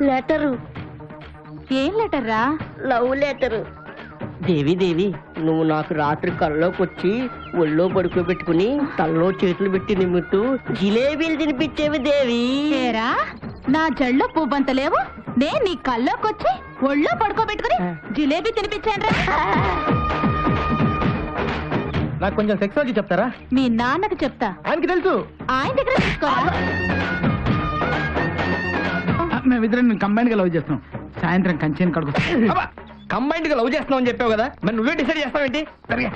Letter. ఏం letter రా? Love letter. దేవి దేవి, నువ్వు నాకు రాత్రి కల్లోకి వచ్చి ఒళ్ళో పడుకోబెట్టుకుని తల్లో చేతులు పెట్టి నిమ్ముతూ జిలేబీలు తినిపించేవి దేవి. ఏరా, నా జల్లో పువ్వంత లేవు, నేను నీ కల్లోకొచ్చి ఒళ్ళో పడుకోబెట్టుకుని జిలేబీ తినిపించాను. నాకు కొంచెం సెక్సాలజీ చెప్తారా? మీ నాన్నకు చెప్తా. ఆయనకి తెలుసు. ఆయన దగ్గర తీసుకోరా. మేమిద్దరం కంబైన్ గా లవ్ చేస్తున్నాం. సాయంత్రం కంచెని కడుగు. కంబైన్ గా లవ్ చేస్తున్నాం అని చెప్పావు కదా, మరి నువ్వే డిసైడ్ చేస్తావేంటి? సరిగా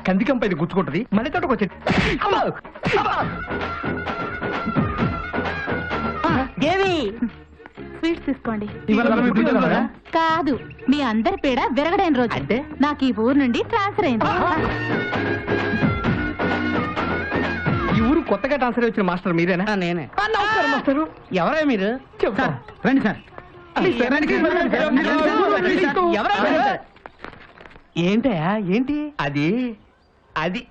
కందికంప ఇది గుచ్చుకుంటది, మళ్ళీ తోటకు వచ్చేది. దేవి, స్వీట్స్ తీసుకోండి. కదా? కాదు, మీ అందరి పేడ విరగడైన రోజు అంటే నాకు ఈ ఊరు నుండి ట్రాన్స్ఫర్ అయింది. ఈ ఊరు కొత్తగా ట్రాన్స్ఫర్ వచ్చిన మాస్టర్ మీరేనా? నేనే. నమస్కారం మాస్టర్. ఎవరా మీరు? చెప్తారు. రండి సార్. ఏంటయా ఏంటి అది? అది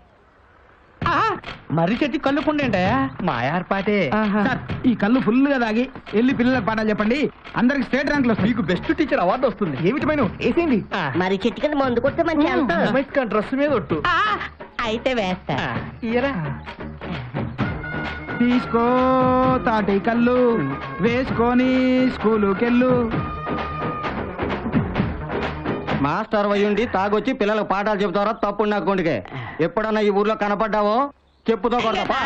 మర్రి చెట్టు కళ్ళు కొండేంటయా? మా ఏర్పాటే. సార్, ఈ కళ్ళు ఫుల్ గా తాగి వెళ్ళి పిల్లలకు పాఠాలు చెప్పండి, అందరికి స్టేట్ ర్యాంక్ లో మీకు బెస్ట్ టీచర్ అవార్డు వస్తుంది. ఏమిటి మైను వేసేయండి. మరి చెట్టు కింద మందు కొడితే మంచి డ్రెస్ మీద ఒట్టు. అయితే వేస్తా. ఇయరా తీసుకో తాటి కళ్ళు వేసుకొని స్కూలుకెళ్ళు. మాస్టర్ అయ్యుండి తాగొచ్చి పిల్లలకు పాఠాలు చెబుతారో తప్పుడు నాకు కొండికే. ఎప్పుడన్నా ఈ ఊర్లో కనపడ్డావో చెప్పుతో కొడతా.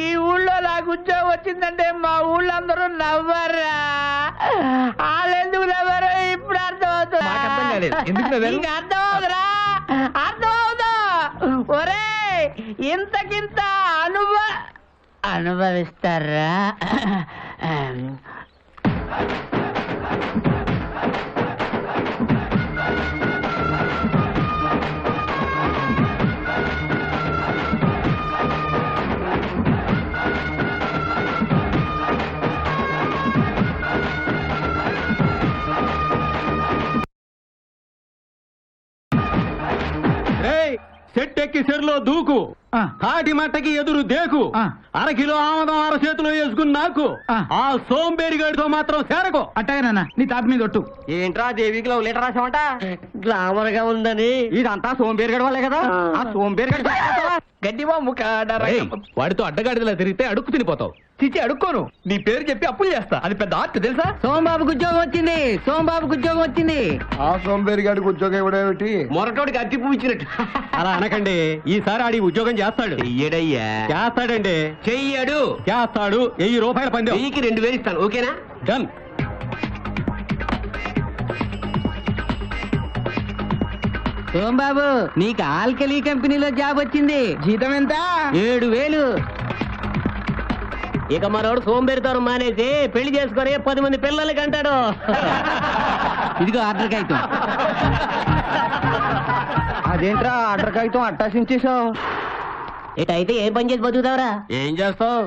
ఈ ఊళ్ళో నాకు ఉద్యోగం వచ్చిందంటే మా ఊళ్ళో అందరూ నవ్వరా? వాళ్ళెందుకు నవ్వరు ఇప్పుడు అర్థమవుతుంది. నీకు అర్థమవుతురా? అర్థమవుతా? ఒరే, ఇంతకింత అనుభవిస్తారా? సెట్ ఎక్కి సెర్లో దూకు, తాటి మట్టకి ఎదురు దేకు, అరకిలో ఆమదం అరచేతిలో వేసుకుని నాకు ఆ సోంబేరిగాడితో మాత్రం చేరకు. అట్టగానన్నా నీ తాపి మీద ఒట్టు. ఏంట్రా దేవికి లవ్ లెటర్ రాసామంట? గ్లామర్ గా ఉందని. ఇదంతా సోంబేరిగాడి వాళ్ళే కదా. ఆ సోంబేరిగాడి గడ్డి బాంబు వాడితో అడ్డగాడిదలా తిరిగితే అడుక్కు తినిపోతావు. చిచ్చి అడుక్కోను, నీ పేరు చెప్పి అప్పులు చేస్తా. అది పెద్ద ఆర్ట్ తెలుసా? సోంబాబుకి ఉద్యోగం వచ్చింది, సోంబాబుకి ఉద్యోగం వచ్చింది. ఆ సోంబేరి గారికి ఉద్యోగం ఇవ్వడేమిటి? మొరటోడికి అట్టి పూయించినట్టు. అలా అనకండి, ఈసారి ఆడి ఉద్యోగం చేస్తాడు. చెయ్యడయ్యా. చేస్తాడండి. చెయ్యడు. చేస్తాడు. 1000 రూపాయల పందెం. 2000 ఇస్తాను, ఓకేనా? డన్. సోంబాబు, నీకు ఆల్కలీ కంపెనీలో జాబ్ వచ్చింది. జీతం ఎంత? 7000. ఇక మనోడు సోంబేరితోను మానేసి పెళ్లి చేసుకొని 10 మంది పిల్లలకి అంటాడు. ఇదిగో ఆర్డర్ కాగితం. అదేంట్రా ఆర్డర్ కాగితం అట్టాసించేసావు? ఇటైతే ఏం పని చేసి బతుకుతావరా? ఏం చేస్తావు?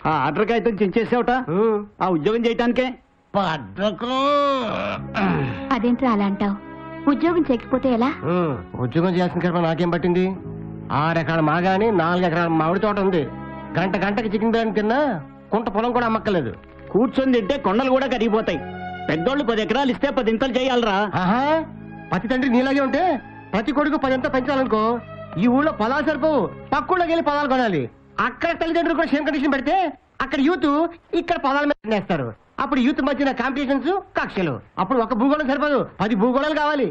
ఆ ఆర్డర్ కాగితం చించేసావుట ఆ ఉద్యోగం చేయటానికే. అదేంట్రా అలా అంటావు? ఉద్యోగం చేయకపోతే ఎలా? ఉద్యోగం చేయాల్సిన కర్మ నాకేం పట్టింది? 6 ఎకరాల మాగాని 4 ఎకరాల మామిడి తోట ఉంది. గంటకి చికెన్ బిర్యానీ తిన్నా కుంట పొలం కూడా అమ్మక్కలేదు. కూర్చొని తింటే కొండలు కూడా కరిగిపోతాయి. పెద్దోళ్ళు 10 ఎకరాలు ఇస్తే 10 ఇంతలు చేయాలరా. ఆహా, ప్రతి తండ్రి నీలాగే ఉంటే ప్రతి కొడుకు 10 ఇంత పెంచాలనుకో ఈ ఊళ్ళో పొలాలు సరిపోవు. పక్కూళ్ళకి వెళ్ళి పొలాలు కొనాలి. అక్కడ తల్లిదండ్రులు కూడా సేమ్ కండిషన్ పెడితే అక్కడ యూత్ ఇక్కడ పొలాల మీద వేస్తారు. అప్పుడు యూత్ మధ్యన కాంపిటీషన్స్, కక్షలు. అప్పుడు ఒక భూగోళం సరిపోదు, 10 భూగోళాలు కావాలి.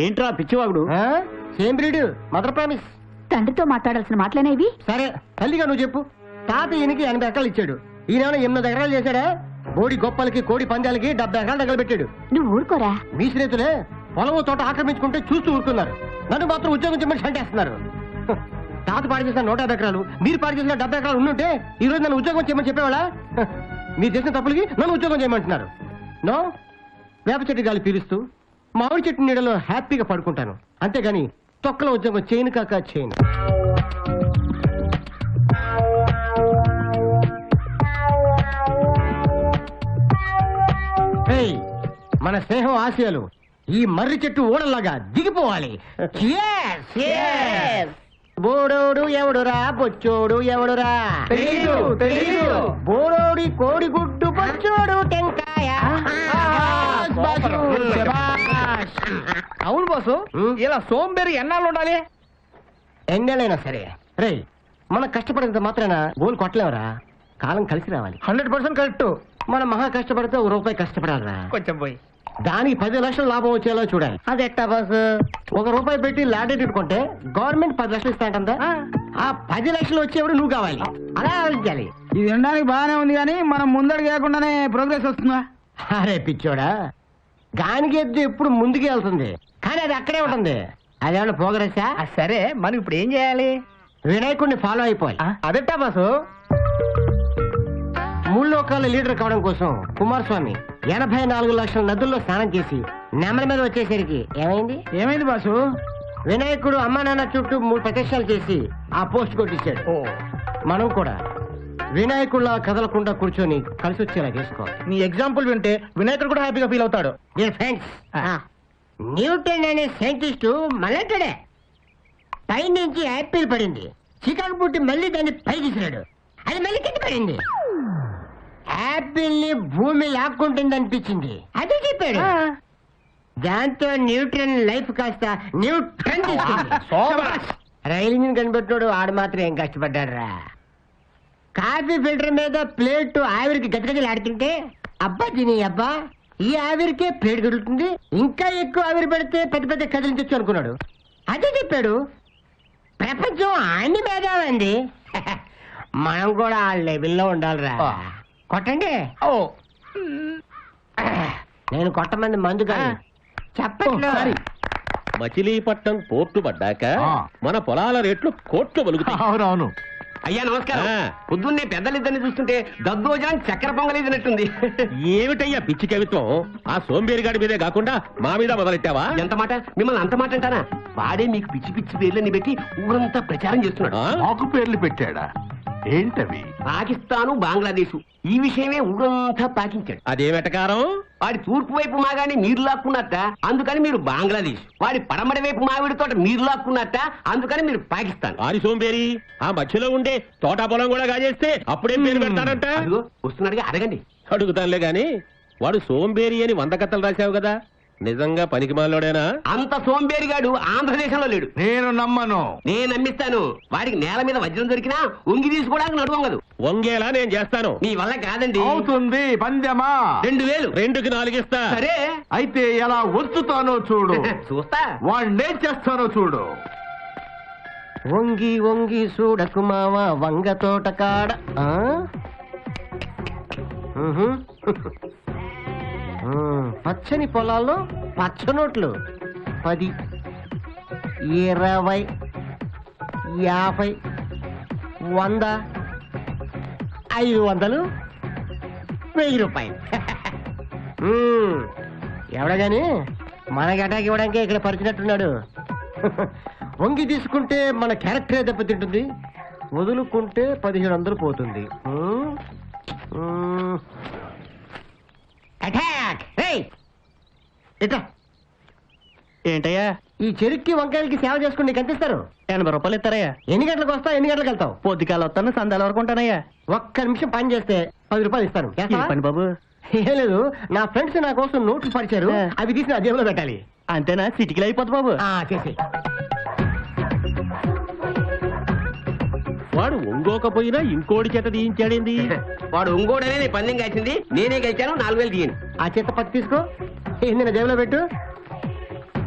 ఏంట్రా పిచ్చివాగుడు? Same breed, mother promise. తండ్రితో మాట్లాడాల్సిన మాటలేనేవి? సరే తల్లిగా నువ్వు చెప్పు. తాత ఈయనకి 80 ఎకరాలు ఇచ్చాడు. ఈయన 8 ఎకరాలు చేశాడా? బోడి గొప్పలకి కోడి పందాలకి 70 ఎకరాలు తగలబెట్టాడు. నువ్వు ఊరుకోరా. మీ స్నేహితులే పొలం తోట ఆక్రమించుకుంటే చూస్తూ ఊరుకున్నారు. నన్ను మాత్రం ఉద్యోగం చేయమని సంటేస్తున్నారు. తాత పాడు చేసిన 150 ఎకరాలు, మీరు పాడు చేసిన 70 ఎకరాలు ఉండుంటే ఈ రోజు నన్ను ఉద్యోగం చేయమని చెప్పేవాళ్ళ? మీరు చేసిన తప్పులకి నన్ను ఉద్యోగం చేయమంటున్నారు. నో, వేప చెట్టు గాలి పీలుస్తూ మామిడి చెట్టు నీడలో హ్యాపీగా పడుకుంటాను. అంతేగాని తొక్కల ఉద్యోగం చేయను కాక చేయను. ఏయ్, మన స్నేహం ఆశయాలు ఈ మర్రి చెట్టు ఓడల్లాగా దిగిపోవాలి. బోడోడు ఎవడురా, బొచ్చోడు ఎవడురా? బోడోడి కోడి గుడ్డు, బొచ్చోడు టెంకాయ. అవును బాసు, ఇలా సోంబేరి ఎన్నాళ్ళు ఉండాలి? ఎన్నెలైనా సరే రే, మనం కష్టపడినంత మాత్రాన గోల్ కొట్టలేవరా. కాలం కలిసి రావాలి. 100% కరెక్ట్. మనం మహా కష్టపడితే ₹1 కష్టపడాలరా. కొంచెం పోయి దానికి 10 లక్షలు లాభం వచ్చేలా చూడాలి. అది ఎట్టా బాస్? ₹1 పెట్టి ల్యాండ్ కొంటే గవర్నమెంట్ 10 లక్షలు ఇస్తాంటుందా? ఆ 10 లక్షలు వచ్చేవాడు నువ్వు కావాలి. అలా ఆలోచించాలి. ఇది వినడానికి బాగానే ఉంది కానీ మనం ముందడుగు లేకుండానే ప్రోగ్రెస్ వస్తుందా? అరే పిచ్చోడా, గానికి ఎద్దు ఎప్పుడు ముందుకే వెళ్తుంది కానీ అది అక్కడే ఉంటుంది. అదేమన్నా ప్రోగ్రెసా? సరే, మనం ఇప్పుడు ఏం చేయాలి? వినాయకుడిని ఫాలో అయిపోవాలి. అదెట్టా బాసు? 3 లోకాల లీడర్ కావడం కోసం కుమారస్వామి 84 లక్షల నదుల్లో స్నానం చేసి నెమల మీద వచ్చేసరికి ఏమైంది బాసు? వినాయకుడు అమ్మా నాన్న చుట్టూ 3 ప్రదక్షిణాలు చేసి ఆ పోస్ట్ కొట్టించాడు. మనం కూడా వినాయకుడిలా కదలకుండా కూర్చొని కలిసి వచ్చేలా చేసుకోవాలి. నీ ఎగ్జాంపుల్ వింటే వినాయకుడు కూడా హ్యాపీగా ఫీల్ అవుతాడు. డియర్ ఫ్రెండ్స్, న్యూటన్ అనే సైంటిస్టు మళ్ళంటాడే పైనుంచి యాపిల్ పడింది, చికాకు పుట్టి మళ్ళీ దాన్ని పైకి విసిరాడు, అది మళ్ళీ కింద పడింది. యాపిల్ ని భూమి లాక్కుంటుంది అనిపించింది, అదే చెప్పాడు. దాంతో న్యూటన్ లైఫ్ కాస్త న్యూటన్ రైలు ఇంజిన్ కనిపెట్టినోడు ఆడు మాత్రం ఏం కష్టపడ్డాడు రా. కాఫీ ఫిల్టర్ మీద ప్లేట్ ఆవిరికి గజగజలు ఆడుతుంటే అబ్బా తిని అబ్బా ఈ ఆవిరికే ప్లేట్ గడులుతుంది, ఇంకా ఎక్కువ ఆవిరి పెడితే పెద్ద పెద్ద కదిలించచ్చు అనుకున్నాడు. అదే చెప్పాడు. ప్రపంచం అన్ని భేదాలండి, మనం కూడా ఆ లెవెల్లో ఉండాలిరా. కొట్టండి. నేను కొట్టమంది మందు కాదు, చెప్పట్లు. మచిలీపట్నం పోర్టు పడ్డాక మన పొలాల రేట్లు కోట్లు వలుగుతాయి. అవునవును. అయ్యా నమస్కారం. పొద్దున్నే పెద్దలిద్దరిని చూస్తుంటే దద్దోజనం చక్కెర పొంగలేదినట్టుంది. ఏమిటయ్యా పిచ్చి కవిత్వం? ఆ సోంబేరిగాడి మీదే కాకుండా మా మీద మొదలెట్టావా? ఎంత మాట, మిమ్మల్ని అంత మాట అంటారా? వాడే మీకు పిచ్చి పిచ్చి పేర్లని పెట్టి ఊరంతా ప్రచారం చేస్తున్నాడు. మాకు పేర్లు పెట్టాడా? ఏంటవి? పాకిస్తాను, బంగ్లాదేశ్ ఈ విషయమే ఊరంతా పాకించాడు. అదేమెటకారం? వాడి తూర్పు వైపు మాగాని మీరు లాక్కున్నట్ట, అందుకని మీరు బంగ్లాదేశ్. వాడి పడమడి వైపు మావిడి తోట మీరు లాక్కున్నట్ట, అందుకని మీరు పాకిస్తాన్. ఆరి సోంబేరి ఆ మధ్యలో ఉండే తోటా పొలం కూడా కాజేస్తే అప్పుడేం పేరు పెడతాడంట? అదిగో వస్తున్నాడుగా, అడగండి. అడుగుతానులే గాని వాడు సోంబేరి అని 100 కథలు రాశావు కదా, నిజంగా పనికి మాలోడేనా? అంత సోంబేరిగాడు ఆంధ్రదేశంలో లేడు. నేను నమ్మను. నేను నమ్మిస్తాను. వాడికి నేల మీద వజ్రం దొరికినా ఉంగి తీసుకోవడానికి నడువంగదు. వంగేలా నేను చేస్తాను. మీ వల్ల కాదండి. అవుతుంది. పందెమా? 2000. 2కి 4 ఇస్తా. సరే అయితే ఎలా వచ్చుతానో చూడు. చూస్తా. వాణ్ణేం చేస్తానో చూడు. వంగి వంగి చూడకు మావ వంగ తోట కాడ. పచ్చని పొలాల్లో పచ్చనోట్లు 10, 20, 50, 100, 500, 1000 రూపాయలు. ఎవడగాని మనకి అటాక్ ఇవ్వడానికి ఇక్కడ పరిచినట్టున్నాడు. వంగి తీసుకుంటే మన క్యారెక్టరే దెబ్బతింటుంది, వదులుకుంటే 1500 పోతుంది. అటాక్ ఇట్లా ఏంటయ్యా ఈ చెరుక్కి వంకాయలకి సేవ చేసుకుని నీకు ఎంత ఇస్తారు? 80 రూపాయలు ఇస్తారయ్యా. ఎన్ని గంటలకు వస్తావు, ఎన్ని గంటలకు వెళ్తావు? పొద్దుకాల వస్తాను, సందాల వరకు ఉంటానయ్యా. ఒక్క నిమిషం పని చేస్తే 10 రూపాయలు ఇస్తాను. ఈ చేస్తావా? పని బాబు. ఏం లేదు, నా ఫ్రెండ్స్ నా కోసం నోట్లు పరిచారు, అవి తీసి నా జేబులో పెట్టాలి. అంతేనా? సిటికలు అయిపోద్ది బాబు. చేసి వాడు ఒంగోకపోయినా ఇంకోటి చేత తీయించాడేంది? వాడు ఇంకోడనే నేను పందెం కాల్చింది, నేనే గెలిచాను. 4000 తీయండి. ఆ చేత పత్తి తీసుకో, ఏంది నా జేబులో పెట్టు.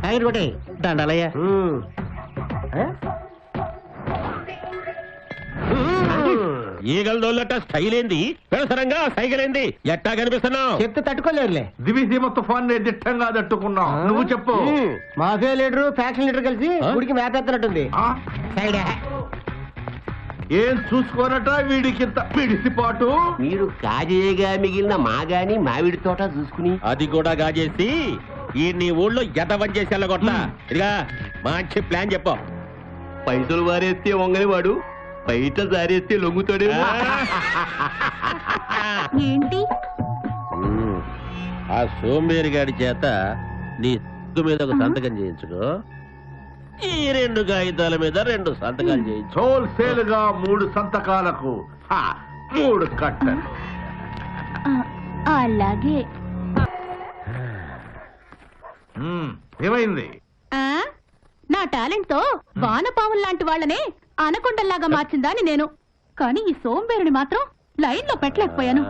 టైర్ కొట్టే దండాలయ్యా. ఈగల దోళ్ళట స్టైల్ ఏంది, పెడసరంగా సైకిల్ ఏంది, ఎట్టా కనిపిస్తున్నావు? చెప్తే తట్టుకోలేరులే. దివిసీమ తుఫాన్ దిట్టంగా తట్టుకున్నాం. నువ్వు చెప్పు. మాఫియా లీడరు ఫ్యాక్షన్ లీడర్ కలిసి గుడికి మేపేస్తున్నట్టుంది. ఆ? సైడ్ ఏం చూసుకోనట వీడికింత పిడిసిపాటు. మీరు కాజేయగా మిగిలిన మాగాని మామిడి తోట చూసుకుని అది కూడా గాజేసి ఈ నీ ఊళ్ళో ఎదవం చేసి వెళ్ళగొట్ట. ఇదిగా మంచి ప్లాన్ చెప్పు. పైసలు వారేస్తే వంగని వాడు బయట జారేస్తే లొంగుతాడు. ఏంటి? ఆ సోంబేరి గాడి చేత నీ మీద ఒక సంతకం చేయించుకో, ఈ 2 కాగితాల మీద 2 సంతకాలు చేయించు. హోల్సేల్ గా 3 సంతకాలకు 3 కట్టలు. అలాగే. ఏమైంది? నా టాలెంట్ తో వానపాములు లాంటి వాళ్ళనే అనకొండల్లాగా మార్చిందాని నేను, కానీ ఈ సోంబేరుని మాత్రం లైన్ లో పెట్టలేకపోయాను.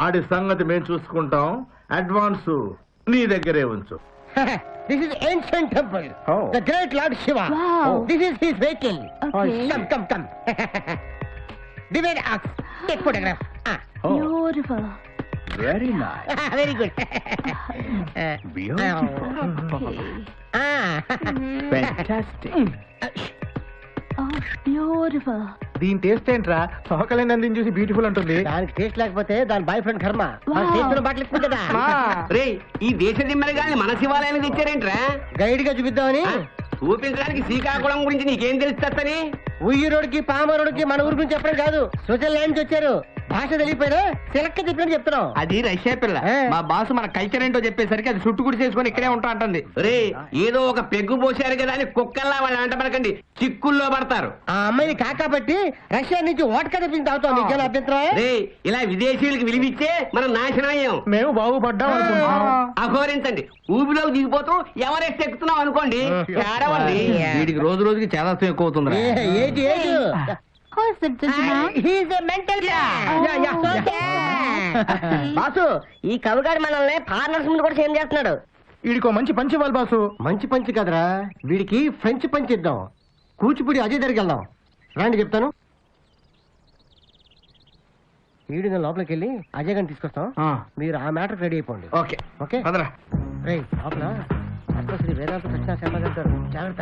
ఆడి సంగతి మేము చూసుకుంటాం. అడ్వాన్స్ నీ దగ్గరే ఉంచు. This is ancient temple. Oh. The great Lord Shiva. Wow. This is his vehicle. Okay. Come. Divide us. Take photograph. Beautiful. Very nice. Very good. Fantastic. Oh, beautiful. దీని టేస్ట్ ఏంట్రా? సోకలేని అందిని చూసి బ్యూటిఫుల్ అంటుంది. దానికి taste లేకపోతే దాని boy friend కర్మ. Wow. చేస్తున్న బట్టలు ఇస్తుందా? రే, ఈ దేశ దిమ్మరగాని మన శివాలయానికి తెచ్చారేంట్రా? గైడ్ గా చూపిద్దామని. చూపించడానికి శ్రీకాకుళం గురించి నీకేం తెలుస్తని? ఉయ్యూరోడికి పామరోడికి మన ఊరి గురించి చెప్పడం కాదు, స్విట్జర్లాండ్ నుంచి వచ్చారు. భాష తెలియపోయినా చిలక్క చెప్పినట్టు చెప్తున్నాం. అది రష్యా పిల్ల. మా బాసు మన కల్చర్ ఏంటో చెప్పేసరికి అది చుట్టు గుడి చేసుకుని ఇక్కడే ఉంటా అంటుంది. రే, ఏదో ఒక పెగ్గు పోసారు కదా అని కుక్కల్లా వాళ్ళు అంటమనకండి, చిక్కుల్లో పడతారు. ఆ అమ్మాయిని కాకాపట్టి రష్యా నుంచి ఓటక తెప్పించి తాగుతాం. నీకేనా అభ్యంతరం? రే, ఇలా విదేశీయులకు విలువిచ్చే మనం నాశనం అయ్యాం. మేము బాగుపడ్డాం అనుకుంటున్నాం. అఘోరించండి, ఊబిలోకి దిగిపోతూ ఎవరెస్ట్ ఎక్కుతున్నాం అనుకోండి, ఏడవండి. వీడికి రోజు రోజుకి చాలా ఎక్కువ అవుతుంది. Age age Who is it, gentleman? He's a mental boss, ఈ కవిగాడు మనల్ని ఫారినర్స్ ముందు కూడా సేమ్ చేస్తున్నాడు. వీడికో మంచి పంచి ఇవ్వాలి బాసు. మంచి పంచి కదరా, వీడికి ఫ్రెంచ్ పంచి ఇద్దాం. కూచిపూడి అజయ్ దగ్గరికి వెళ్దాం. రండి చెప్తాను. వీడు నేను లోపలికి వెళ్ళి అజయ్ గారిని తీసుకొస్తాం. మీరు ఆ మ్యాటర్ రెడీ అయిపోండి. ఓకే ఓకే పదరా. రేయ్, లోపల పద్మశ్రీ వేదాంత సత్యనారాయణ శర్మ గారు జాగ్రత్త.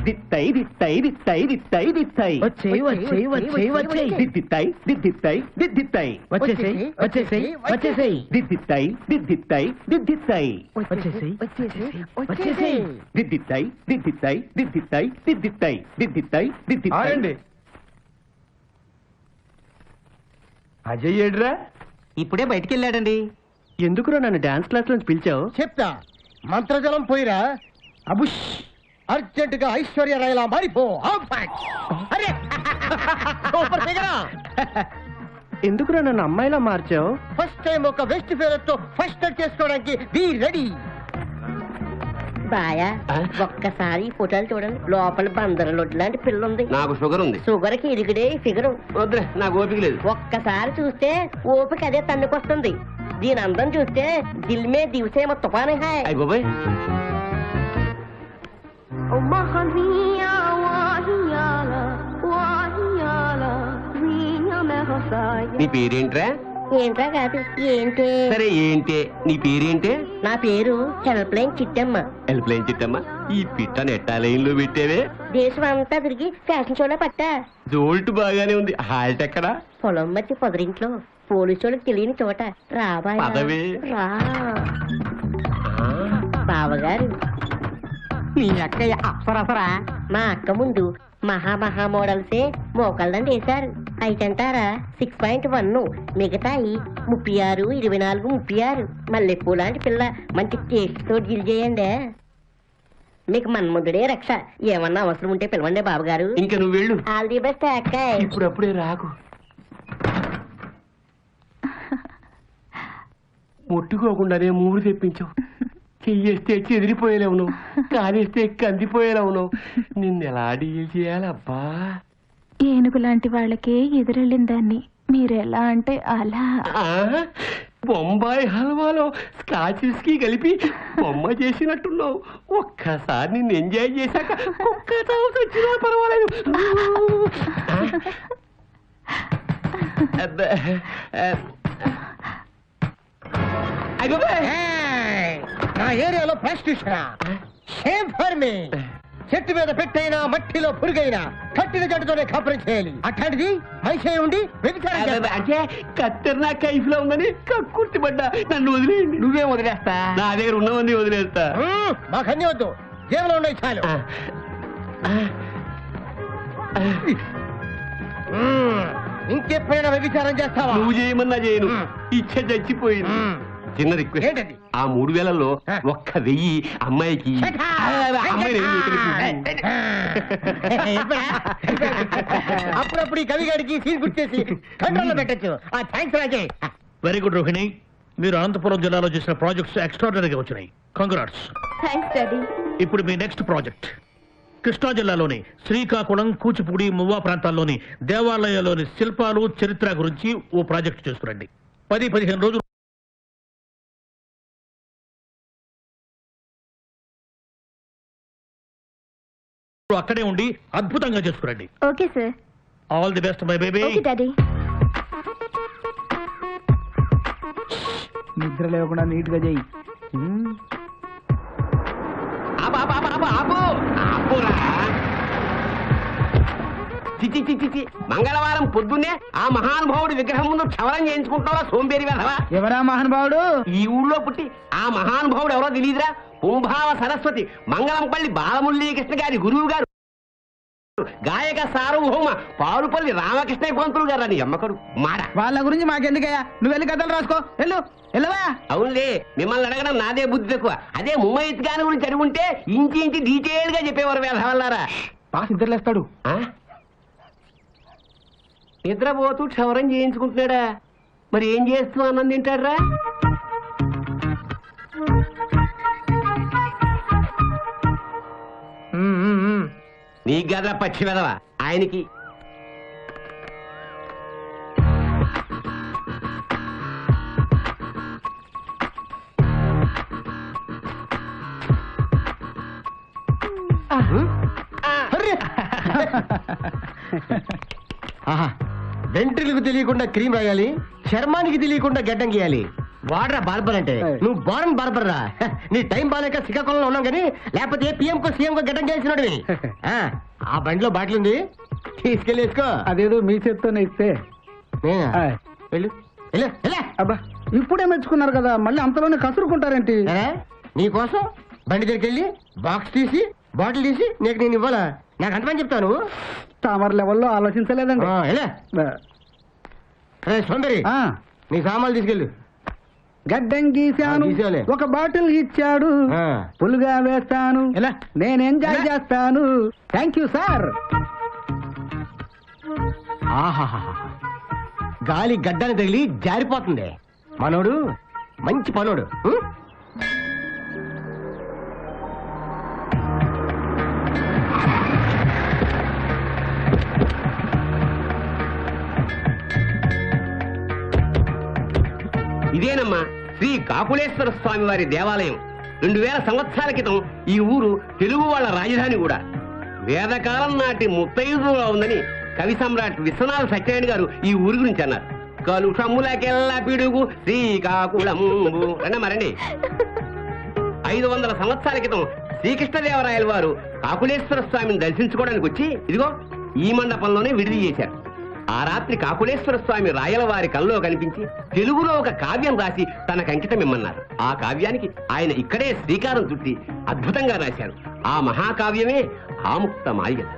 దిత్తై దిత్తై దిత్తై దిత్తై దిత్తై వచ్చేయ్, వచ్చేయ్, వచ్చేయ్, వచ్చేయ్. దిత్తై దిత్తై దిత్తై వచ్చేసేయ్, వచ్చేసేయ్, వచ్చేసేయ్. దిత్తై దిత్తై దిత్తై వచ్చేసేయ్, వచ్చేసేయ్, వచ్చేసేయ్. దిత్తై దిత్తై దిత్తై దిత్తై దిత్తై దిత్తై. అజయ్ ఏడ్రా? ఇప్పుడే బయటికి వెళ్ళాడండి. ఎందుకురా నన్ను డాన్స్ క్లాస్ నుంచి పిలిచావు? చెప్తా, మంత్రజలం పోయిరా. అబుష్, అర్జెంట్ గా ఐశ్వర్య రాయలా మారిపో. అరే సూపర్ ఫిగరా. ఎందుకురా నన్ను అమ్మాయిలా మార్చావు? ఫస్ట్ టైం ఒక వెస్ట్ ఫేవర్ తో ఫస్ట్ టచ్ చేసుకోవడానికి బీ రెడీ. బాయా, ఒక్కసారి ఫోటోలు చూడండి. లోపల బందర లొడ్డు లాంటి పిల్ల ఉంది. నాకు షుగర్ ఉంది. షుగర్ కి ఇరిగిడే ఫిగరు. వద్దులే, నాకు ఓపిక లేదు. ఒక్కసారి చూస్తే ఓపిక అదే తన్నుకొస్తుంది. దీని అందం చూస్తే దిల్ మే దివసే తుఫాన్ హై. అయ్య బాబాయ్, నీ పేరేంట్రా? ఏంట్రా కాదు, ఏంటే? సరే ఏంటే, నీ పేరేంటే? నా పేరు హెల్ప్ లైన్ చిట్టమ్మ. హెల్ప్ చిట్టమ్మా, ఈ పిట్ట నెట్టా లైన్ లో పెట్టేవే. దేశం అంతా తిరిగి ఫ్యాషన్ షోలో పట్టా. జోల్ట్ బాగానే ఉంది, హాల్ట్ ఎక్కడా? పొలం మధ్య పొదరింట్లో పోలీసు వాళ్ళకి తెలియని చోట. రాబాయ్ పదవే. రా. బావగారు, నీ అక్కయ్య అప్సరసరా? మా అక్క ముందు మహా మోడల్సే మోకళ్ళని వేశారు. అయితంటారా 6.1 మిగతాయి 36, 24, 36. మల్లెపూ లాంటి పిల్ల మంచి టేస్ట్ తో డీల్ చేయండి. మీకు మన్ముద్దుడే రక్ష. ఏమన్నా అవసరం ఉంటే పిలవండి బాబుగారు. ఇంకా నువ్వు వెళ్ళు. ఆల్ ది బెస్ట్ అక్కాయ్. ఇప్పుడప్పుడే రాకు. ముట్టుకోకుండానే మూడు తెప్పించావు. చెయ్యేస్తే చెదిరిపోయేలావు నువ్వు, కాలేస్తే కందిపోయేలావు నువ్వు. నిన్నెలా డీల్ చేయాలబ్బా? ఏనుగు లాంటి వాళ్ళకే ఎదురెళ్ళిన దాన్ని మీరెలా అంటే అలా. బొంబాయి హల్వాలో స్కాచ్ విస్కీ కలిపి బొమ్మ చేసినట్టున్నావు. ఒక్కసారి నిన్ను ఎంజాయ్ చేశాక కుక్క చావు వచ్చినా పర్వాలేదు. నా ఏరియాలో ప్రాస్టిట్యూషన్ షేమ్ ఫర్ మీ. చెట్టు మీద పెట్టైనా మట్టిలో పురుగైనా కట్టిన జట్టుతోనే కాపురం చేయాలి. అట్లాంటిది మనిషి ఉండి అంటే కత్తెర నా కైఫ్ లో ఉందని కక్కుర్తిపడ్డా. నన్ను వదిలేయండి. నువ్వేం వదిలేస్తా? నా దగ్గర ఉన్నవన్నీ వదిలేస్తా. మాకు అన్ని వద్దు, జేబులో ఉన్నాయి చాలు. ఇంకెప్పుడైనా వ్యభిచారం చేస్తావా? నువ్వు చేయమన్నా చేయను. ఇచ్చ చచ్చిపోయింది. చిన్న రిక్వెస్ట్, ఏంటది? ఆ 3000లో 1,000 అమ్మాయికి. అప్పుడప్పుడు ఈ కవిగాడికి సీన్ గుర్తేసి కంట్రోల్లో పెట్టచ్చు. థ్యాంక్స్ రాజే. Very good Rohini. మీరు అనంతపురం జిల్లాలో చేసిన ప్రాజెక్ట్స్ ఎక్స్ట్రాడనరీగా వచ్చినాయి. కంగ్రాట్స్. Thanks daddy. ఇప్పుడు మీ నెక్స్ట్ ప్రాజెక్ట్ కృష్ణా జిల్లాలోని శ్రీకాకుళం, కూచిపూడి, మువ్వా ప్రాంతాల్లోని దేవాలయాల్లోని శిల్పాలు, చరిత్ర గురించి ఓ ప్రాజెక్ట్ చేస్తురండి. 10-15 రోజులు అక్కడే ఉండి అద్భుతంగా చేసుకురండి. Okay sir. All the best my baby. Okay daddy. నిద్ర లేకుండా నీట్ గా చెయ్యి. మంగళవారం పొద్దున్నే ఆ మహానుభావుడి విగ్రహం ముందు క్షవరం చేయించుకుంటావా సోంబేరి వెధవా? ఎవరా మహానుభావుడు? ఈ ఊళ్ళో పుట్టి ఆ మహానుభావుడు ఎవరో తెలియదురా? కుంభావ సరస్వతి మంగళంపల్లి బాలమురళీకృష్ణ గారి గురువు గారు, గాయక సార్వభౌమ పారుపల్లి రామకృష్ణ పంతులు గారు అని అమ్మకడు మాడ. వాళ్ళ గురించి మాకెందుకయ్యా? నువ్వు వెళ్ళి కథలు రాసుకో. వెళ్ళు వెళ్ళవా. అవునులే, మిమ్మల్ని అడగడం నాదే బుద్ధి తక్కువ. అదే ముమ్మయిత్ గాని గురించి అడుగుంటే ఇంచి డీటెయిల్ గా చెప్పేవారు వేధవల్లారా. పాస్ నిద్రలేస్తాడు. నిద్రపోతూ క్షవరం చేయించుకుంటున్నాడా? మరి ఏం చేస్తూ అన్నం తింటాడ్రా? నీకు గదా పచ్చి వెదవా, ఆయనకి. వెంట్రులకు తెలియకుండా క్రీమ్ రాయాలి, చర్మానికి తెలియకుండా గడ్డం గీయాలి. వాడరా బార్బర్ అంటే. నువ్వు బారన్ బార్బర్ రా. నీ టైం బాగాలేక శ్రీకాకుళంలో ఉన్నాం కానీ లేకపోతే పిఎం కో సీఎం కో గడ్డం గీయాల్సినోడివి. ఆ బండిలో బాటిల్ ఉంది, తీసుకెళ్ళి వేసుకో. అదేదో మీ చేత్తోనే ఇస్తే. వెళ్ళు. అబ్బా, ఇప్పుడే మెచ్చుకున్నారు కదా, మళ్ళీ అంతలోనే కసురుకుంటారేంటి? నీకోసం బండి దగ్గరికి వెళ్ళి బాక్స్ తీసి బాటిల్ తీసి నీకు నేను ఇవ్వాలా? నాకు అంతమని చెప్తాను. తామర లెవెల్లో ఆలోచించలేదండి. సౌందర్య, నీ సామాన్లు తీసుకెళ్ళు. గడ్డం గీశాను, గీసాలే. ఒక బాటిల్ ఇచ్చాడు, పులుగా వేస్తాను, నేను ఎంజాయ్ చేస్తాను. Thank you sir. గాలి గడ్డని తగిలి జారిపోతుంది. మనోడు మంచి పనోడు. ఇదేనమ్మా శ్రీ కాకులేశ్వర స్వామి వారి దేవాలయం. 2000 సంవత్సరాల క్రితం ఈ ఊరు తెలుగు వాళ్ళ రాజధాని కూడా. వేదకాలం నాటి ముత్తైదుగా ఉందని కవి సమ్రాట్ విశ్వనాథ సత్యనారాయణ గారు ఈ ఊరి గురించి అన్నారు. కలుషములకెల్లా పిడుగు శ్రీకాకుళంబు మరండి. 500 సంవత్సరాల క్రితం శ్రీకృష్ణదేవరాయల వారు కాకులేశ్వర స్వామిని దర్శించుకోవడానికి వచ్చి ఇదిగో ఈ మండపంలోనే విడిది చేశారు. ఆ రాత్రి కాకులేశ్వర స్వామి రాయల వారి కల్లో కనిపించి తెలుగులో ఒక కావ్యం రాసి తనకు అంకితం ఇమ్మన్నారు. ఆ కావ్యానికి ఆయన ఇక్కడే శ్రీకారం చుట్టి అద్భుతంగా రాశారు. ఆ మహాకావ్యమే ఆముక్త మాల్యద.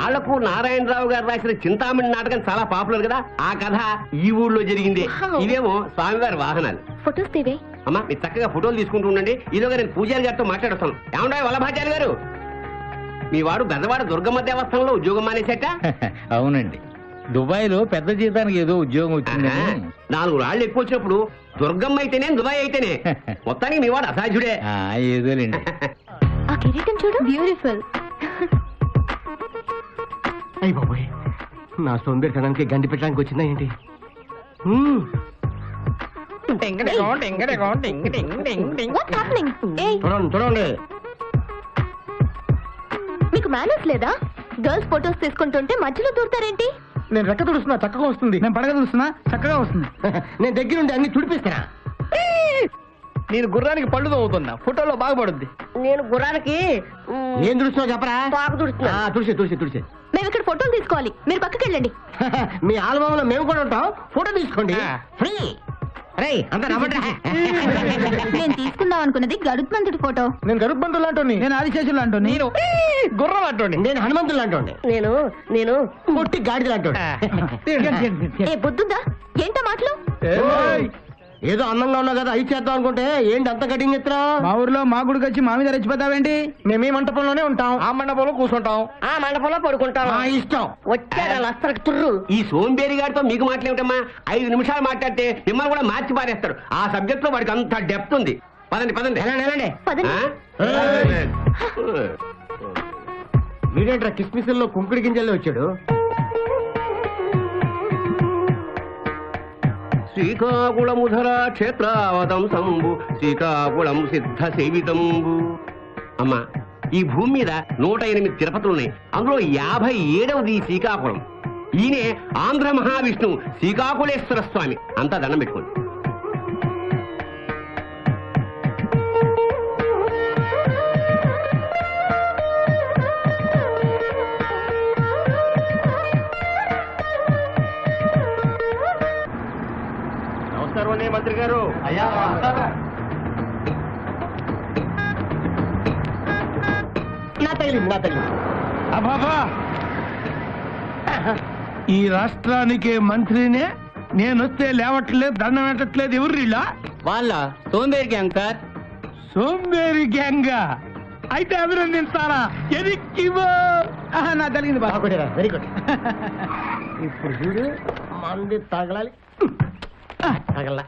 ఆళ్లకు నారాయణరావు గారు రాసిన చింతామణి నాటకం చాలా పాపులర్ కదా, ఆ కథ ఈ ఊళ్ళో జరిగింది. ఇవేమో స్వామివారి వాహనాలు. ఫొటోస్ తీవే. అమ్మా మీరు చక్కగా ఫోటోలు తీసుకుంటూ ఉండండి. ఇదోగా నేను పూజారి గారితో మాట్లాడొస్తాను. ఏమంటా వల్లభాచార్య గారు, మీ వాడు బెజవాడ దుర్గమ్మ దేవస్థానంలో ఉద్యోగం మానేశాక? అవునండి, దుబాయ్ లో పెద్ద జీతానికి ఏదో ఉద్యోగం వచ్చిందని. 4 రాళ్ళు ఎక్కువ వచ్చినప్పుడు దుర్గమ్మ అయితేనే దుబాయ్ అయితేనే మొత్తానికి మీ వాడు అసాధ్యుడే. ఏదోలేండి. ఆ కిరీటం చూడు, బ్యూటిఫుల్. అయ్యి బాబోయ్, నా సోంబేరితనానికి గండి పెట్టడానికి వచ్చిందా ఏంటి? What's happening? ఏయ్, చూడండి. మీకు మేనర్స్ లేదా? గర్ల్స్ ఫొటోస్ తీసుకుంటుంటే మధ్యలో దూరుతారేంటి? నేను రెక్క తుడుస్తున్నా, చక్కగా వస్తుంది. నేను పడగ చూస్తున్నా, చక్కగా వస్తుంది. నేను దగ్గరుండి అన్ని తుడిపిస్తానా? నేను గుర్రానికి పళ్ళు తవ్వుతున్నా, ఫోటోలో బాగుపడుద్ది. నేను గుర్రానికి ఏం తుడుస్తున్నావు చెప్పరా? పాకు తుడుస్తున్నా. తుడిచి మేము ఇక్కడ ఫోటోలు తీసుకోవాలి, మీరు పక్కకి వెళ్ళండి. మీ ఆల్బమ్ లో మేము కూడా ఉంటాం, ఫోటో తీసుకోండి. ఫ్రీ. రే అంత నేను తీసుకుందాం అనుకున్నది గరుత్మంతుడి ఫోటో. నేను గరుత్మంతులు అంటోని, నేను ఆదిశేషులు అంటోని, నేను గుర్రం అంటోని, నేను హనుమంతులు అంటోండి, నేను పొట్టి గాడిదలు అంటోండి. ఏ బుద్ధుందా? ఏంటో మాటలు? ఏదో అందంగా ఉన్నా కదా అయి చేద్దాం అనుకుంటే ఏంటి అంత కటింగ్ ఎత్తురా? మా ఊర్లో మా గుడికి వచ్చి మా మీద రెచ్చిపోతావేంటి? మేము ఈ మంటపంలోనే ఉంటాం, ఆ మండపంలో కూర్చుంటాం, ఆ మండపంలో పడుకుంటాం. మా ఇష్టం. వచ్చారా లస్తరకు తుర్రు. ఈ సోంబేరి గారితో మీకు మాట్లాడేమిటమ్మా? 5 నిమిషాలు మాట్లాడితే మిమ్మల్ని కూడా మార్చి పారేస్తారు. ఆ సబ్జెక్ట్ లో వాడికి అంత డెప్త్ ఉంది. పదండి వెళ్ళండి. పదండి. వీడేంట్రా కిస్మిస్లో కుంకుడి గింజల్లో వచ్చాడు? శ్రీకాకుళముధర క్షేత్రావతం సంబు శ్రీకాకుళం సిద్ధ సేవితంబు. అమ్మా, ఈ భూమి మీద 108 తిరుపతులున్నాయి. అందులో 57వది శ్రీకాకుళం. ఈయనే ఆంధ్ర మహావిష్ణువు శ్రీకాకుళేశ్వర స్వామి. అంతా దండం పెట్టుకోండి. మంత్రి గారు, నా తగిలింది. అబాబా, ఈ రాష్ట్రానికి మంత్రినే నేనొస్తే లేవట్లేదు, దండం పెట్టట్లేదు. ఎవరిలా? వాళ్ళ సోంబేరి గ్యాంగ్ సార్. సోంబేరి గ్యాంగ్. అయితే అభినందించాలా? ఎదిక్కివో. నా తగిలింది బాబా. Very good. ఇప్పుడు చూడు, మంది తగలాలి. తగల.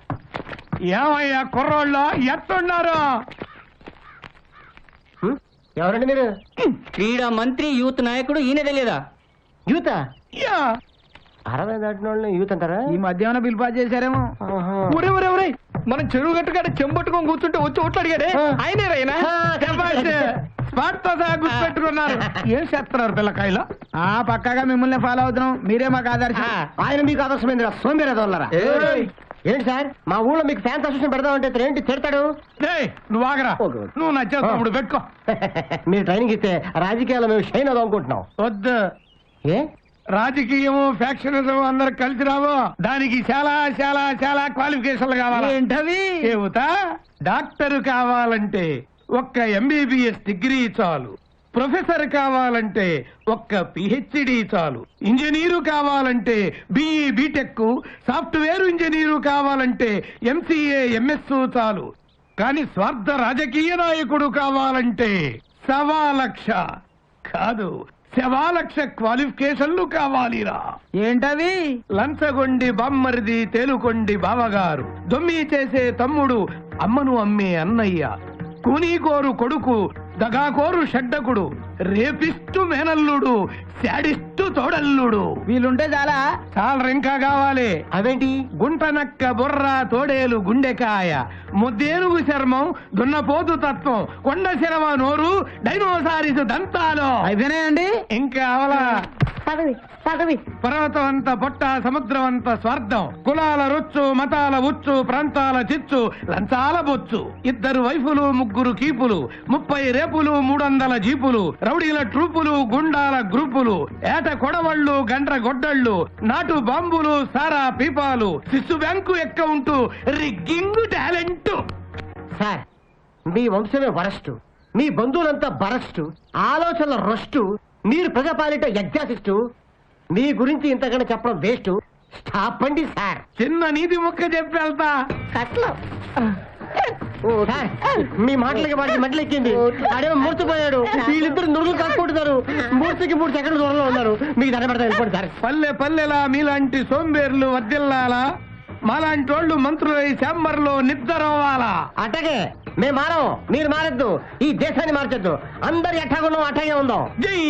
ఏమయ్యా కుర్రోళ్ళు ఎట్టున్నారు? ఎవరండి మీరు? క్రీడా మంత్రి, యూత్ నాయకుడు ఈయన తెలియదా? యూత 60 దాటిన వాళ్ళని యూత్ అంటారా? ఈ మధ్యాహ్నం బిల్పా చేశారేమో. ఊరే ఊరే ఊరే, మనం చెరువు గట్టుకాడ చెంబట్టుకొని కూర్చుంటే వచ్చి ఓట్లు అడిగాడే ఆయనే రైనా. స్పాట్ తో సహా గుర్తుపెట్టుకున్నారు. ఏం చేస్తున్నారు పిల్లకాయలు? పక్కాగా మిమ్మల్ని ఫాలో అవుతున్నాం, మీరే మాకు ఆదర్శం. ఆయన మీకు ఆదర్శమైంది సోంబేరి వల్లరా? ఏంటి సార్, మా ఊళ్ళో మీకు ఫ్యాన్స్ అసోసియేషన్ పెడదామంటే ఏంటి తిడతాడు? నువ్వు ఆగరా, నువ్వు నచ్చేస్తాడు పెట్టుకో. మీరు ట్రైనింగ్ ఇస్తే రాజకీయాల్లో మేము షైన్ అవుదాం అనుకుంటున్నాం. వద్దు, ఏ రాజకీయము ఫ్యాక్షనిజం అందరు కలిసి రావు. దానికి చాలా చాలా చాలా క్వాలిఫికేషన్లు కావాలి. ఏంటవి? చెబుతా. డాక్టర్ కావాలంటే ఒక్క MBBS డిగ్రీ చాలు. ప్రొఫెసర్ కావాలంటే ఒక్క PhD చాలు. ఇంజనీరు కావాలంటే BE BTech, సాఫ్ట్వేర్ ఇంజనీరు కావాలంటే MCA MS చాలు. కానీ స్వార్థ రాజకీయ నాయకుడు కావాలంటే 1,00,000 కాదు 1,00,000 క్వాలిఫికేషన్లు కావాలిరా. ఏంటవి? లంచగొండి బామ్మరిది, తేలుకొండి బావగారు, దొమ్మి చేసే తమ్ముడు, అమ్మను అమ్మే అన్నయ్య, కూనీకోరు కొడుకు, దగాకోరు షడ్డకుడు, రేపిస్టు మేనల్లుడు, శాడిస్టు తోడల్లుడు. వీలుంటే చాలా ఇంకా కావాలి. అదేంటి? గుంటనక్క బుర్ర, తోడేలు గుండెకాయ, ముద్దేనుగు చర్మం, దున్నపోతు తత్వం, కొండ శరవ నోరు, డైనోసారిస్ దంతాలు. అయిపోయినాయండి? ఇంకా అవలా. పదవి పర్వతం అంత పొట్ట, సముద్రం అంత స్వార్థం, కులాల రొచ్చు, మతాల ఉచ్చు, ప్రాంతాల చిచ్చు, లంచాల బొచ్చు, 2 వైఫులు 3 కీపులు, 30 రేపులు, 300 జీపులు, రౌడీల ట్రూపులు, గుండాల గ్రూపులు, ఏట కొడవళ్ళు, గండ్ర గొడ్డళ్ళు, నాటు బాంబులు, సారా పీపాలు, శిశు bank account, rigging talent. Sir, మీ వంశమే వరస్టు, మీ బంధువులంతా బరస్టు, ఆలోచనల రొస్టు, మీరు ప్రజాపాలిట ఎగ్జాసిస్టు, మీ గురించి ఇంతకన్నా చెప్పడం వేస్ట్. స్టాప్ అండి సార్. చిన్న నీతి ముక్క చెప్పి వెళ్తా. సార్, మీ మాటలకి వాడికి మెట్లెక్కింది. ఆడేమో మూర్చిపోయాడు. వీళ్ళిద్దరు నురుగులు కాసుకుంటున్నారు. మూర్తికి 3 సెకండ్ల దూరంలో ఉన్నారు. మీకు దండ పెడతా వెళ్ళిపోండి సార్. పల్లె పల్లెలా మీలాంటి సోంబేర్లు వర్దిల్లాలా, మాలాంటి వాళ్ళు మంత్రులై శాంబర్లో నిద్రవ్వాలా. అట్టగే మేము మారం, మీరు మారద్దు. ఈ దేశాన్ని మార్చొద్దు. అందరు ఎట్టాగున్నాం అట్టాగే ఉందాం. జై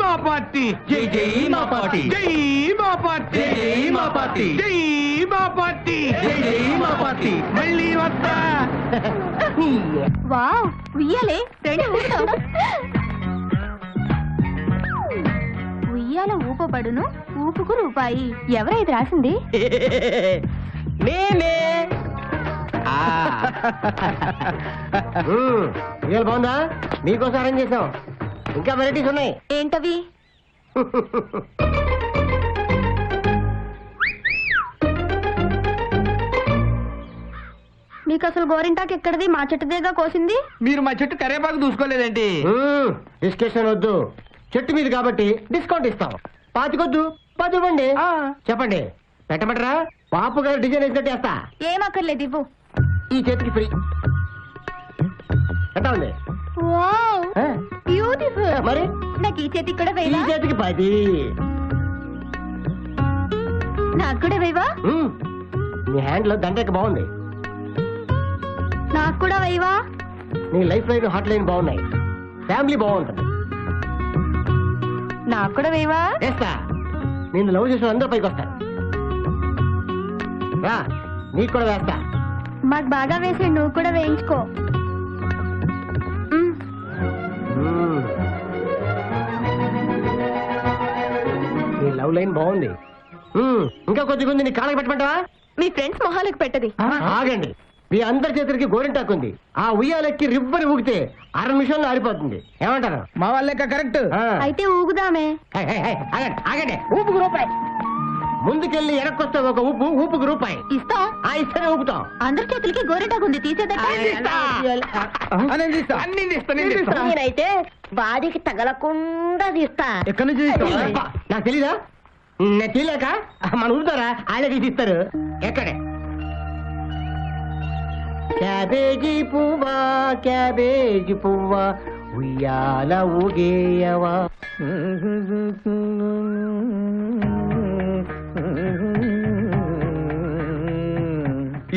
మా పార్టీ, జై జై మా పార్టీ, జై మా పార్టీ, జై మా పార్టీ, జై మా పార్టీ, జై జై మా పార్టీ. మళ్ళీ వస్తా. వావ్, ఉయ్యాలే రెడీ ఊపుతాం. ఉయ్యాల ఊపబడును, ఊపుకు రూపాయి. ఎవరైతే రాసింది? మేమే. ఇవాళ బాగుందా? మీకోసం అరేంజ్ చేసాం. ఇంకా వెరైటీస్ ఉన్నాయి. ఏంటవి? మీకు అసలు గోరింటాకు ఎక్కడది? మా చెట్టుదేగా కోసింది. మీరు మా చెట్టు కరేపాకు చూసుకోలేదేంటి? డిస్కషన్ వద్దు. చెట్టు మీద కాబట్టి డిస్కౌంట్ ఇస్తాం. పాతికొద్దు, 10 ఇవ్వండి. చెప్పండి, పెట్టమంటారా? పాపు గారు డిజైన్ వేసి కట్టేస్తా. ఏమక్కర్లేదు, ఇవ్వు. ఈ చేతికి ఫ్రీ. ఎట్లా ఉంది? వావ్, ఆ? బ్యూటిఫుల్. మరి నాకు ఈ చేతికి కూడా ఈ వేయవా? చేతికి 10. నాకు కూడా వేయవా? నీ హ్యాండ్ లో దండక బాగుంది. నాకు కూడా వేయవా? నీ లైఫ్ లైన్, హాట్ లైన్ బాగున్నాయి. ఫ్యామిలీ బాగుంటుంది. నాకు కూడా వేయవా? వేస్తా. నేను లవ్ చేసిన అందరూ పైకి వస్తారు. రా, నీకు కూడా వేస్తా. మాకు బాగా వేసి నువ్వు కూడా వేయించుకో. నీ లవ్ లైన్ బాగుంది. ఇంకా కొద్దిగా ఉంది. నీ కాళ్ళకి పెట్టమంటావా? మీ ఫ్రెండ్స్ మొహాలకు పెట్టది. ఆగండి, మీ అందరి చేతులకి గోరింటాకు ఉంది. ఆ ఉయ్యాలెక్కి రిబ్బని ఊగితే 6 నిమిషాల్లో ఆరిపోతుంది. ఏమంటారు? మా వాళ్ళెక్క కరెక్ట్. అయితే ఊగుదామే. ఆగండి ఆగండి. ఊపుకు రూపాయి. ముందుకెళ్ళి వెనక్కొస్తే ఒక ఊపు, ఊపుకు రూపాయి ఇస్తాం. ఇస్తేనే ఊపుతాం. అందరి చేతులకి గోరింటాకు ఉంది, తీసేదట. నేనైతే బాడీకి తగలకుండా తీస్తా. ఎక్కడి నుంచి తీస్తావా? నాకు తెలీదా? నేను తెలియక మన ఊరుతారా? ఆయన తీసిస్తారు. ఎక్కడే? క్యాబేజీ పువ్వా, క్యాబేజీ పువ్వా, ఉయ్యాల ఊగేయవా.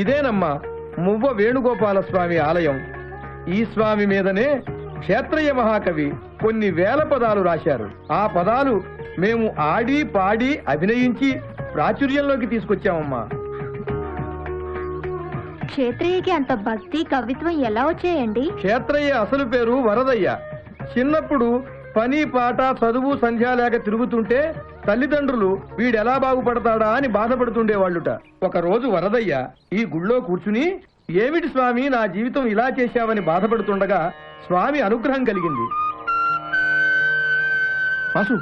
ఇదేనమ్మా మువ్వ వేణుగోపాల స్వామి ఆలయం. ఈ స్వామి మీదనే క్షేత్రయ్య మహాకవి కొన్ని వేల పదాలు రాశారు. ఆ పదాలు మేము ఆడి పాడి అభినయించి ప్రాచుర్యంలోకి తీసుకొచ్చామమ్మా. క్షేత్రయ్యకి అంత భక్తి కవిత్వం ఎలా వచ్చాయండి? క్షేత్రయ్య అసలు పేరు వరదయ్య. చిన్నప్పుడు పని పాట చదువు సంధ్యా లేక తిరుగుతుంటే తల్లిదండ్రులు వీడెలా బాగుపడతాడా అని బాధపడుతుండేవాళ్ళుట. ఒక రోజు వరదయ్య ఈ గుళ్ళో కూర్చుని, ఏమిటి స్వామి నా జీవితం ఇలా చేశావని బాధపడుతుండగా స్వామి అనుగ్రహం కలిగింది. వాసు,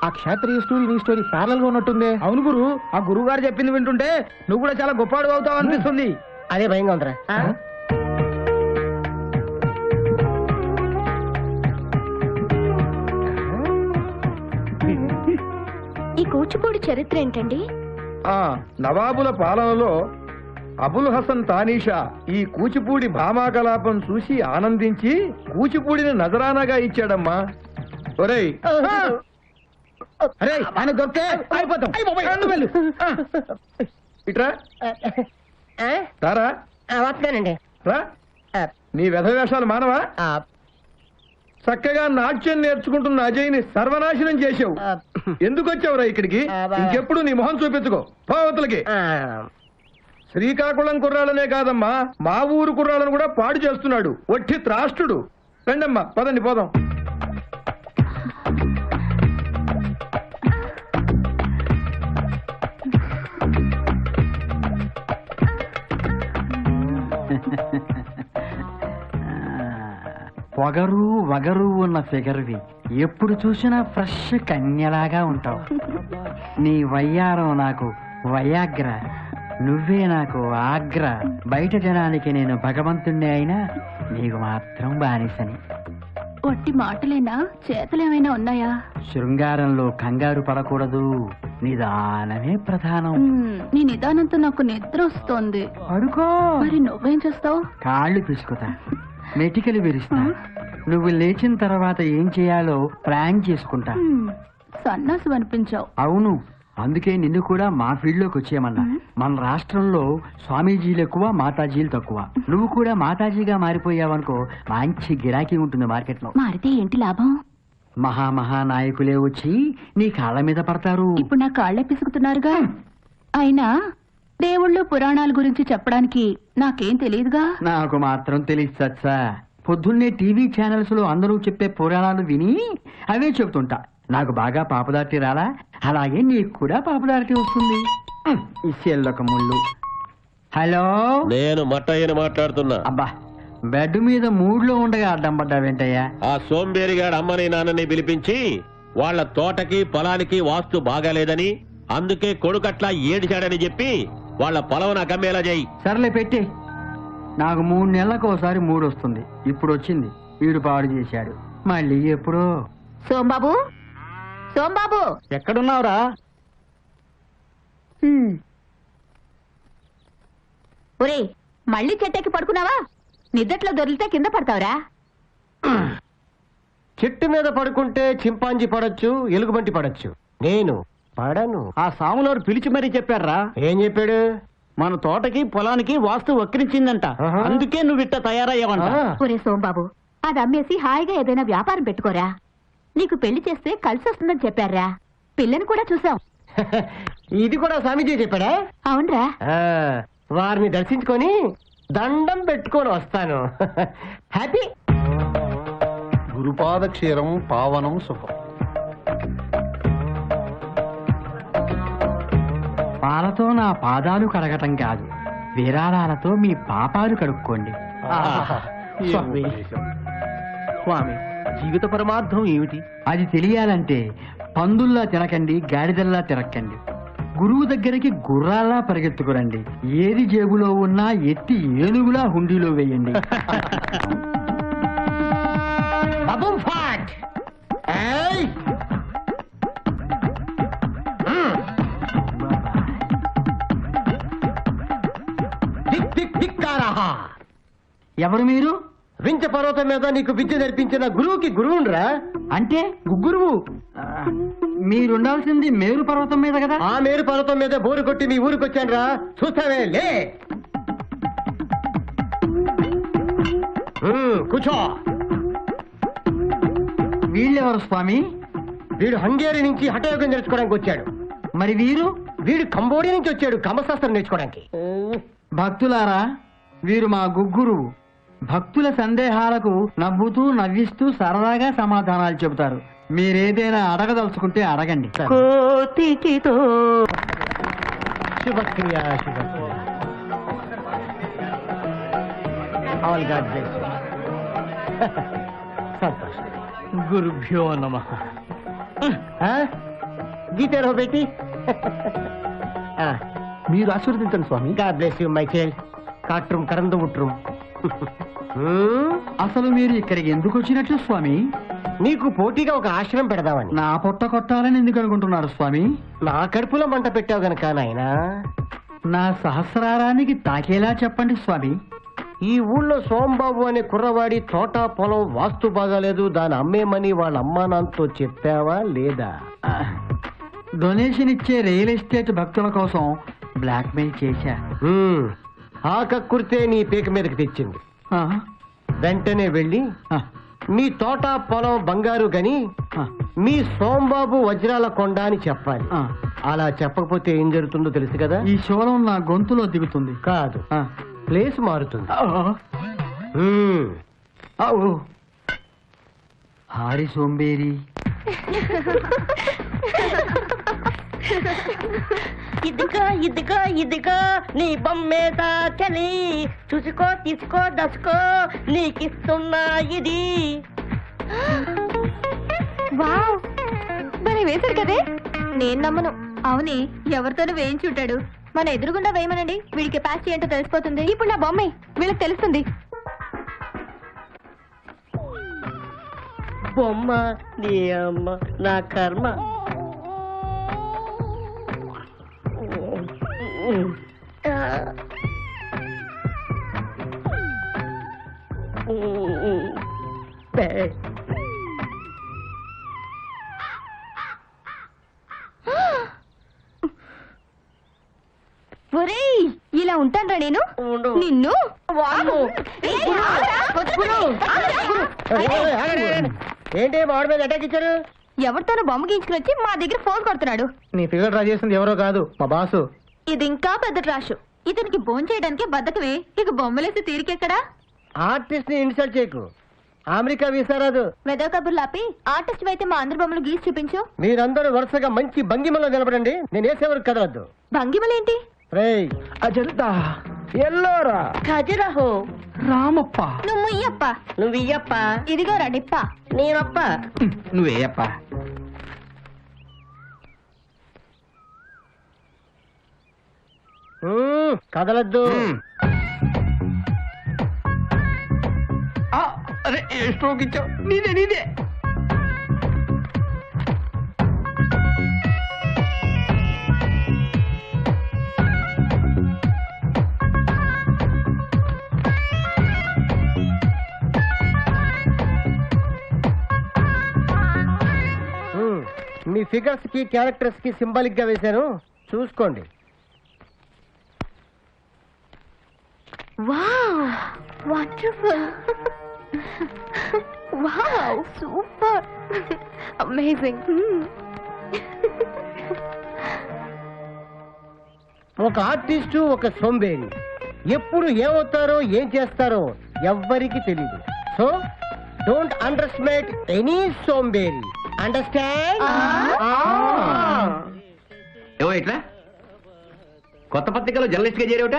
ఆ క్షేత్రీయ స్టోరీ నీ స్టోరీ ప్యారల్ గా ఉన్నట్టుందే. అవును గురు, ఆ గురువు గారు చెప్పింది వింటుంటే నువ్వు కూడా చాలా గొప్పవాడు అవుతావు అనిపిస్తుంది. అదే భయంగా ఉందిరా. ఈ కూచిపూడి చరిత్ర ఏంటండి? నవాబుల పాలనలో అబుల్ హసన్ తానీషా ఈ కూచిపూడి భామాకలాపం చూసి ఆనందించి కూచిపూడిని నజరానాగా ఇచ్చాడమ్మా. ఒరేయ్, అరే ఆయన దొరికితే అయిపోతాం. ఇట్రా రారా. వస్తున్నానండి. రా. నీ వ్యధవేషాలు మానవా? చక్కగా నాట్యం నేర్చుకుంటున్న అజయ్ని సర్వనాశనం చేసావు. ఎందుకు వచ్చావురా ఇక్కడికి? ఇంకెప్పుడు నీ మొహం చూపించుకో. పోవతలకి. శ్రీకాకుళం కుర్రాళ్ళనే కాదమ్మా, మా ఊరు కుర్రాళ్ళను కూడా పాడు చేస్తున్నాడు. ఒట్టి త్రాష్టుడు. రండమ్మా, పదండి పోదాం. పొగరు వగరు ఉన్న ఫిగర్వి, ఎప్పుడు చూసినా ఫ్రెష్ కన్యలాగా ఉంటావు. నీ వయ్యారం నాకు వయాగ్ర, నువ్వే నాకు ఆగ్ర. బయట జనానికి నేను భగవంతుణ్ణి అయినా నీకు మాత్రం బానిసని. ఒట్టి మాటలేనా? చేతలేమైనా ఉన్నాయా? శృంగారంలో కంగారు పడకూడదు, నిదానమే ప్రధానం. నీ నిదానంతో నాకు నిద్ర వస్తోంది. పడుకో. మరి నువ్వేం చేస్తావు? కాళ్ళు పిసుకుతా, మెటికలు విరుస్తా. నువ్వు లేచిన తర్వాత ఏం చేయాలో ప్లాన్ చేసుకుంటా. సన్నాసు అనిపించావు. అవును, అందుకే నిన్ను కూడా మా ఫీల్డ్ లోకి వచ్చేయమన్నా. మన రాష్ట్రంలో స్వామీజీలు ఎక్కువ, మాతాజీలు తక్కువ. నువ్వు కూడా మాతాజీగా మారిపోయావనుకో, మంచి గిరాకీ ఉంటుంది మార్కెట్ లో. మారితే ఏంటి లాభం? మహానాయకులే వచ్చి నీ కాళ్ళ మీద పడతారు. ఇప్పుడు నా కాళ్ళే పిసుకుతున్నారుగా. అయినా దేవుళ్ళు పురాణాల గురించి చెప్పడానికి నాకేం తెలియదుగా. నాకు మాత్రం తెలియదు సత్సా. పొద్దున్నే టీవీ ఛానల్స్ లో అందరూ చెప్పే పురాణాలు విని అవే చెబుతుంటా. నాకు బాగా పాపదార్టి రాలా, అలాగే నీకు కూడా పాపదార్టి వస్తుంది. ఇచ్చేళ్ళొక ముళ్ళు. హలో, నేను మట్టయ్యని మాట్లాడుతున్నా. అబ్బా, బెడ్ మీద మూడ్లో ఉండగా అడ్డం పడ్డా వెంటయ్యా. ఆ సోంబేరిగాడు అమ్మని నాన్నని పిలిపించి వాళ్ళ తోటకి పొలానికి వాస్తు బాగాలేదని, అందుకే కొడుకట్లా ఏడిచాడని చెప్పి వాళ్ళ పొలం నాకు అమ్మేలా చేయి. సర్లే పెట్టి. నాకు 3 నెలలకు ఒకసారి మూడు వస్తుంది. ఇప్పుడు వచ్చింది. వీడు పాడు చేశాడు. మళ్ళీ ఎప్పుడో. సోంబాబు, సోంబాబు, ఎక్కడున్నావురా? ఒరే, మళ్ళీ చెట్టెక్కి పడుకున్నావా? నిద్దట్లో దొరికితే కింద పడతావురా. చెట్టు మీద పడుకుంటే చింపాంజీ పడొచ్చు, ఎలుగుబంటి పడొచ్చు, నేను పడను. ఆ సాములోరు పిలిచి మరీ చెప్పారా? ఏం చెప్పాడు? మన తోటకి పొలానికి వాస్తు వక్రించిందంట. అందుకే నువ్వు ఇట్ట తయారయ్యావంట. ఒరే సోంబాబు, అది అమ్మేసి హాయిగా ఏదైనా వ్యాపారం పెట్టుకోరా. నీకు పెళ్లి చేస్తే కలిసి వస్తుందని చెప్పారా. పిల్లని కూడా చూసాం. ఇది కూడా స్వామీజీ చెప్పాడా? అవునరా. వారిని దర్శించుకొని దండం పెట్టుకొని వస్తాను. హ్యాపీ. గురుపాద క్షీరం పావనం సుఖం. పాలతో నా పాదాలు కడగటం కాదు, విరాళాలతో మీ పాపాలు కడుక్కోండి. స్వామి, స్వామి, జీవిత పరమార్థం ఏమిటి? అది తెలియాలంటే పందుల్లా తినకండి, గాడిదల్లా తిరక్కండి. గురువు దగ్గరికి గుర్రాల్లా పరిగెత్తుకురండి. ఏది జేబులో ఉన్నా ఎత్తి ఏనుగులా హుండీలో వేయండి. ఎవరు మీరు? వించ పర్వతం మీద నీకు విద్య నేర్పించిన గురువుకి గురువుండ్రా. అంటే గురువు? మీరుండాల్సింది మేరు పర్వతం మీద కదా. ఆ మేరు పర్వతం మీద బోరు కొట్టి మీ ఊరికి వచ్చాను రా. చూస్తావే, లే కూర్చో. వీళ్ళెవరు స్వామి? వీడు హంగేరి నుంచి హఠయోగం నేర్చుకోవడానికి వచ్చాడు. మరి వీరు? వీడు కంబోడియా నుంచి వచ్చాడు కమశాస్త్రం నేర్చుకోవడానికి. భక్తులారా, వీరు మా గుగ్గురువు. భక్తుల సందేహాలకు నవ్వుతూ నవ్విస్తూ సరదాగా సమాధానాలు చెబుతారు. మీరేదైనా అడగదలుచుకుంటే అడగండి. శుభక్రియ, శుభక్రియ. All God bless you. సంతోషం. గురుభ్యో నమః. గీతారో బేటీ. మీరు ఆశీర్వదించండి స్వామి. God bless you my child. కాట్rum కరందు ఉట్rum. అసలు మీరు ఇక్కడికి ఎందుకు వచ్చినట్లు స్వామి? నీకు పోటీగా ఒక ఆశ్రమం పెడదామని. నా పొట్ట కొట్టాలని ఎందుకు అనుకుంటున్నారు స్వామి? నా కడుపులో మంట పెట్టావు గనక నాయనా. నా సహస్రారానికి తాకేలా చెప్పండి స్వామి. ఈ ఊళ్ళో సోంబాబు అనే కుర్రవాడి తోట పొలం వాస్తు బాగాలేదు, దాని అమ్మేమని వాళ్ళ అమ్మా నాన్నతో చెప్పావా లేదా? డొనేషన్ ఇచ్చే రియల్ ఎస్టేట్ భక్తుల కోసం బ్లాక్ మెయిల్ చేశా. ఆ కక్కుర్తే నీ పీక మీదకి తెచ్చింది. ఆ, వెంటనే వెళ్ళి ఆ, మీ తోట పొలం బంగారు గని ఆ, మీ సోంబాబు వజ్రాల కొండ అని చెప్పాలి. ఆ. అలా చెప్పకపోతే ఏం జరుగుతుందో తెలుసు కదా? ఈ శూలం నా గొంతులో దిగుతుంది. కాదు, ఆ, ప్లేస్ మారుతుంది. హారి సోంబేరి. ఇదిగో ఇదిగో ఇదిగో నీ బొమ్మేదా చలి, చూసుకో తీసుకో దసుకో నీకిస్తున్నా ఇది. వావ్, మరి వేశాడు కదే. నేను నమ్మను. అవునే, ఎవరితోనూ వేయించి ఉంటాడు. మన ఎదురుగుండా వేయమనండి, వీడి కెపాసిటీ ఏంటో తెలిసిపోతుంది. ఇప్పుడు నా బొమ్మే వీళ్ళకి తెలుస్తుంది. బొమ్మ నీ అమ్మ నా కర్మ. ఒరేయ్, ఇలా ఉంటానరా నేను నిన్ను. ఏంటి వాడి మీద అటాక్ ఇచ్చారు? ఎవరితోనో బొమ్మ గీంచుకుని మా దగ్గర ఫోన్ కొడుతున్నాడు. నీ ఫిగర్ డ్రా చేసింది ఎవరో కాదు, మా బాసు. ఇది ఇంకా పెద్ద ట్రాష్. ఇతనికి భోజనం చేయడానికి బద్దకమే, ఇక బొమ్మలేసి తీరికెక్కడా? ఆర్టిస్ట్ ని ఇన్సల్ట్ చేయకు, అమెరికా వీసా రాదు. వెదవ కబుర్లు ఆపి ఆర్టిస్ట్ అయితే మా అందరి బొమ్మలు గీసి చూపించు. మీరందరూ వరుసగా మంచి భంగిమలో నిలబడండి, నేను వేసేవరకు కదవద్దు. భంగిమలేంటి? రేయ్ అజంతా, ఎల్లోరా, ఖజురహో, రామప్ప, నువ్వు ఇయ్యప్ప. నువ్వు ఇయ్యప్ప, ఇదిగో రడిప్ప. నేనప్ప. నువ్వేయప్ప. కదలద్దు. అరే ఏ స్ట్రోక్ ఇచ్చావు? నీదే నీదే. మీ ఫిగర్స్ కి క్యారెక్టర్స్ కి సింబాలిక్ గా వేశాను, చూసుకోండి. Wow, wonderful. Wow, super, amazing. ఒక ఆర్టిస్టు ఒక సోంబేరి ఎప్పుడు ఏమవుతారో ఏం చేస్తారో ఎవ్వరికి తెలియదు. So don't underestimate any సోంబేరి. అండర్స్టాండ్? ఏమో ఇట్లా కొత్త పత్రికలో జర్నలిస్ట్ గా చేరేవట?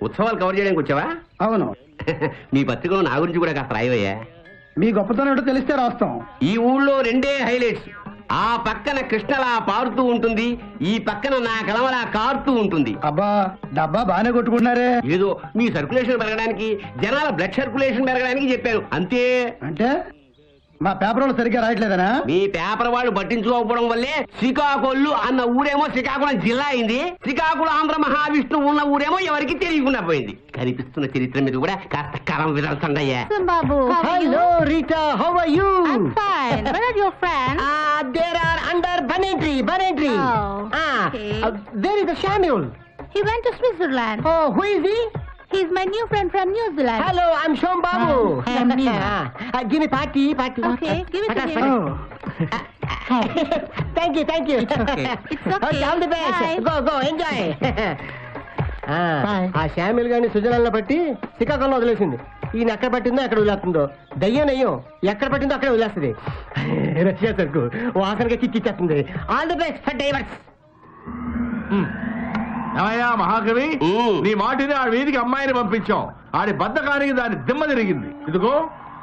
ఉత్సవాలు కవర్ చేయడానికి వచ్చావా? అవును. మీ పత్రికలో నా గురించి కూడా కాస్త రాయవయ్యా. మీ గొప్పతనం ఏంటో తెలిస్తే రాస్తాం. ఈ ఊళ్ళో రెండే హైలైట్స్. ఆ పక్కన కృష్ణలా పారుతూ ఉంటుంది, ఈ పక్కన నా కలవలా కారుతూ ఉంటుంది. అబ్బా, డబ్బా బాగానే కొట్టుకుంటున్నారే. ఏదో మీ సర్క్యులేషన్ పెరగడానికి, జనాల బ్లడ్ సర్క్యులేషన్ పెరగడానికి చెప్పాను అంతే. అంటే మా పేపర్ వాళ్ళు సరిగ్గా రాయట్లేదనా? మీ పేపర్ వాళ్ళు పట్టించుకోకపోవడం వల్లే శ్రీకాకుళం అన్న ఊరేమో శ్రీకాకుళం జిల్లా అయింది, శ్రీకాకుళం ఆంధ్ర మహావిష్ణు ఉన్న ఊరేమో ఎవరికి తెలియకుండా పోయింది. కనిపిస్తున్న చరిత్ర మీద కూడా కాస్త కరం విదల్చండి అయ్యా. బాబు, hello Rita, how are you? fine. Where are your friends? There are under banyan tree. Oh, okay. There is the Samuel. He went to Switzerland. Oh, who is he? He's my new friend from New Zealand. Hello, I'm Shom Babu. Give me party. Okay, give it to him. Thank you. It's okay. All the best. Bye. Go, enjoy. ఆ Samuel గారిని సుజనాల్లో బట్టి శ్రీకాకుళంలో వదిలేసింది. ఈయన ఎక్కడ పట్టిందో ఎక్కడ వదిలేస్తుందో. దయ్యం ఎక్కడ పట్టిందో అక్కడ వదిలేస్తుంది. రష్యా సరుకు వాసనగా చిచ్చిచ్చేస్తుంది. All the best for divorce. ఏమయ్యా మహాకవి, నీ మాటిని ఆ వీధికి అమ్మాయిని పంపించాం. ఆడి బద్దకానికి దాని దిమ్మ తిరిగింది. ఇదిగో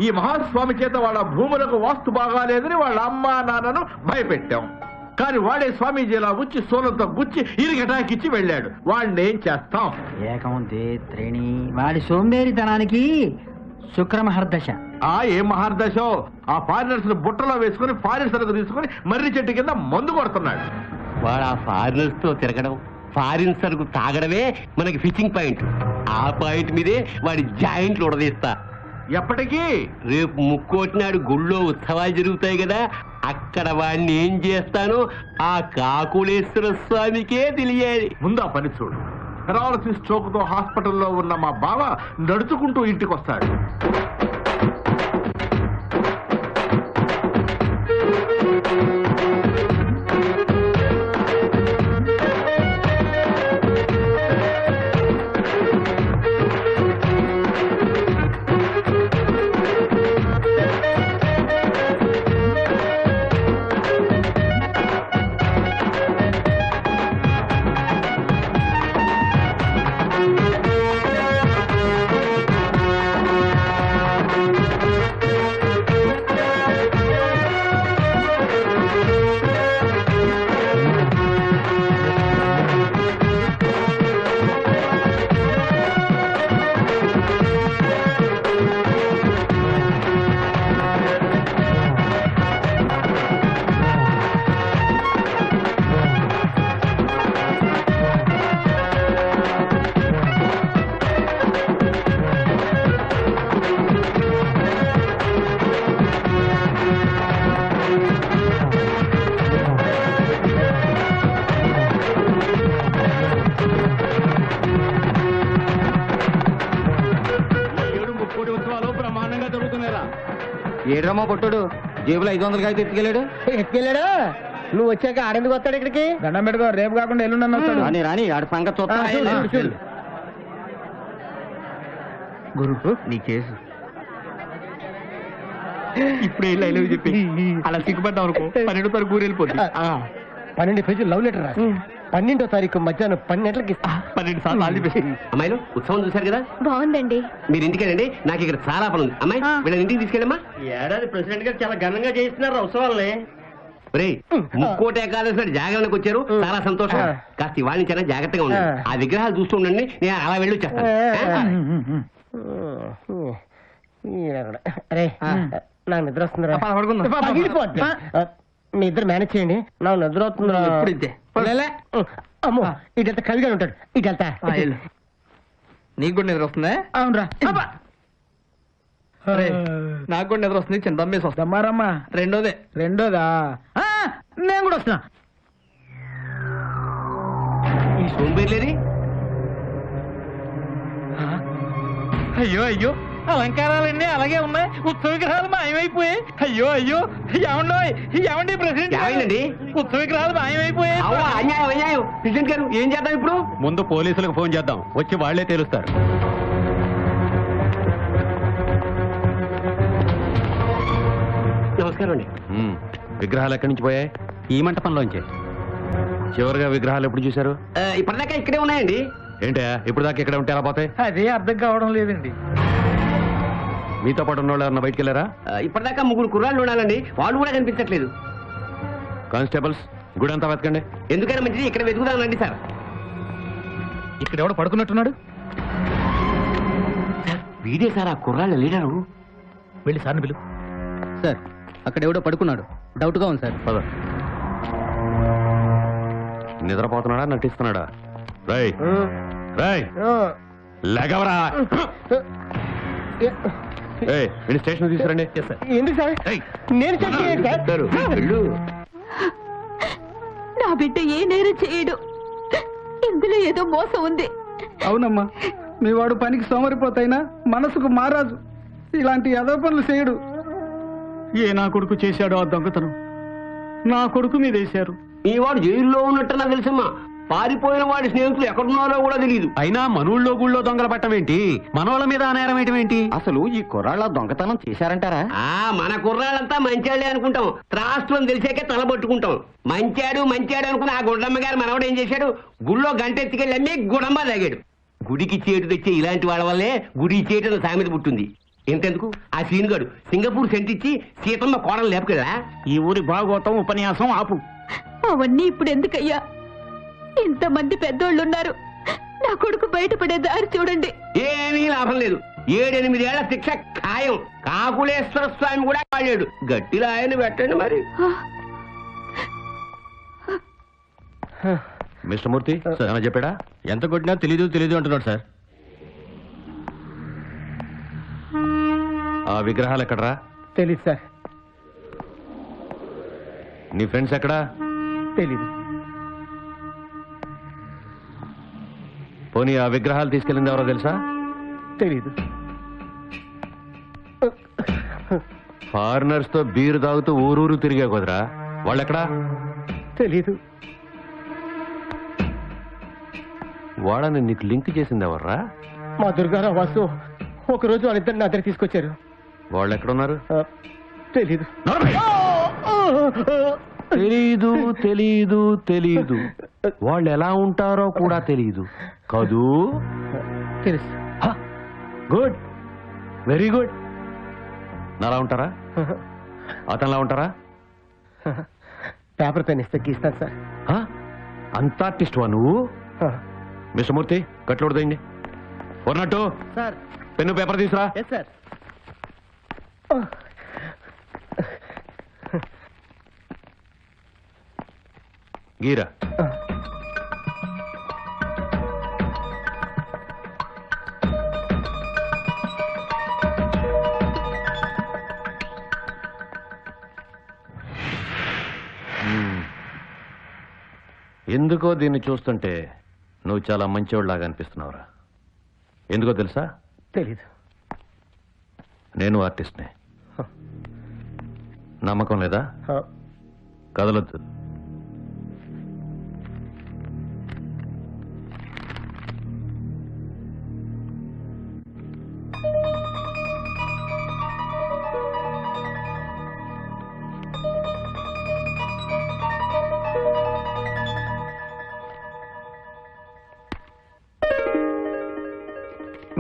ఈ మహాస్వామి చేత వాళ్ళ భూములకు వాస్తు బాగాలేదని వాళ్ళ అమ్మా నాన్నను భయపెట్టాం. కానీ వాడే స్వామీజీలా ఉచ్చి సోలంతో గుచ్చి ఇరిగటాకిచ్చి వెళ్ళాడు. వాడిని ఏం చేస్తాం? ఏకముందే త్రేణి. వాడి సోంబేరితనానికి శుక్రమహర్దశ. ఏం మహార్దశో! ఆ ఫారినర్స్ బుట్టలో వేసుకుని ఫారిన్ సరుకు తీసుకుని మర్రి చెట్టు కింద మందు కొడుతున్నాడు. వాడు ఆ ఫారినర్స్ తో తిరగడం, ఫారిన్ సరుకు తాగడమే మనకి ఫిషింగ్ పాయింట్. ఆ పాయింట్ మీదే వాడి జాయింట్లు ఉడదీస్తా. ఎప్పటికీ రేపు ముక్కోటినాడు గుళ్ళో ఉత్సవాలు జరుగుతాయి కదా, అక్కడ వాడిని ఏం చేస్తానో ఆ కాకులేశ్వర స్వామికే తెలియాలి. ముందు ఆ పని చూడు. పెరాలసిస్ స్ట్రోక్ తో హాస్పిటల్లో ఉన్న మా బావ నడుచుకుంటూ ఇంటికి వస్తాడు. ఏడ్రమ్మా పొట్టుడు జేబులో 500 అయితే ఎత్తుకెళ్ళాడు. ఎత్తుకెళ్ళాడు. నువ్వు వచ్చాక ఆడెందుకు వస్తాడు ఇక్కడికి? దండం పెట్టుకో, రేపు కాకుండా ఎల్లుండి వస్తాడు. రాని రాని ఆడ సంగతి చూస్తా. గురు నీ కేసు ఇప్పుడు వెళ్ళి ఐ లవ్ చెప్పి అలా సిగ్గుపడ్డావు అనుకో 12వ తారీఖు ఊరు వెళ్ళిపోతుంది. 12 పేజీలు లవ్ లెటర్ రాసి 12వ తారీఖు మధ్యాహ్నం 12 గంటలకు ఇస్తా. 12 సార్లు ఆల్ ది బెస్ట్. అమ్మాయిలు ఉత్సవం చూశారు కదా, బాగుందండి. మీరు ఇంటికి వెళ్ళండి, నాకు ఇక్కడ చాలా పని ఉంది. అమ్మాయి వీళ్ళని ఇంటికి తీసుకెళ్ళమ్మా. ఏడాది ప్రెసిడెంట్ గారు చాలా ఘనంగా చేయిస్తున్నారు ఉత్సవాలని. రే ముక్కోటి ఏకాదశి నాడు జాగరణకు వచ్చారు, చాలా సంతోషం. కాస్త ఇవాళ నుంచైనా జాగ్రత్తగా ఉండండి. ఆ విగ్రహాలు చూస్తూ ఉండండి, నేను అలా వెళ్ళి వచ్చేస్తాను. అరే నాకు నిద్ర వస్తుందిరా. మీ ఇద్దరు మేనేజ్ చేయండి, నాకు నిద్ర వస్తుందిరా. అమ్మో ఇటెళ్తా కవిగా ఉంటాడు, ఇటెళ్తా. నీకు కూడా నిద్ర వస్తుందా? అవునరా. నాకు కూడా నిద్ర వస్తుంది, చిన్న దమ్మేసి వస్తామారమ్మా. రెండోదా నేను కూడా వస్తున్నా. ఈ సోంబేర్లేరి అయ్యో అయ్యో అలంకారాలన్నీ అలాగే ఉన్నాయి, ఉత్సవ విగ్రహాలు మాయమైపోయాయి. అయ్యో అయ్యో ఏమండి ప్రెసిడెంట్ ఏమైందండి? ఉత్సవ విగ్రహాలు మాయమైపోయాయి. అన్యాయం అన్యాయం. ప్రెసిడెంట్ గారు ఏం చేద్దాం ఇప్పుడు? ముందు పోలీసులకు ఫోన్ చేద్దాం, వచ్చి వాళ్లే తెలుస్తారు. నమస్కారం అండి. విగ్రహాలు ఎక్కడి నుంచి పోయాయి? ఈ మంటపంలోంచి. చివరిగా విగ్రహాలు ఎప్పుడు చూశారు? ఇప్పటిదాకా ఇక్కడే ఉన్నాయండి. ఏంటా ఇప్పుడు దాకా ఇక్కడ ఉంటే ఎలా పోతాయి? అదే అర్థం కావడం లేదండి. మీతో పాటు ఉన్న వాళ్ళు ఎవరన్నా బయటికి వెళ్ళారా? ఇప్పటిదాకా 3 కుర్రాళ్ళు ఉండాలండి, వాళ్ళు కూడా కనిపించట్లేదు. కానిస్టేబుల్స్ గుడి అంతా వెతకండి. ఎందుకైనా మంచిది ఇక్కడ వెతుకుదామండి సార్. ఇక్కడ ఎవడో పడుకున్నట్టున్నాడు. వీడే సార్ ఆ కుర్రాళ్ళ లీడరు. వెళ్ళి సార్ని పిలు. సార్ అక్కడ ఎవడో పడుకున్నాడు, డౌట్ గా ఉంది సార్. పద. నిద్రపోతున్నాడా నటిస్తున్నాడా? రై రై లెగవరా. వీడి స్టేషన్ తీసుకురండి. ఎందుకు సార్? నేను చెప్తారు. వెళ్ళు. నా బిడ్డ ఏ నేరం చేయడు, ఇందులో ఏదో మోసం ఉంది. అవునమ్మా, మీ వాడు పనికి సోమరిపోతైనా మనసుకు మారాజు. ఇలాంటి యదో పనులు చేయడు. ఏ నా కొడుకు చేశాడో ఆ దొంగతనం నా కొడుకు మీద వేశారు. ఈ వాడు జైల్లో ఉన్నట్టు నాకు తెలుసమ్మా. పారిపోయిన వాడి స్నేహితులు ఎక్కడున్నారో కూడా తెలియదు. అయినా మనూళ్ళో గుళ్ళో దొంగల పట్టం ఏంటి, మనోళ్ళ మీద నేరం ఏంటి? అసలు ఈ కుర్రాళ్ళ దొంగతనం చేశారంటారా? మన కుర్రాళ్ళంతా మంచాడే అనుకుంటాం, త్రాస్తులను తెలిసాకే తలబట్టుకుంటాం. మంచాడు అనుకుని ఆ గుండమ్మ గారు మనవడు ఏం చేశాడు, గుళ్ళో గంట ఎత్తుకెళ్ళి అమ్మి గుడమ్మ తాగాడు. గుడికి చేటు తెచ్చే ఇలాంటి వాళ్ళ వల్లే గుడి చేటు సామెత పుట్టింది. ఎంతెందుకు ఆ సీనుగాడు సింగపూర్ సెంటిచ్చి సీతమ్మ కోడలు లేపుకెళ్ళా. ఈ ఊరి భాగవతం ఉపన్యాసం ఆపు. అవన్నీ ఇప్పుడు ఎందుకయ్యా? ఇంతమంది పెద్దోళ్ళున్నారు, నా కొడుకు బయటపడే దారి చూడండి. ఏమీ లాభం లేదు. 7-8 ఏళ్ల శిక్ష ఖాయం. కాకులేశ్వర స్వామి కూడా వాడాడు. గట్టిలో ఆయన పెట్టండి మరి. మిస్టర్ మూర్తి ఏమైనా చెప్పాడా? ఎంత కొట్టినా తెలీదు అంటున్నాడు సార్. ఆ విగ్రహాలు ఎక్కడరా? తెలీదు సార్. నీ ఫ్రెండ్స్ ఎక్కడా? తెలీదు. పోనీ ఆ విగ్రహాలు తీసుకెళ్ళింది ఎవరో తెలుసా? తెలీదు. ఫారినర్స్ తో బీరు తాగుతూ ఊరూరు తిరిగే కుదరా, వాళ్ళెక్కడా? తెలీదు. వాళ్ళని నీకు లింక్ చేసింది ఎవర్రా? మా దుర్గారావు వాసు ఒకరోజు వాళ్ళిద్దరు నా దగ్గర తీసుకొచ్చారు. వాళ్ళు ఎక్కడున్నారు? తెలీదు. తెలీదు తెలీదు తెలీదు. వాళ్ళు ఎలా ఉంటారో కూడా తెలీదు కదూ? తెలుసు. Good, very good. నాలా ఉంటారా? అతనిలా ఉంటారా? పేపర్ పెన్ ఇస్తే గీస్తాను సార్. అంత ఆర్టిస్ట్ వా నువ్వు? మిస్టర్ మూర్తి కట్లు దండి. ఉన్నట్టు సార్ పెన్ను పేపర్ తీసురా. Yes sir. గీరా. ఎందుకో దీన్ని చూస్తుంటే నువ్వు చాలా మంచివాళ్ళలాగా అనిపిస్తున్నావురా. ఎందుకో తెలుసా? తెలీదు. నేను ఆర్టిస్ట్నే. నమ్మకం లేదా? కదలొద్దు.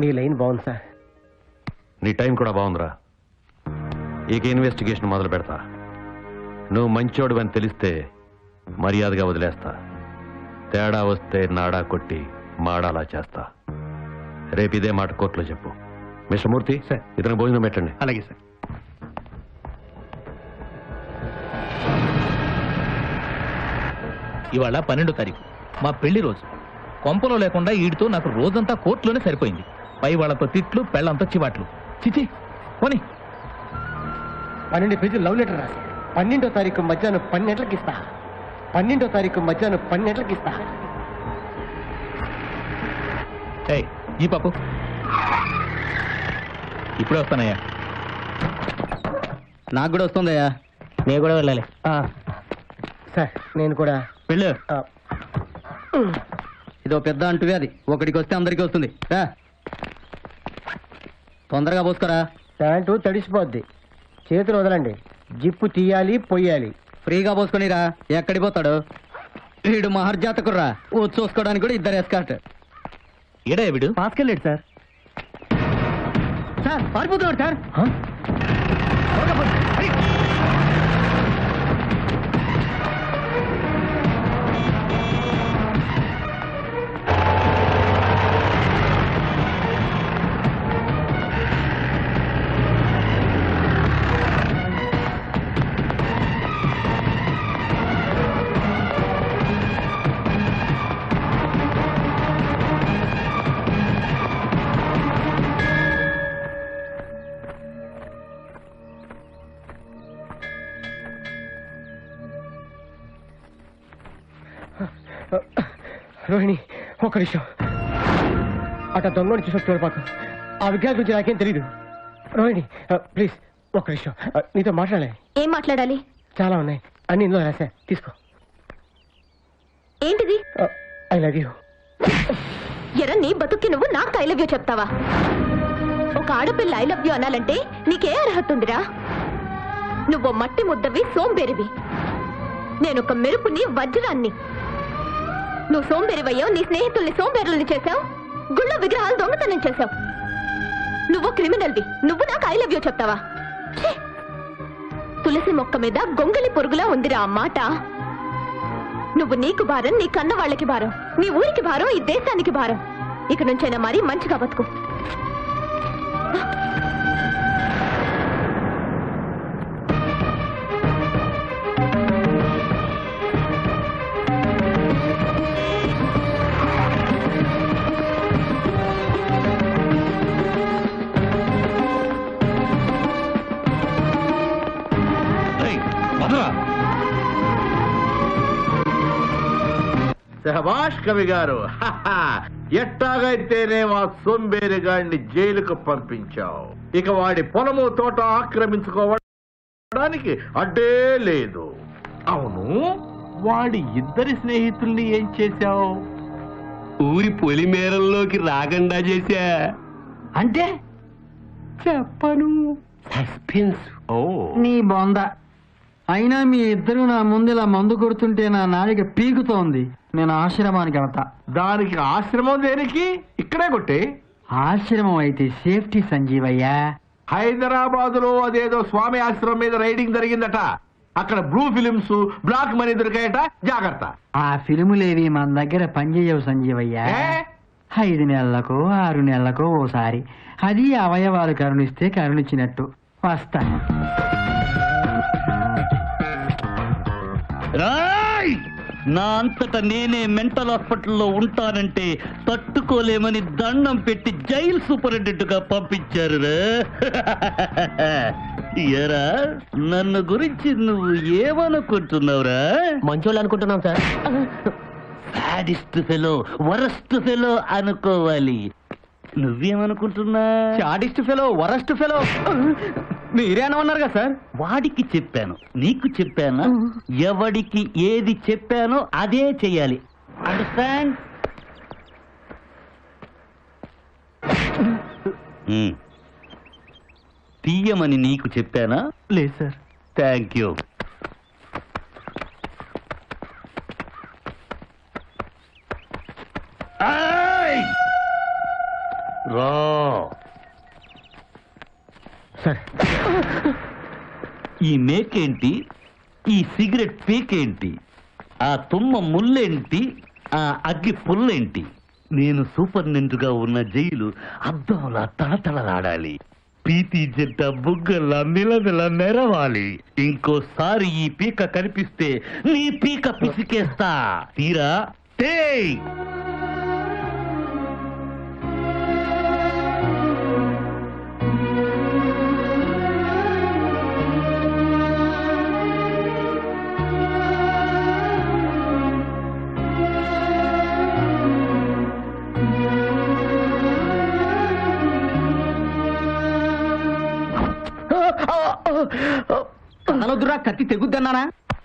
మీ లైన్ బాగుంది సార్. నీ టైం కూడా బాగుందిరా. ఇక ఇన్వెస్టిగేషన్ మొదలు పెడతా. నువ్వు మంచోడు అని తెలిస్తే మర్యాదగా వదిలేస్తా. తేడా వస్తే నాడా కొట్టి మాడాలా చేస్తా. రేపు ఇదే మాట కోర్టులో చెప్పు. మిస్టర్ మూర్తి, సార్. ఇతను భోజనం పెట్టండి. అలాగే సార్. ఇవాళ 12వ తారీఖు, మా పెళ్లి రోజు. కొంపలో లేకుండా ఈడితో నాకు రోజంతా కోర్టులోనే సరిపోయింది. పై వాళ్ళతో తిట్లు, పెళ్ళంతా చివాట్లు. చిచి పోనీ. 12 పేజీలు లవ్ లెటర్ రాసి 12వ తారీఖు మధ్యాహ్నం 12 గంటలకు ఇస్తా. 12వ తారీఖు మధ్యాహ్నం 12 గంటలకు ఇస్తా. ఏయ్ ఈ పాపు, ఇప్పుడే వస్తానయ్యా. నాకు కూడా వస్తుందయ్యా. నేను కూడా వెళ్ళాలి సార్. నేను కూడా వెళ్ళు. ఇదో పెద్ద అంటువే, అది ఒకడికి వస్తే అందరికీ వస్తుంది. తొందరగా పోసుకోరా. ప్యాంటు తడిసిపోద్ది. చేతులు వదలండి. జిప్పు తీయాలి, పొయ్యాలి. ఫ్రీగా పోసుకొనిరా. ఎక్కడి పోతాడు వీడు? మహర్జాతకుర్రా. చూసుకోవడానికి కూడా ఇద్దరు ఎస్కార్ట్. ఏడా వీడు? పాసుకెళ్ళాడు సార్. సార్ పారిపోతున్నాడు సార్. రోహిణి, ఒక్క నిమిషం. అట దొంగని చూసి చూడపాకు. ఆ విగ్రహం గురించి నాకేం తెలీదు. రోహిణి ప్లీజ్ ఒక్క నిమిషం. నీతో మాట్లాడాలి. ఏం మాట్లాడాలి? చాలా ఉన్నాయి. అన్ని ఇందులో రాశా, తీసుకో. ఏంటిది? I love you. ఎరా నీ బతుక్కి నువ్వు నాకు ఐ లవ్ యూ చెప్తావా? ఒక ఆడపిల్ల ఐ లవ్ యూ అనాలంటే నీకే అర్హత ఉందిరా? నువ్వు మట్టి ముద్దవి, సోంబేరివి. నేనొక మెరుపుని, వజ్రాన్ని. నువ్వు సోంబేరివయ్యావు, నీ స్నేహితుల్ని సోంబేరుల్ని చేశావు, గుళ్ళ విగ్రహాలు దొంగతనం చేశావు. నువ్వు క్రిమినల్వి. నువ్వు నాకు ఐ లవ్ యూ చెప్తావా? ఛీ! తులసి మొక్క మీద గొంగలి పొరుగులా ఉందిరా ఆ మాట. నువ్వు నీకు భారం, నీ కన్న వాళ్ళకి భారం, నీ ఊరికి భారం, ఈ దేశానికి భారం. ఇక నుంచైనా మరీ మంచిగా బతుకు. శభాష్ కవి గారు. ఎట్టాగైతేనే ఆ సోంబేరి గాడిని జైలుకు పంపించావు. ఇక వాడి పొలము తోట ఆక్రమించుకోవడానికి అడ్డే లేదు. అవును, వాడి ఇద్దరి స్నేహితుల్ని ఏం చేశావు? ఊరి పొలిమేరల్లోకి రాకుండా చేశా. అంటే చెప్పను. సస్పెన్స్. ఓ, నీ బొంద. అయినా మీ ఇద్దరు నా ముందు ఇలా మందు కొడుతుంటే నా నాలిక పీకుతోంది. నేను ఆశ్రమానికి వెళ్తా. దానికి ఆశ్రమం దేనికి? ఇక్కడే కొట్టే. ఆశ్రమం అయితే సేఫ్టీ సంజీవయ్యా. హైదరాబాద్ లో అదేదో స్వామి ఆశ్రమం మీద రైడింగ్ జరిగిందట. అక్కడ బ్లూ ఫిలిమ్స్, బ్లాక్ మనీ దొరికాయట. జాగ్రత్త. ఆ ఫిల్ములేవి మన దగ్గర పనిచేయవు సంజీవయ్యా. 5 నెలలకో 6 నెలలకో ఓసారి. అది అవయవాలు కరుణిస్తే కరుణించినట్టు. వస్తా. నా అంతటా నేనే మెంటల్ హాస్పిటల్లో ఉంటానంటే తట్టుకోలేమని దండం పెట్టి జైలు సూపరింటెండెంట్ గా పంపించారు. ఎరా నన్ను గురించి నువ్వు ఏమనుకుంటున్నావురా? మంచోళ్ళు అనుకుంటున్నాం sir. Sadist fellow, worst fellow అనుకోవాలి. నువ్వేమనుకుంటున్నా? Sadist fellow, worst fellow. మీరేనమన్నారు కదా సార్. వాడికి చెప్పాను, నీకు చెప్పానా? ఎవడికి ఏది చెప్పానో అదే చెయ్యాలి. అండర్స్టాండ్? తీయమని నీకు చెప్పానా? లేదు సార్. Thank you. రా సార్, ఈ మేకేంటి, ఈ సిగరెట్ పీకేంటి, ఆ తుమ్మ ముళ్ళేంటి, ఆ అగ్గి పుల్లేంటి? నేను సూపర్నెంట్గా ఉన్న జైలు అద్దంలా తళతళలాడాలి. ప్రీతి జంట బుగ్గల్లా నిలనిల నెరవాలి. ఇంకోసారి ఈ పీక కనిపిస్తే నీ పీక పిసికేస్తా. తీరా టేయ్. కనొద్దురా, కత్తి తెగుద్దన్నానా?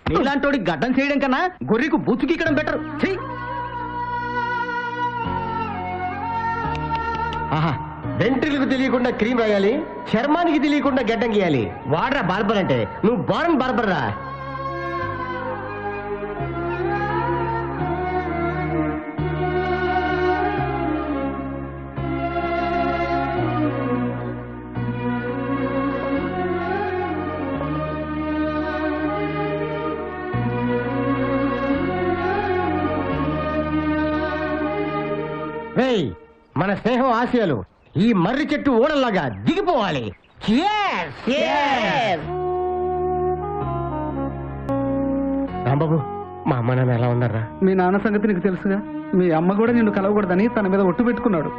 నీలాంటోడి గడ్డం చేయడం కన్నా గొర్రెకు బుచ్చుకిక్కడం బెటర్. వెంట్రులకు తెలియకుండా క్రీమ్ రాయాలి, చర్మానికి తెలియకుండా గడ్డం గీయాలి. వాడరా బార్బర్ అంటే, నువ్వు బారన్ బార్బర్ రా. మన స్నేహం ఆశయాలు ఈ మర్రి చెట్టు ఓడల్లాగా దిగిపోవాలి. రాంబాబు, మా అమ్మ నాన్న ఎలా ఉన్నారా? మీ నాన్న సంగతి నీకు తెలుసుగా. మీ అమ్మ కూడా నిన్ను కలవకూడదని తన మీద ఒట్టు పెట్టుకున్నాడు.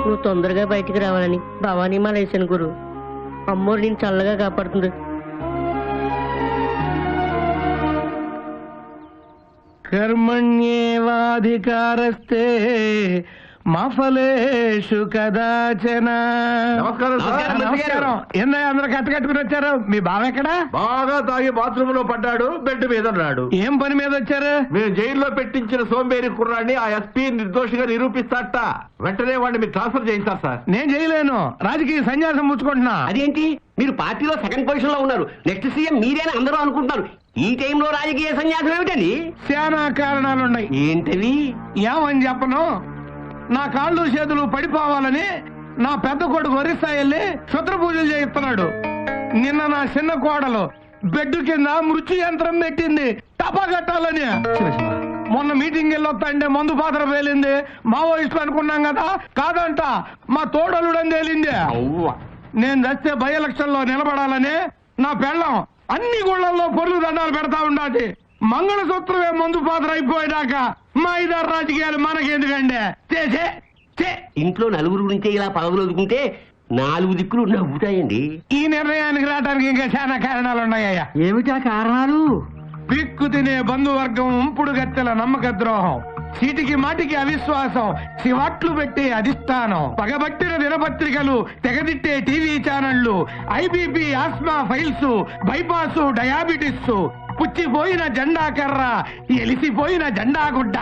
నువ్వు తొందరగా బయటికి రావాలని భవానీ మాలేశాను గురు. అమ్మోరు నేను చల్లగా కాపాడుతుంది. కర్మణ్యేవాధికారస్తే మా ఫలేషు కదాచన. నమస్కారం. ఏందా అందరూ కట్టుకుని వచ్చారు? మీ బావ ఎక్కడా? బాగా తాగి బాత్రూమ్ లో పడ్డాడు, బెడ్ మీద ఉన్నాడు. ఏం పని మీద వచ్చారు? మేము జైల్లో పెట్టించిన సోంబేరి కుర్రాన్ని ఆ ఎస్పీ నిర్దోషిగా నిరూపిస్తాట. వెంటనే వాడిని మీరు ట్రాన్స్ఫర్ చేయిస్తారు సార్. నేను చేయలేను, రాజకీయ సన్యాసం పుచ్చుకుంటున్నా. అదేంటి, మీరు పార్టీలో సెకండ్ పొజిషన్ లో ఉన్నారు, నెక్స్ట్ సీఎం మీరేనా అందరూ అనుకుంటున్నారు. ఈ టైంలో రాజకీయ సన్యాసం ఏమిటండి? చాలా కారణాలున్నాయి. ఏంటవి? ఏమని చెప్పను. నా కాళ్ళు చేతులు పడిపోవాలని నా పెద్ద కొడుకు ఒరిస్సా వెళ్ళి క్షుద్ర పూజలు చేయిస్తున్నాడు. నిన్న నా చిన్న కోడలు బెడ్ కింద మృత్యు యంత్రం పెట్టింది టపా కట్టాలని. మొన్న మీటింగ్ వెళ్ళొస్తా మందు పాత్ర పేలింది. మావోయిస్టులు అనుకున్నాం కదా, కాదంట మా తోడలుడని తేలింది. నేను చస్తే బై ఎలక్షన్ లో నిలబడాలని నా పెళ్ళం అన్ని గుళ్లలో పొర్లు దండాలు పెడతా ఉండాది. మంగళసూత్రమే మందు పాత్ర అయిపోయాక మా ఇద్దరు రాజకీయాలు మనకెందుకండి? ఇంట్లో నలుగురు గురించే ఇలా పదవులు వదుకుంటే 4 దిక్కులు నవ్వుతాయండి. ఈ నిర్ణయానికి రావడానికి ఇంకా చాలా కారణాలు ఉన్నాయ్యా. ఏమిటా కారణాలు? పిక్కు తినే బంధువర్గం, ఉంపుడు గత్తెల నమ్మక ద్రోహం, చీటికి మాటికి అవిశ్వాసం, శివాట్లు పెట్టే అధిష్టానం, పగబట్టిన దినపత్రికలు, తెగదిట్టే టీవీ ఛానళ్లు, high BP asthma piles, bypass, diabetes, పుచ్చిపోయిన జెండా కర్ర, ఎలిసిపోయిన జెండా గుడ్డ,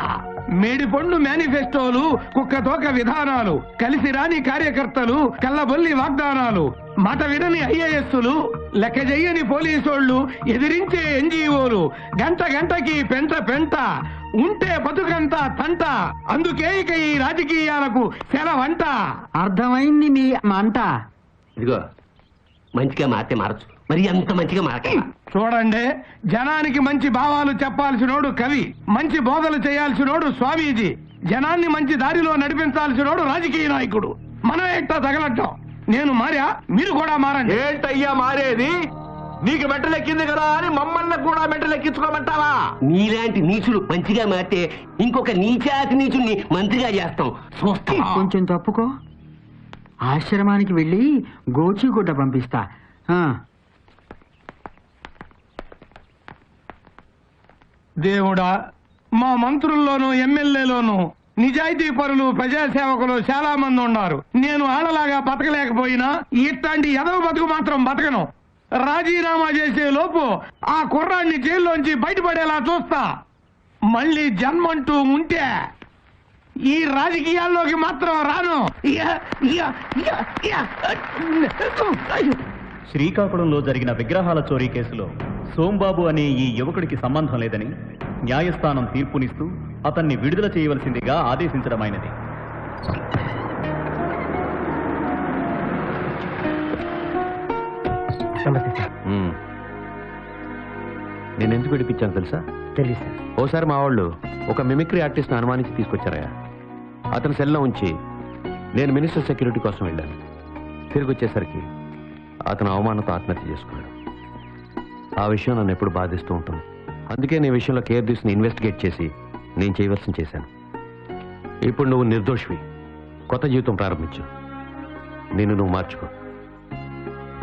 మేడిపండు మేనిఫెస్టోలు, కుక్కతోక విధానాలు, కలిసి రాని కార్యకర్తలు, కళ్ళబొల్లి వాగ్దానాలు, మాట వినని ఐఏఎస్లు, లెక్క చెయ్యని పోలీసోళ్లు, ఎదిరించే ఎన్జీఓలు, గంట గంటకి పెంట పెంట, ఉంటే బతుకంతా తంట. అందుకే ఇక ఈ రాజకీయాలకు సెలవంట. అర్థమైంది మీ మంట. ఇదిగో, మంచిగా మారితే మారచ్చు, మరి అంత మంచిగా మారక. చూడండి, జనానికి మంచి భావాలు చెప్పాల్సినోడు కవి, మంచి బోధలు చేయాల్సినోడు స్వామీజీ, జనాన్ని మంచి దారిలో నడిపించాల్సినోడు రాజకీయ నాయకుడు. మనం ఎట్టా తగలడ్డాం. నేను మారా, మీరు కూడా మారండి. ఏంటయ్యా మారేది? నీకు మెట్టలెక్కింది కదా అని మమ్మల్ని కూడా మెట్టలెక్కించుకోమంటావా? నీలాంటి నీచులు మంచిగా మారితే ఇంకొక నీచాతి నీచుల్ని మంత్రిగా చేస్తాం, చూస్తాం. కొంచెం తప్పుకో. ఆశ్రమానికి వెళ్ళి గోచిగుడ్డ పంపిస్తా. దేవుడా, మా మంత్రుల్లోనూ ఎమ్మెల్యేలోనూ నిజాయితీ పరులు ప్రజాసేవకులు చాలా మంది ఉన్నారు. నేను ఆడలాగా బతకలేకపోయినా ఇట్లాంటి ఎదవ బతుకు మాత్రం బతకను. రాజీనామా చేసే లోపు ఆ కుర్రాన్ని జైల్లోంచి బయటపడేలా చూస్తా. మళ్ళీ జన్మంటూ ఉంటే ఈ రాజకీయాల్లోకి మాత్రం రాను. శ్రీకాకుళంలో జరిగిన విగ్రహాల చోరీ కేసులో సోంబాబు అనే ఈ యువకుడికి సంబంధం లేదని న్యాయస్థానం తీర్పునిస్తూ అతన్ని విడుదల చేయవలసిందిగా ఆదేశించడమైనది. నేను ఎందుకు విడిపించాను తెలుసా? తెలియదు సార్. ఓసారి మా వాళ్ళు ఒక మిమిక్రీ ఆర్టిస్ట్ని అనుమానించి తీసుకొచ్చారయ్యా. అతని సెల్లో ఉంచి నేను మినిస్టర్ సెక్యూరిటీ కోసం వెళ్ళాను. తిరిగి వచ్చేసరికి అతను అవమానంతో ఆత్మహత్య చేసుకున్నాడు. ఆ విషయం నన్ను ఎప్పుడు బాధిస్తూ ఉంటుంది. అందుకే నీ విషయంలో కేర్ తీసుకుని ఇన్వెస్టిగేట్ చేసి నేను చేయవలసింది చేశాను. ఇప్పుడు నువ్వు నిర్దోషివి. కొత్త జీవితం ప్రారంభించు. నిన్ను నువ్వు మార్చుకో.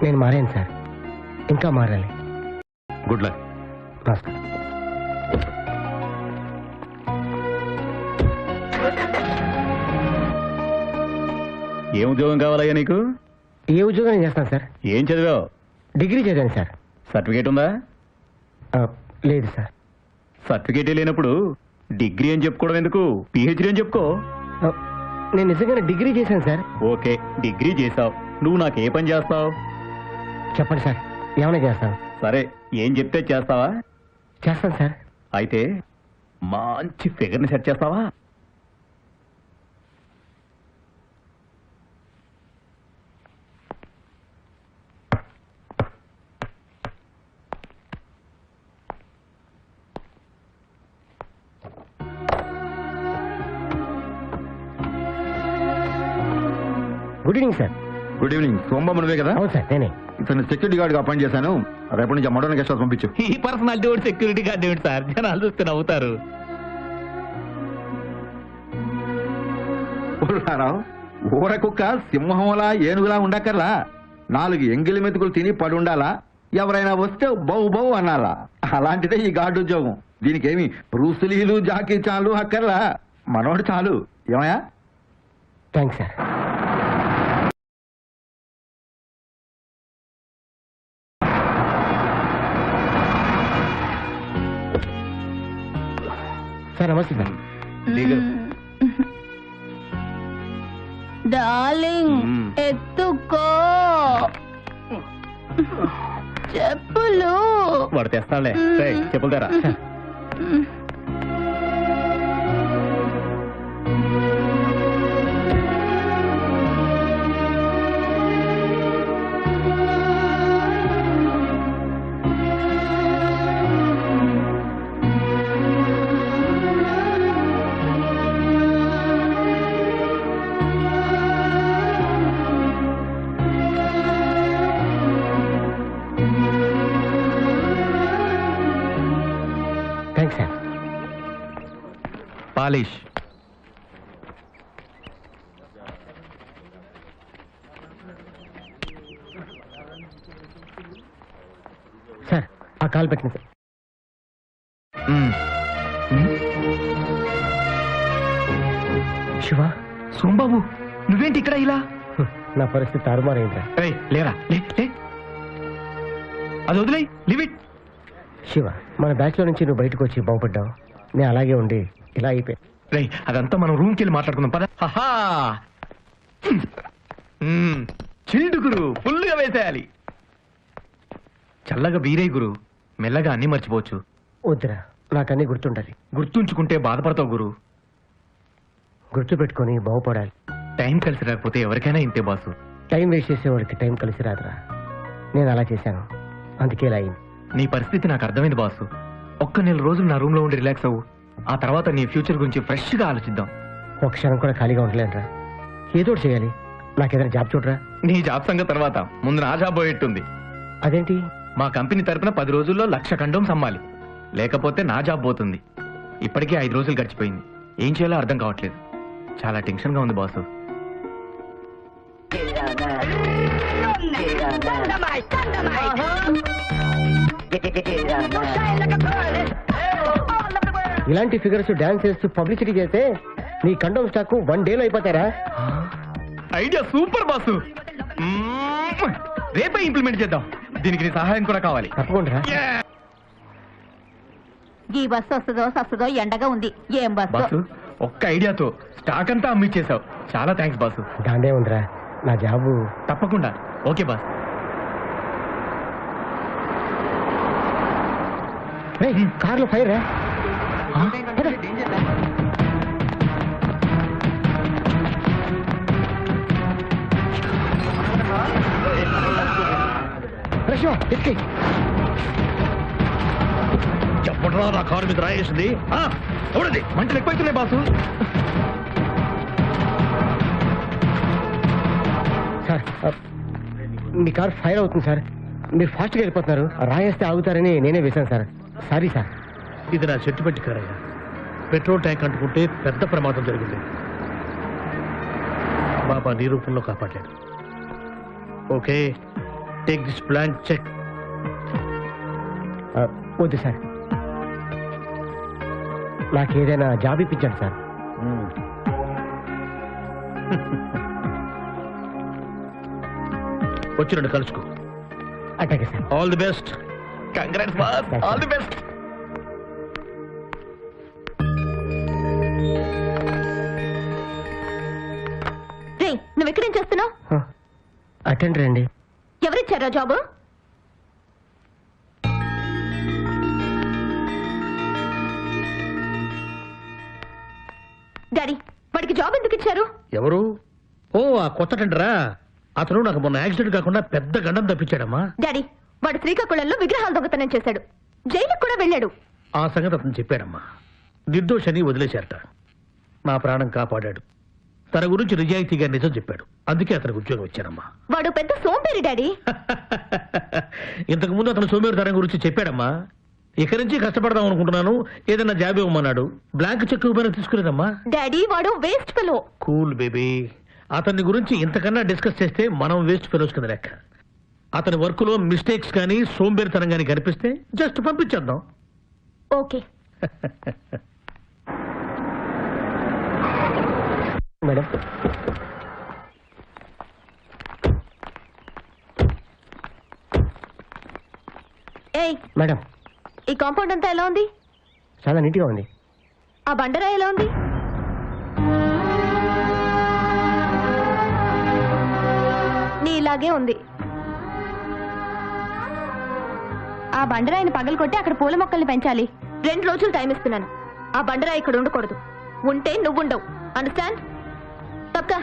నేను మారాను సార్, ఇంకా మారాలి. Good luck. నమస్కారం. ఏం ఉద్యోగం కావాలయ్యా నీకు? ఏ ఉద్యోగం చేస్తాను సార్? ఏం చదివావు? డిగ్రీ చదివాను సార్. సర్టిఫికేట్ ఉందా? లేదు సార్. సర్టిఫికేట్ లేనప్పుడు డిగ్రీ అని చెప్పుకోవడం ఎందుకు? పిహెచ్డీ అని చెప్పుకో. నేను నిజంగానే డిగ్రీ చేశాను సార్. ఓకే, డిగ్రీ చేసావు. నువ్వు నాకు ఏ పని చేస్తావు? చెప్పండి సార్, ఏమైనా చేస్తాను. సరే, ఏం చెప్తే చేస్తావా? చేస్తాను సార్. అయితే మంచి ఫిగర్ని సెట్ చేస్తావా? Good evening sir. Good evening. Sombabu నువ్వే కదా? అవును సార్, నేనే. ఇతను సెక్యూరిటీ గార్డ్గా అపాయింట్ చేశాను. రేపటి నుంచి మోడర్న్ గెస్ట్ హౌస్ పంపించు. ఈ పర్సనాలిటీ కూడా సెక్యూరిటీ గార్డ్ ఏమిటి సార్? జనాలు చూస్తే నవ్వుతారు. ఊర కుక్క సింహంలా ఏనుగులా ఉండక్కర్లా. 4 ఎంగిలి మెతుకులు తిని పడి ఉండాలా. ఎవరైనా వస్తే బౌ బౌ అనాలా. అలాంటిదే ఈ గార్డు ఉద్యోగం. దీనికేమి బ్రూసులీలు జాకీ చాన్లు అక్కర్లా. మనోడు చాలు. ఏమయ్యా? Thanks sir. సార్ నమస్తే సార్. డార్లింగ్, ఎత్తుకో చెప్పులు. వాడు తెస్తాడులే. చెప్పులుతారా? Thanks sir. పాలిష్. సార్ ఆ కాల్ పెట్టింది సార్. శివ, సోంబాబు నువ్వేంటి ఇక్కడ ఇలా? నా పరిస్థితి తారుమారైందిరా. లేరా, లే. అది వదిలే, లీవ్ ఇట్. శివ, మన బ్యాచ్ లో నుంచి నువ్వు బయటకు వచ్చి బాగుపడ్డావు. నేను అలాగే ఉండి ఇలా అయిపోయా. రేయ్, అదంతా మనం రూమ్కి వెళ్ళి మాట్లాడుకుందాం పద. చిల్డు గురు, ఫుల్గా వేసేయాలి. చల్లగా బీరే గురు, మెల్లగా అన్ని మర్చిపోవచ్చు. వద్దురా, నాకన్నీ గుర్తుండాలి. గుర్తుంచుకుంటే బాధపడతావు గురు. గుర్తు పెట్టుకొని బాగుపడాలి. టైం కలిసి రాకపోతే ఎవరికైనా ఇంతే బాసు. టైం వేస్ట్ చేసేవాడికి టైం కలిసి రాదురా. నేను అలా చేశాను, అందుకే ఇలా అయింది. నీ పరిస్థితి నాకు అర్థమైంది బాసు. ఒక్క 1 నెల రోజులు నా రూమ్ లో ఉండి రిలాక్స్ అవ్వు. ఆ తర్వాత నీ ఫ్యూచర్ గురించి ఫ్రెష్ గా ఆలోచిద్దాం. ఒక క్షణం కూడా ఖాళీగా ఉండలేనురా. ఏదో ఒకటి చేయాలి. నాకేదైనా జాబ్ చూడరా. నీ జాబ్ సంగతి తర్వాత, ముందు నా జాబ్ పోయేట్టుంది. అదేంటి? మా కంపెనీ తరపున 10 రోజుల్లో 1,00,000 కండోమ్స్ అమ్మాలి. లేకపోతే నా జాబ్ పోతుంది. ఇప్పటికే 5 రోజులు గడిచిపోయింది. ఏం చేయాలో అర్థం కావట్లేదు. చాలా టెన్షన్ గా ఉంది బాసు. ఇలాంటి ఫిగర్స్ డాన్స్ చేస్తూ పబ్లిసిటీ చేస్తే నీ కండోమ్ స్టాక్ 1 డేలో అయిపోతారా? Idea super boss. రేపే ఇంప్లిమెంట్ చేద్దాం. దీనికి నీ సహాయం కూడా కావాలి. తప్పకుండా. ఈ బస్సు వస్తుందో ఎండగా ఉంది. ఏం బాసు బస్సు? ఒక్క ఐడియాతో స్టాక్ అంతా అమ్మిచ్చేసావు. చాలా థ్యాంక్స్ బాసు. దాందే ఉందిరా నా జాబు. తప్పకుండా. Okay boss. కార్లో ఫైర్ రా. చెప్పట్రా నా కారు మీద రాయేసింది. చూడండి మంటలు ఎక్కువైతున్నాయి బాసు. సార్ మీ కార్ ఫైర్ అవుతుంది సార్. మీరు ఫాస్ట్గా వెళ్ళిపోతున్నారు. రాయేస్తే ఆగుతారని నేనే వేశాను సార్. Sorry sir. ఇది నా చెట్టు పెట్టి కారయ్యా. పెట్రోల్ ట్యాంక్ అంటుకుంటే పెద్ద ప్రమాదం జరిగింది. బాబా నీ రూపంలో కాపాడాడు. Okay, take this plan check. వద్దు సార్, నాకు ఏదైనా జాబ్ ఇప్పించండి సార్. వచ్చి రండి, కలుసుకో. అట్లాగే sir. All the best. Congrats boss. All the best. రే, నువ్వు ఎక్కడేం చేస్తున్నావు? అటెండర్ అండి. ఎవరిచ్చారా జాబు? డాడీ, వాడికి జాబ్ ఎందుకు ఇచ్చారు? ఎవరు? ఓ, ఆ కొత్త టెండరా? అతను నాకు మొన్న యాక్సిడెంట్ కాకుండా పెద్ద గండం తప్పించాడమ్మా. డాడీ, వాడు శ్రీకాకుళంలో విగ్రహాలు దొంగతనం చేశాడు. జైలుకు కూడా వెళ్ళాడు. ఆ సంగతి అతను చెప్పాడమ్మా. నిర్దోషని వదిలేశారట. నా ప్రాణం కాపాడాడు. తన గురించి నిజాయితీగా నిజం చెప్పాడు. అందుకే అతనికి ఉద్యోగం ఇచ్చానమ్మా. వాడు పెద్ద సోంబేరి డాడీ. ఇంతకు ముందు అతను సోమేరుతనం గురించి చెప్పాడమ్మా. ఇక నుంచి కష్టపడదాం అనుకుంటున్నాను, ఏదైనా జాబ్ ఇవ్వమన్నాడు. బ్లాంక్ చెక్ ఇవ్వమని తీసుకునేదమ్మా. డాడీ, వాడు వేస్ట్ ఫెలో. Cool baby. అతని గురించి ఇంతకన్నా డిస్కస్ చేస్తే మనం వేస్ట్ ఫెలోస్ కింద లెక్క. అతని వర్క్ లో మిస్టేక్స్ కానీ సోంబేరితనం కానీ కనిపిస్తే జస్ట్ పంపించేద్దాం. Okay madam. ఏయ్ మేడం, ఈ కాంపౌండ్ అంతా ఎలా ఉంది? చాలా నీట్గా ఉంది. ఆ బండరా ఎలా ఉంది? నీలాగే ఉంది. ఆ బండరాయిని పగలకొట్టి అక్కడ పూల మొక్కల్ని పెంచాలి. 2 రోజులు టైం ఇస్తున్నాను. ఆ బండరాయి ఇక్కడ ఉండకూడదు. ఉంటే నువ్వుండవు. అండర్స్టాండ్? తప్పక.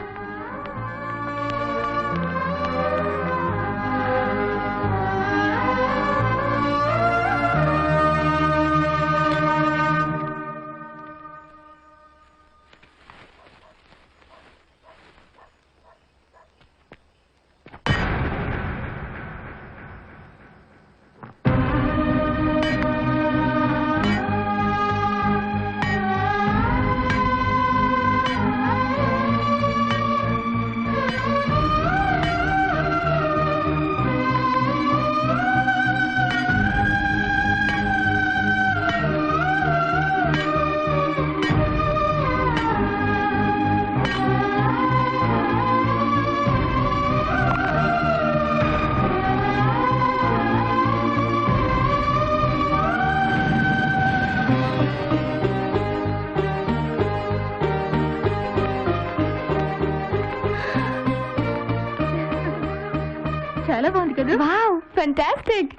చాలా బాగుంది కదా? Wow, fantastic.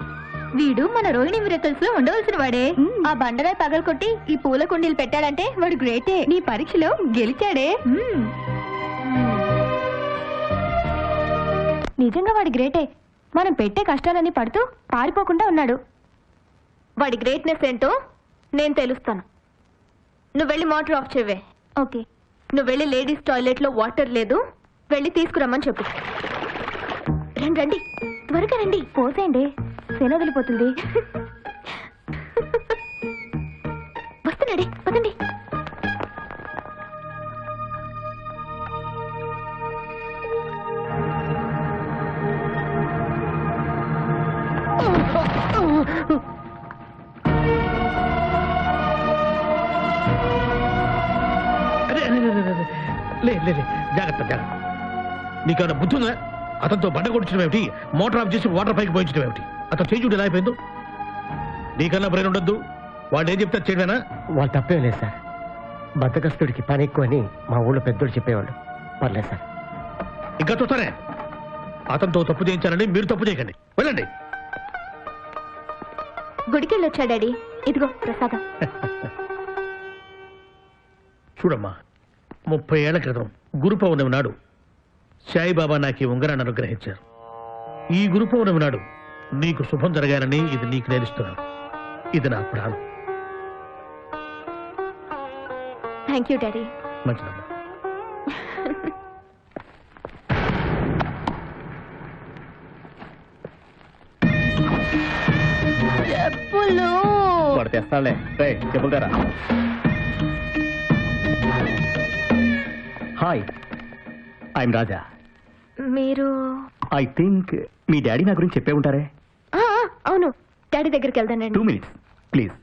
వీడు మన రోహిణి మిరకల్స్ లో ఉండవలసిన వాడే. ఆ బండరాయి పగలకొట్టి ఈ పూల కుండీలు పెట్టాడంటే వాడు గ్రేటే. నీ పరీక్షలో గెలిచాడే. నిజంగా వాడి గ్రేటే. మనం పెట్టే కష్టాలన్నీ పడుతూ పారిపోకుండా ఉన్నాడు. వాడి గ్రేట్నెస్ ఏంటో నేను తెలుస్తాను. నువ్వు వెళ్ళి మోటార్ ఆఫ్ చేయవే. ఓకే. నువ్వు వెళ్ళి లేడీస్ టాయిలెట్ లో వాటర్ లేదు, వెళ్ళి తీసుకురమ్మని చెప్పు. రండి రండి, త్వరగా రండి. పోసేయండి, శన వదిలిపోతుంది. వస్తున్నాడే, పదండి. లే లే లే, జాగ్రత్త జాగ్రత్త. నీకేమైనా బుద్ధి ఉందా? అతనితో బండ కొట్టించడం ఏమిటి, మోటార్ ఆఫ్ చేసి వాటర్ పైకి పోయించడం ఏమిటి? అతను చేయి చూడు ఎలా అయిపోయిందో. నీకన్నా బ్రెయిన్ ఉండొద్దు. వాడు ఏం చెప్తారు చేయడమేనా? వాళ్ళు తప్పేం లేదు సార్. బద్దకస్తుడికి పని ఎక్కువ అని మా ఊళ్ళో పెద్దోడు చెప్పేవాళ్ళు. పర్లేదు సార్. ఇంకా చూస్తానే, అతనితో తప్పు చేయించాలని మీరు తప్పు చేయకండి. వెళ్ళండి. గుడికెళ్ళి వచ్చా డాడీ, ఇదిగో ప్రసాదం. చూడమ్మా, 30 ఏళ్ల క్రితం గురు పౌర్ణమి నాడు సాయిబాబా నాకు ఈ ఉంగరాన్ని అనుగ్రహించారు. ఈ గురు పౌర్ణమి నాడు నీకు శుభం జరగాలని ఇది నీకు నేర్పిస్తున్నాను. ఇది నా ప్రాణం. Thank you daddy. మంచిదమ్మా. చెప్పులు వాడు తెస్తాడులే. చెప్పుతారా? హాయ్, ఐఎమ్ రాజా. మీరు? ఐ థింక్ మీ డాడీ నా గురించి చెప్పే ఉంటారే. అవును, డాడీ దగ్గరికి వెళ్తానండి. 2 minutes ప్లీజ్.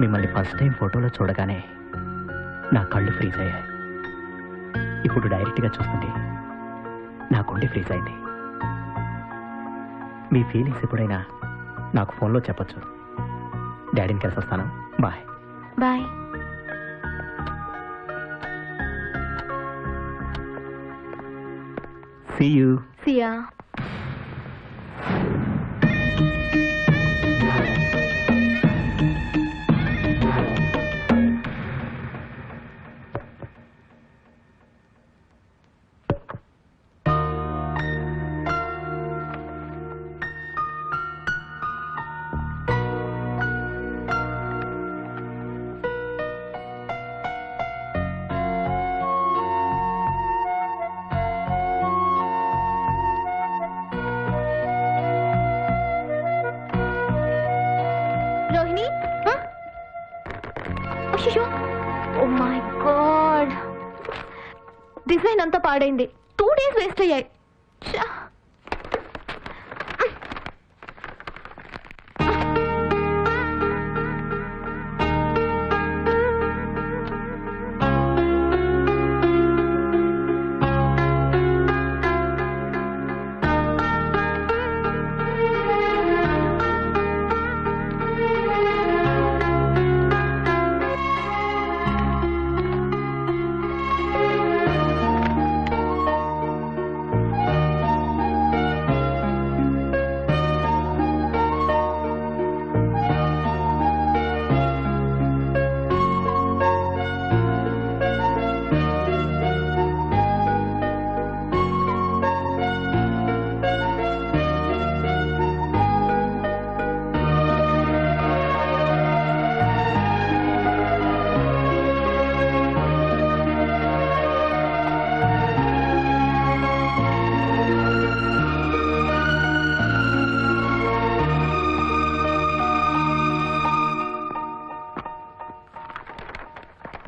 మిమ్మల్ని ఫస్ట్ టైం ఫోటోలో చూడగానే నా కళ్ళు ఫ్రీజ్ అయ్యాయి. ఇప్పుడు డైరెక్ట్గా చూస్తుంటే నా గుండె ఫ్రీజ్ అయింది. మీ ఫీలింగ్స్ ఎప్పుడైనా నాకు ఫోన్లో చెప్పొచ్చు. డాడీని కలిసి వస్తాను. Bye. Bye. See you. See ya. Oh my god, design అంతా పాడైంది. 2 days వేస్ట్ అయ్యాయి.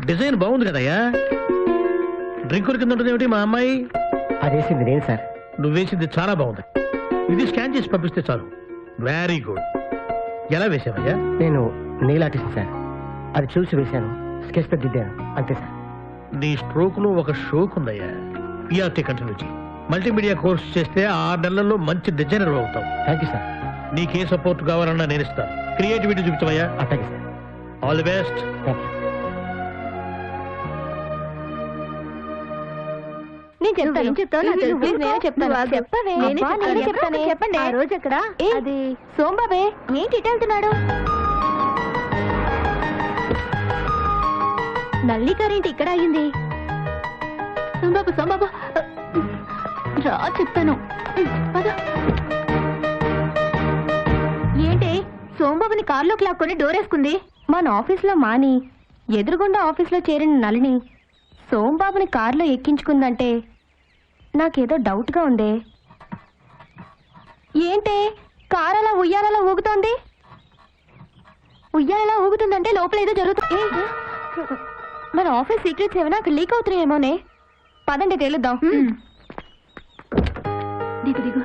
డిజైన్ బాగుంది కదయ్యా. డ్రింకుల కింద ఉంటుంది ఏమిటి మా అమ్మాయి? అదేసింది నేను సార్. నువ్వేసింది చాలా బాగుంది. ఇది స్కాన్ చేసి పంపిస్తే చాలు. Very good. ఎలా వేసావయ్యా? నేను నెయిల్ ఆర్టిస్ట్ సార్. అది చూసి వేశాను, స్కెచ్ తో దిద్దాను, అంతే సార్. నీ స్ట్రోక్ లో ఒక షోక్ ఉందయ్యా. ఈఆర్టీ కంటిన్యూ చేయి. మల్టీమీడియా కోర్స్ చేస్తే 6 నెలల్లో మంచి డిజైనర్ అవుతావు. Thank you sir. నీకే సపోర్ట్ కావాలన్నా నేను ఇస్తాను. క్రియేటివిటీ చూపించవయ్యా. అట్లాగే sir. All the best. Thank you. నేను చెప్తాను. చెప్పండి. ఆ రోజు ఎక్కడ? అది సోంబాబే. ఏంటి ఇటు వెళ్తున్నాడు? నల్లి కరెంట్ ఇక్కడ అయింది. సోంబాబు సోంబాబు రా, చెప్తాను. ఏంటి సోంబాబుని కారులోకి లాక్కొని డోరేసుకుంది? మన ఆఫీస్లో మాని ఎదురుగుండా ఆఫీస్లో చేరిన నలిని సోంబాబుని కారులో ఎక్కించుకుందంటే నాకేదో డౌట్గా ఉందే. ఏంటి కారు అలా ఉయ్యాలలా ఊగుతోంది? ఉయ్యాలలా ఊగుతుందంటే లోపల ఏదో జరుగుతుంది. మన ఆఫీస్ సీక్రెట్స్ ఏమైనా అక్కడ లీక్ అవుతున్నాయేమోనే. పదండి తేలుద్దాం. దిగు దిగు.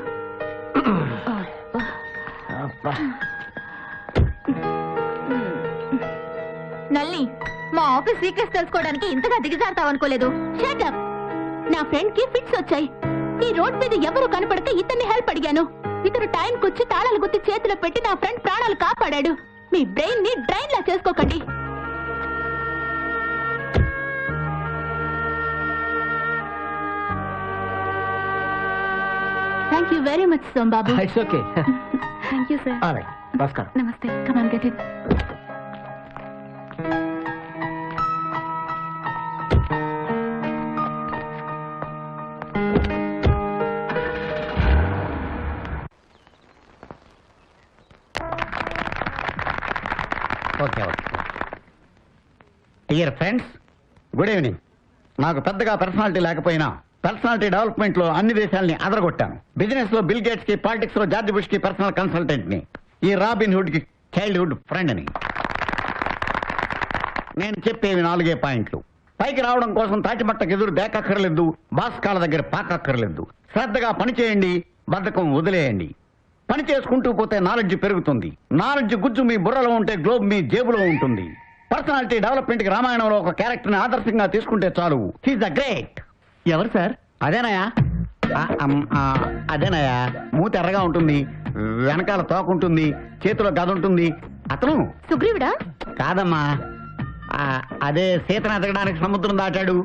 నల్లి మా ఆఫీస్ సీక్రెట్స్ తెలుసుకోవడానికి ఇంతగా దిగజారుతావు అనుకోలేదు. Shut up. నా ఫ్రెండ్ కి ఫిట్స్ వచ్చాయి. ఈ రోడ్ మీద ఎవరు కనపడితే ఇతన్ని హెల్ప్ అడిగాను. ఇతను టైంకి వచ్చి తాళాలు గుర్తి చేతిలో పెట్టి నా ఫ్రెండ్ ప్రాణాలు కాపాడాడు. మీ బ్రెయిన్ ని డ్రైన్ లా చేసుకోకండి. Thank you very much Sombabu. It's okay. Thank you sir. Alright, నమస్కారం. నమస్తే. Come on get it. Okay okay. Dear friends, good evening. నాకు పెద్దగా పర్సనాలిటీ లేకపోయినా పర్సనాలిటీ డెవలప్మెంట్ లో అన్ని దేశాలని అదరగొట్టాను. బిజినెస్ లో బిల్ గేట్స్ కి, పాలిటిక్స్ లో జార్జ్ బుష్ కి పర్సనల్ కన్సల్టెంట్ ని, ఈ రాబిన్ హుడ్ కి చైల్డ్హుడ్ ఫ్రెండ్ ని. నేను చెప్పేవి 4 పాయింట్లు. పైకి రావడం కోసం తాటిమట్టకు ఎదురు దేకక్కర్లేదు, బాస్ కాళ్ళ దగ్గర పాకక్కర్లేదు. శ్రద్ధగా పని చేయండి, బద్ధకం వదిలేయండి. పని చేసుకుంటూ పోతే నాలెడ్జ్ పెరుగుతుంది. నాలెడ్జ్ గుజ్జు మీ బుర్రలో ఉంటే గ్లోబ్ మీ జేబులో ఉంటుంది. పర్సనాలిటీ డెవలప్మెంట్ కి రామాయణంలో ఒక క్యారెక్టర్ ని ఆదర్శంగా తీసుకుంటే చాలు. He's the great. ఎవరు సార్? అదేనయ్యా, అదేనయ్యా. మూతి ఎర్రగా ఉంటుంది, వెనకాల తోకుంటుంది, చేతిలో గద ఉంటుంది. అతను సుగ్రీవుడా? కాదమ్మా, అదే సీతను ఎదగడానికి సముద్రం దాటాడు,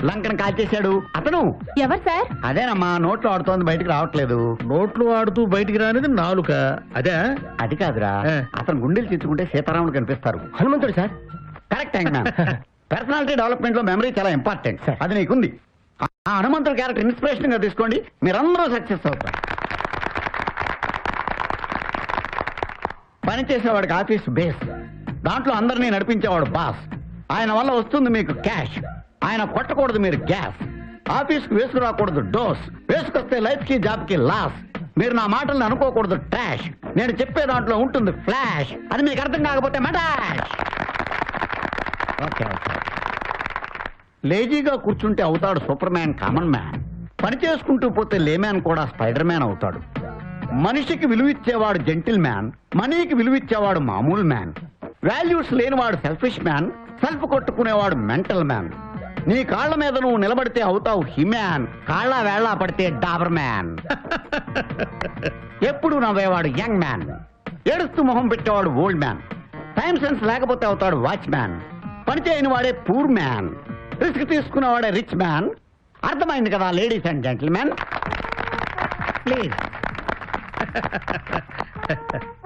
లంకను కాల్చేశాడు. అతను ఎవరు సార్? అదేనమ్మా, నోట్లో ఆడుతోంది, బయటికి రావట్లేదు. నోట్లు ఆడుతూ బయటికి రానిది నాలుక. అదే అది కాదురా, అతను గుండెలు తెచ్చుకుంటే సీతారాముడు కనిపిస్తారు. హనుమంతుడు సార్. కరెక్ట్. పర్సనాలిటీ డెవలప్మెంట్ లో మెమరీ చాలా ఇంపార్టెంట్. అది నీకుంది. ఆ హనుమంతుడు క్యారెక్టర్ ఇన్స్పిరేషన్ గా తీసుకోండి, మీరందరూ సక్సెస్ అవుతారు. పనిచేసేవాడికి ఆఫీస్ బేస్, దాంట్లో అందరినీ నడిపించేవాడు బాస్. ఆయన వల్ల వస్తుంది మీకు క్యాష్. ఆయన కొట్టకూడదు మీరు గ్యాస్. ఆఫీస్కి వేసుకురాకూడదు డోస్, వేసుకొస్తే లైఫ్ కి జాబ్ కి లాస్. మీరు నా మాటల్ని అనుకోకూడదు ట్రాష్. నేను చెప్పే దాంట్లో ఉంటుంది ఫ్లాష్. అది మీకు అర్థం కాకపోతే మటాష్. Okay okay. లేజీగా కూర్చుంటే అవుతాడు సూపర్ మ్యాన్, కామన్ మ్యాన్. పని చేసుకుంటూ పోతే లేమ్యాన్ కూడా స్పైడర్ మ్యాన్ అవుతాడు. మనిషికి విలువిచ్చేవాడు జెంటిల్ మ్యాన్, మనీకి విలువిచ్చేవాడు మామూలు మ్యాన్. వాల్యూస్ లేనివాడు సెల్ఫిష్ మ్యాన్, సెల్ఫ్ కొట్టుకునేవాడు మెంటల్ మ్యాన్. నీ కాళ్ల మీద నువ్వు నిలబడితే అవుతావు హిమ్యాన్, కాళ్ళ వేళ్ళ పడితే డాబర్ మ్యాన్. ఎప్పుడు నవ్వేవాడు యంగ్ మ్యాన్, ఏడుస్తూ మొహం పెట్టేవాడు ఓల్డ్ మ్యాన్. టైం సెన్స్ లేకపోతే అవుతాడు వాచ్ మ్యాన్. పని చేయని వాడే పూర్ మ్యాన్, రిస్క్ తీసుకునేవాడే రిచ్ మ్యాన్. అర్థమైంది కదా లేడీస్ అండ్ జెంటిల్మెన్? ప్లీజ్.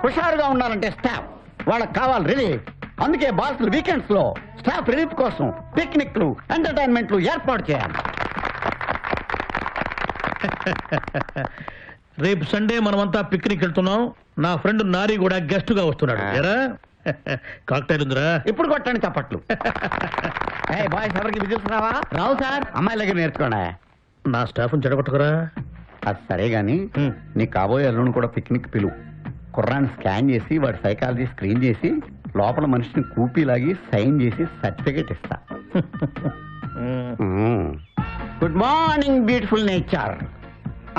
హుషారుగా ఉండాలంటే స్టాఫ్, వాళ్ళకి కావాలి రిలీఫ్. అందుకే బాస్లు వీకెండ్స్ లో స్టాఫ్ రిలీఫ్ కోసం పిక్నిక్లు, ఎంటర్టైన్మెంట్లు ఏర్పాటు చేయాలి. రేపు సండే మనమంతా పిక్నిక్ వెళ్తున్నాం. నా ఫ్రెండ్ నారి కూడా గెస్ట్ గా వస్తున్నాడు. ఏరా కాక్టైల్ ఉందిరా? ఇప్పుడు కొట్టండి చప్పట్లు. బాయ్స్ ఎవరికి విజిల్స్ రావా? రావు సార్. అమ్మాయిల దగ్గర నేర్చుకోండి. నా స్టాఫ్ చెడగొట్టకురా. అది సరే గాని నీ కాబోయే అల్లుని కూడా పిక్నిక్ పిలువు. కుర్రాన్ని స్కాన్ చేసి వాడి సైకాలజీ స్క్రీన్ చేసి లోపల మనిషిని కూపీలాగి సైన్ చేసి సర్టిఫికేట్ ఇస్తా. Good morning beautiful nature.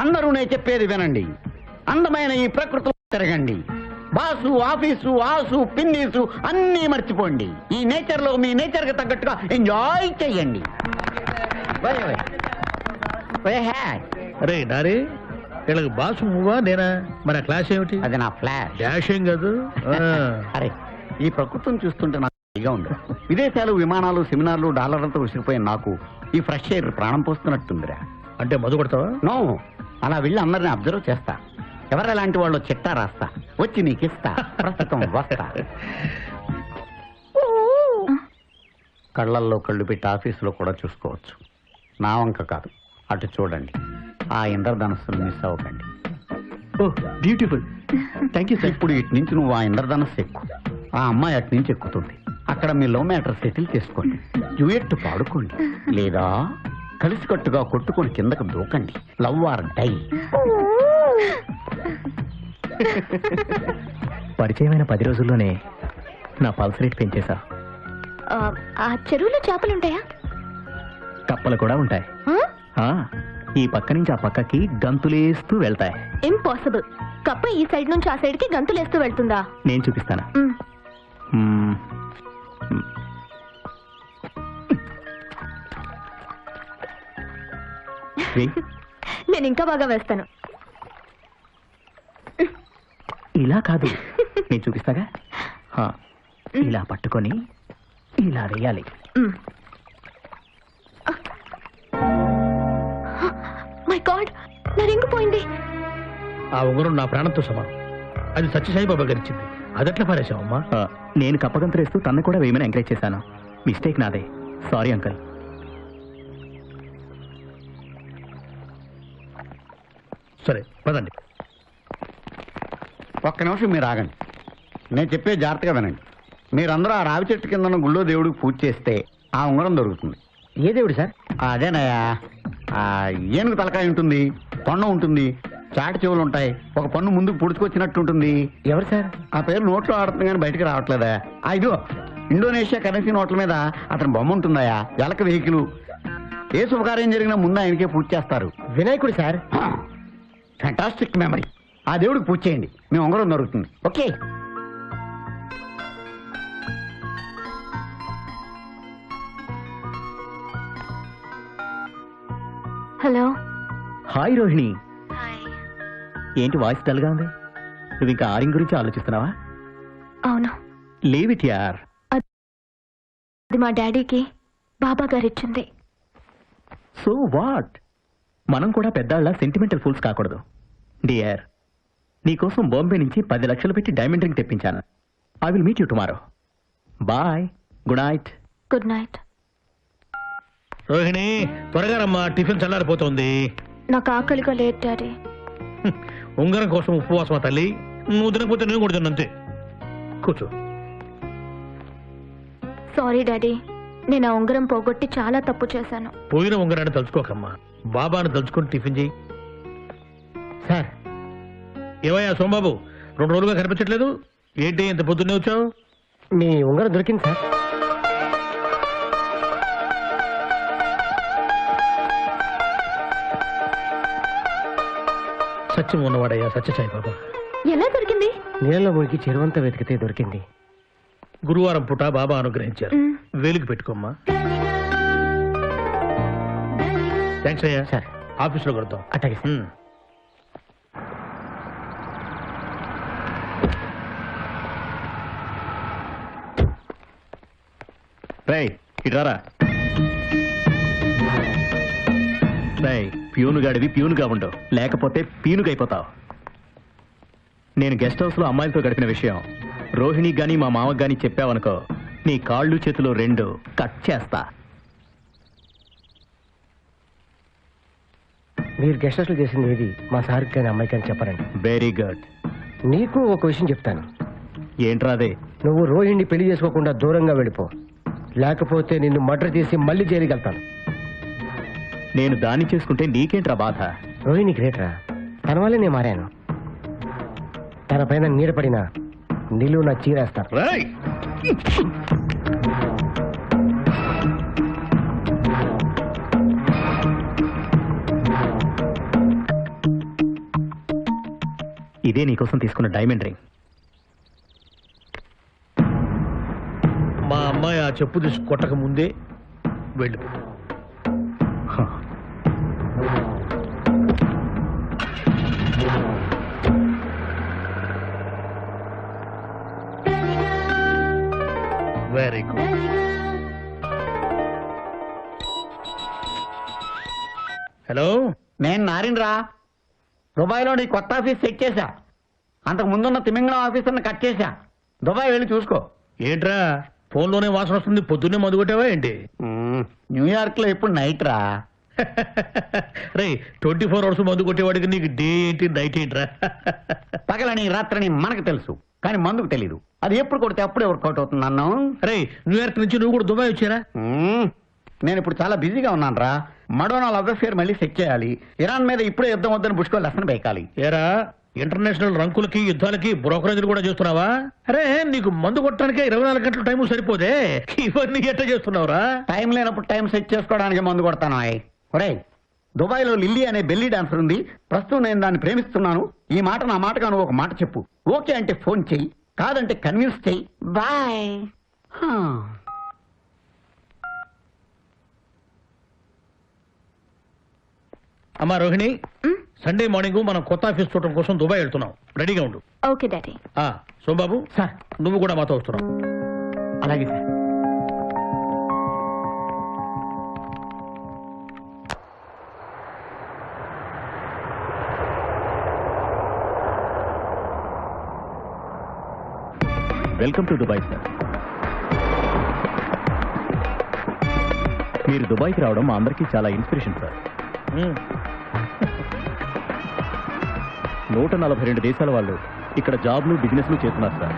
అందరూ నేను చెప్పేది వినండి. అందమైన ఈ ప్రకృతిలో తిరగండి. బాసు, ఆఫీసు, ఆసు, పిన్నీసు అన్నీ మర్చిపోండి. ఈ నేచర్ లో మీ నేచర్ కి తగ్గట్టుగా ఎంజాయ్ చెయ్యండి. రే నారి, వీళ్ళకి బాసు నువ్వా నేనా? మన క్లాస్ ఏమిటి? అది నా ఫ్లాష్. డాష్ ఏం కాదు. అరే, ఈ ప్రకృతిని చూస్తుంటే నాకు ఇదిగా ఉంది. విదేశాలు, విమానాలు, సెమినార్లు, డాలర్లతో ఉసిరిపోయిన నాకు ఈ ఫ్రెష్ ఎయిర్ ప్రాణం పోస్తున్నట్టుందిరా. అంటే మధు కొడతావా? నో, అలా వెళ్ళి అందరిని అబ్జర్వ్ చేస్తా. ఎవరెలాంటి వాళ్ళు చిట్టా రాస్తా, వచ్చి నీకిస్తా. ప్రస్తుతం వస్తా. కళ్ళల్లో కళ్ళు పెట్టి ఆఫీసులో కూడా చూసుకోవచ్చు. నా వంక కాదు, అటు చూడండి. ఆ ఇంద్రధనస్సును మిస్ అవ్వకండి. బ్యూటిఫుల్. Thank you sir. ఇప్పుడు ఇటు నుంచి నువ్వు ఆ ఇంద్రధనస్సు ఎక్కు, ఆ అమ్మాయి అటు నుంచి ఎక్కుతుంది. అక్కడ మీ లవ్ మ్యాటర్ సెటిల్ చేసుకోండి. డ్యూయెట్ పాడుకోండి, లేదా కలిసికట్టుగా కొట్టుకొని కిందకు దూకండి. Love or die. పరిచయమైన 10 రోజుల్లోనే నా పల్స్ రేట్ పెంచేశా. ఆ చెరువులో చేపలుంటాయా? కప్పలు కూడా ఉంటాయి. ఈ పక్క నుంచి ఆ పక్కకి గంతులేస్తూ వెళ్తాయి. ఇంపాసిబుల్. కప్ప ఈ సైడ్ నుంచి ఆ సైడ్ కి గంతులేస్తూ వెళ్తుందా? నేను చూపిస్తాను. నేను ఇంకా బాగా వేస్తాను. ఇలా కాదు, నేను చూపిస్తాగా. ఇలా పట్టుకొని ఇలా వేయాలి. మై గాడ్, నా రింగు పోయింది. ఆ ఉంగరం నా ప్రాణంతో సమానం. అది సత్యసాయిబాబా గారిచ్చింది. అదట్లా పారేశావమ్మా? నేను కప్పగంతులేస్తూ తన్ను కూడా వేయమని ఎంకరేజ్ చేశాను. మిస్టేక్ నాదే. Sorry uncle. సరే పదండి. ఒక్క నిమిషం మీరు ఆగండి. నేను చెప్పే జాగ్రత్తగా వినండి. మీరందరూ ఆ రావి చెట్టు కింద ఉన్న గుళ్ళో దేవుడికి పూజ చేస్తే ఆ ఉంగరం దొరుకుతుంది. ఏ దేవుడు సార్? అదేనయ్యా, ఆ ఏనుగు తలకాయ ఉంటుంది, తొండం ఉంటుంది, చాటి చెవులు ఉంటాయి, ఒక పన్ను ముందుకు పుడుచుకొచ్చినట్టు ఉంటుంది. ఎవరు సార్? ఆ పేరు నోట్లో ఆడుతుంది కానీ బయటకు రావట్లేదా? ఇదిగో ఇండోనేషియా కరెన్సీ నోట్ల మీద అతని బొమ్మ ఉంటుందయా, ఎలక వెహికల్. ఏ శుభకార్యం జరిగినా ముందు ఆయనకే పూజ చేస్తారు. వినాయకుడు సార్. Fantastic memory. ఆ దేవుడికి పూజ చేయండి, మీ ఉంగరం దొరుకుతుంది. ఓకే. హలో. హాయ్ రోహిణి. ఏంటి వాయిస్ డల్గా ఉంది? నువ్వు ఇంకా ఆరింగ్ గురించి ఆలోచిస్తున్నావా? అవును. లీవ్ ఇట్ యార్. అది మా డాడీకి బాబా గారు ఇచ్చింది. So what? మనం కూడా పెద్దాళ్ళ సెంటిమెంటల్ ఫూల్స్ కాకూడదు. డియర్, నీకోసం బాంబే నుంచి 10 లక్షలు పెట్టి డైమండ్ రింగ్ తెప్పించాను. I will meet you tomorrow. Bye. Good night. Good night. Rohini, త్వరగా రమ్మా, టిఫిన్ చల్లారిపోతుంది. నాకు ఆకలిగా లేదు డాడీ. ఉంగరం కోసం ఉపవాసమా తల్లి? నువ్వు తినకపోతే నేను కూడా తిన్నంతే. కూర్చో. సారీ డాడీ, నేను ఆ ఉంగరం పోగొట్టి చాలా తప్పు చేశాను. పోయిన ఉంగరాన్ని తలుచుకోకమ్మా, బాబాను తలుచుకొని టిఫిన్ చేయి. సార్. ఏవయ్యా సోమబాబు, 2 రోజులుగా కనిపించట్లేదు, ఏంటి ఇంత పొద్దున్నే వచ్చావు? మీ ఉంగరం దొరికింది సార్. సత్యం ఉన్నవాడయ్యా సత్యసాయిబాబా. ఎలా దొరికింది? నీళ్ళలో మునిగి చెరువంతా వెతికితే దొరికింది. గురువారం పూట బాబా అనుగ్రహించారు. వేలికి పెట్టుకోమ్మా. థ్యాంక్స్ అయ్యా. సార్, ఆఫీస్లో కొడతాం. అట్లాగే సార్. రేయ్, ఇటారా. రేయ్, ప్యూనుగాడివి ప్యూనుగా ఉండవు, లేకపోతే పీనుగైపోతావు. నేను గెస్ట్ హౌస్ లో అమ్మాయిలతో గడిపిన విషయం రోహిణికి గాని మా మామకు గాని చెప్పావనుకో, నీ కాళ్ళు చేతులు 2 కట్ చేస్తా. మీరు గెస్ట్ హౌస్లో చేసింది ఏది మా సార్కి కానీ అమ్మాయికి కానీ చెప్పరండి. Very good. నీకు ఒక విషయం చెప్తాను. ఏంట్రా అదే? నువ్వు రోహిణిని పెళ్లి చేసుకోకుండా దూరంగా వెళ్ళిపో, లేకపోతే నిన్ను మర్డర్ చేసి మళ్ళీ జైలుకి వెళ్తాను. నేను దాన్ని చేసుకుంటే నీకేంట్రా బాధ? రోహిణి గ్రేట్రా, తన వల్లే నేను మారాను. తన పైన నీడపడిన నిలువు నా చీరేస్తారు. ఇదే నీకోసం తీసుకున్న డైమండ్ రింగ్. మా అమ్మాయి ఆ చెప్పు తీసి కొట్టక ముందే వెళ్ళిపో. Very good. హలో, నేను నారిన్రా. దుబాయ్లో నీ కొత్త ఆఫీస్ సెట్ చేశా. అంతకు ముందున్న తిమింగళం ఆఫీసర్ని కట్ చేశా. దుబాయ్ వెళ్ళి చూసుకో. ఏంట్రా ఫోన్లోనే వాసన వస్తుంది, పొద్దున్నే మందు కొట్టావా ఏంటి? న్యూయార్క్ లో ఎప్పుడు నైట్ రా. రే, 24 అవర్స్ మందు కొట్టేవాడికి నీకు డే ఏంటి నైట్ ఏంట్రా? పగలని రాత్రని మనకు తెలుసు, కానీ మందుకు తెలీదు. అది ఎప్పుడు కొడితే అప్పుడే వర్కౌట్ అవుతుంది అన్నాం. రే, న్యూయార్క్ నుంచి నువ్వు కూడా దుబాయ్ వచ్చారా? నేను ఇప్పుడు చాలా బిజీగా ఉన్నాను రా. మడోనా లవ్ అఫేర్ మళ్ళీ సెట్ చేయాలి. ఇరాన్ మీద ఇప్పుడే యుద్ధం వద్దని బుష్కో లెసన్ బేకాలి. ఏరా, ఇంటర్నేషనల్ రంకులకి యుద్ధాలకి బ్రోకరేజీలు కూడా చేస్తున్నావా? అరే, నీకు మందు కొట్టడానికే 24 గంటల టైం సరిపోదే, ఇవన్నీ ఎట్లా చేస్తున్నావురా? టైం లేనప్పుడు టైం సెట్ చేసుకోవడానికి మందు కొడతాను. ఒరే, దుబాయ్ లో లిల్లీ అనే బెల్లీ డాన్సర్ ఉంది. ప్రస్తుతం నేను దాన్ని ప్రేమిస్తున్నాను. ఈ మాట నా మాటగా నువ్వు ఒక మాట చెప్పు. ఓకే అంటే ఫోన్ చెయ్యి, కాదంటే కన్విన్స్ చెయ్యి. బాయ్. అమ్మా రోహిణి, సండే మార్నింగ్ మనం కొత్త ఆఫీస్ చూడటం కోసం దుబాయ్ వెళ్తున్నాం. రెడీగా ఉండు. Okay daddy. సోమబాబు సార్ నువ్వు కూడా మాతో వస్తున్నావు. అలాగే sir. Welcome to Dubai sir. మీరు దుబాయ్కి రావడం మా అందరికీ చాలా ఇన్స్పిరేషన్ సార్. 142 దేశాల వాళ్ళు ఇక్కడ జాబ్లు బిజినెస్లు చేస్తున్నారు సార్.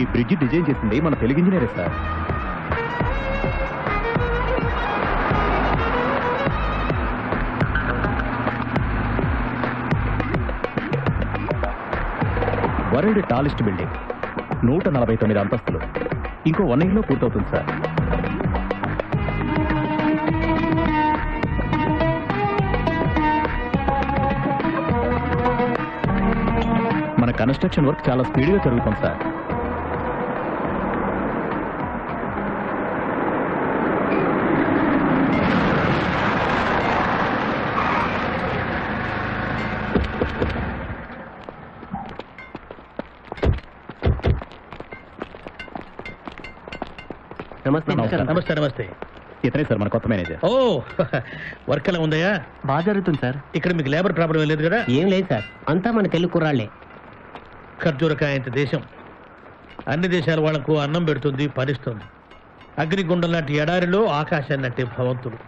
ఈ బ్రిడ్జ్ డిజైన్ చేసింది మన తెలుగు ఇంజనీరే సార్. వరల్డ్ టాలెస్ట్ బిల్డింగ్, 149 అంతస్తులు. ఇంకో 1 yearలో పూర్తవుతుంది సార్. మన కన్స్ట్రక్షన్ వర్క్ చాలా స్పీడ్గా జరుగుతుంది సార్. నమస్తే. నమస్తే. ఇతనే సార్ మన కొత్త మేనేజర్. ఓ వర్క్ ఎలా ఉందయ్యా? బాగా జరుగుతుంది సార్. ఇక్కడ మీకు లేబర్ ప్రాబ్లం ఏం లేదు కదా? ఏం లేదు సార్, అంతా మన తెలుగు కుర్రాళ్లే. ఖర్జూరకాయ ఇంత దేశం అన్ని దేశాల వాళ్లకు అన్నం పెడుతుంది, పనిస్తుంది. అగ్నిగుండం లాంటి ఎడారిలో ఆకాశాన్ని అంటే భగవంతుడు.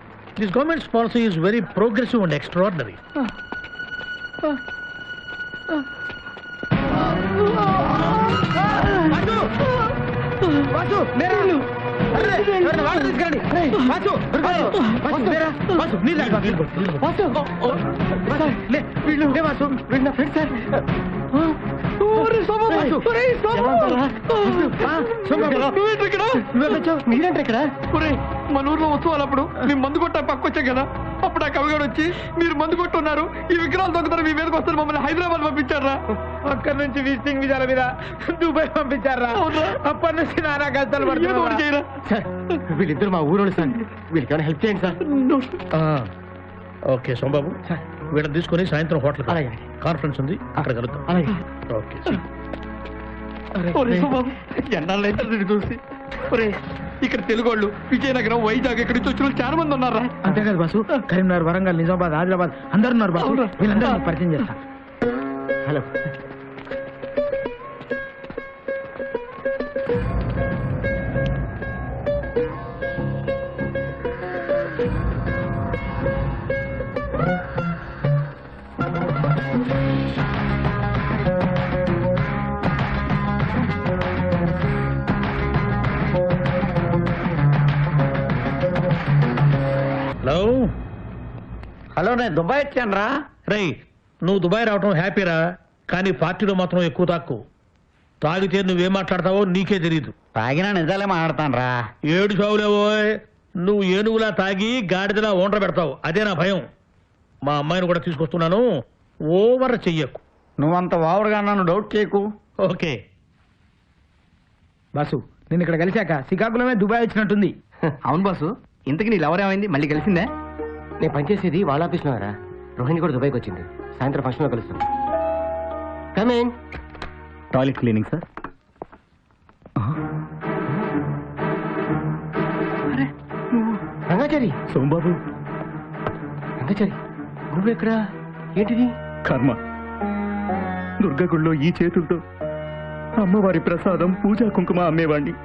This governments policy is very progressive and extraordinary. మీరేంటి ఇక్కడ? మన ఊర్లో ఉత్సవాలు అప్పుడు మేము మందు కొట్టా పక్కొచ్చాం కదా, అప్పుడు ఆ కవిగాడు వచ్చి మీరు మందు కొట్టున్నారు, ఈ విగ్రహాలు దొంగతారు, మీ మీదకి వస్తారు, మమ్మల్ని హైదరాబాద్ పంపించారా. అక్కడి నుంచి విజిటింగ్ విజాల మీద దుబాయ్ పంపించారా. అప్పటి నుంచి నానా కష్టాలు పడుతున్నారు. వీళ్ళిద్దరు మా ఊరోళ్ళు సార్, వీళ్ళకి ఏమైనా హెల్ప్ చేయండి సార్. ఓకే సోమబాబు, వీళ్ళని తీసుకొని సాయంత్రం హోటల్ కాన్ఫరెన్స్ ఉంది, అక్కడ కలుద్దాం. ఓకే. ఎన్నాళ్ళైతే చూసి ఇక్కడ తెలుగోళ్ళు విజయనగరం, వైజాగ్ ఇక్కడి నుంచి వచ్చిన చాలా మంది ఉన్నారా? అంతే కదా బాసు, కరీంనగర్, వరంగల్, నిజామాబాద్, ఆదిలాబాద్ అందరు ఉన్నారు బాసు. వీళ్ళందరూ పరిచయం చేస్తా. హలో. హలో. హలో, నేను దుబాయ్ వచ్చాను రా. రై, నువ్వు దుబాయ్ రావటం హ్యాపీరా, కానీ పార్టీలో మాత్రం ఎక్కువ తాక్కు. తాగితే నువ్వేం మాట్లాడతావో నీకే తెలియదు. తాగినా నిజాలే మాట్లాడతాను రా. ఏడు చావులేవో, నువ్వు ఏనుగులా తాగి గాడిదలా ఓండ్ర పెడతావు, అదే నా భయం. మా అమ్మాయిని కూడా తీసుకొస్తున్నాను, ఓవర్ చెయ్యకు. నువ్వంత ఓవర్గా నన్ను డౌట్ చేయకు. ఓకే బాసు, నేను ఇక్కడ కలిశాక శ్రీకాకుళమే దుబాయ్ వచ్చినట్టుంది. అవును బాసు, ఇంతకి నీ లవర్ ఏమైంది? మళ్ళీ కలిసిందే? నేను పనిచేసేది వాళ్ళ ఆఫీస్లో రా. రోహిణి కూడా దుబాయ్కి వచ్చింది, సాయంత్రం ఫంక్షన్లో కలుస్తాం. Come on. Toilet cleaning sir. Rangachari. Somababu. Rangachari, నువ్వెక్కడా? ఏంటిది? కర్మ. దుర్గగుళ్ళో ఈ చేతులతో అమ్మవారి ప్రసాదం, పూజా కుంకుమ అమ్మేవాణ్ణి.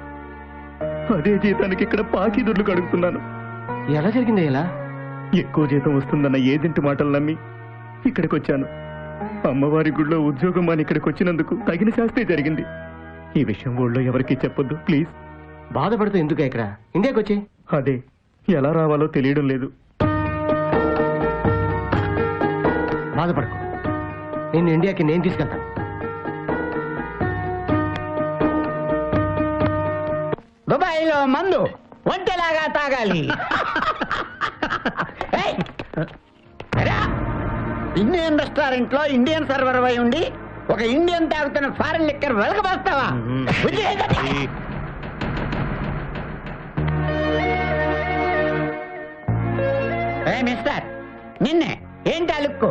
అదే జీతానికి ఇక్కడ పాకీదుర్లు కడుగుతున్నాను. ఎలా జరిగింది? ఎలా? ఎక్కువ జీతం వస్తుందన్న ఏజెంట్ మాటలు నమ్మి ఇక్కడికి వచ్చాను. అమ్మవారి గుళ్ళో ఉద్యోగం అని ఇక్కడికి వచ్చినందుకు తగిన శాస్త్రే జరిగింది. ఈ విషయం ఊళ్ళో ఎవరికీ చెప్పొద్దు ప్లీజ్. బాధపడుతూ ఎందుకు ఇక్కడ? ఇండియాకి వచ్చి. అదే ఎలా రావాలో తెలియడం లేదు. బాధపడకు, నేను ఇండియాకి నేను తీసుకెళ్తాను. దుబాయ్లో మందు ఒంటెలాగా తాగాలి. ఏయ్! రా! ఇండియన్ రెస్టారెంట్ లో ఇండియన్ సర్వర్ అయి ఉండి ఒక ఇండియన్ తాగుతున్న ఫారెన్ లిక్కర్ వెలగబోస్తావా? మిస్టర్ నిన్నే ఏంటి ఆ లుక్?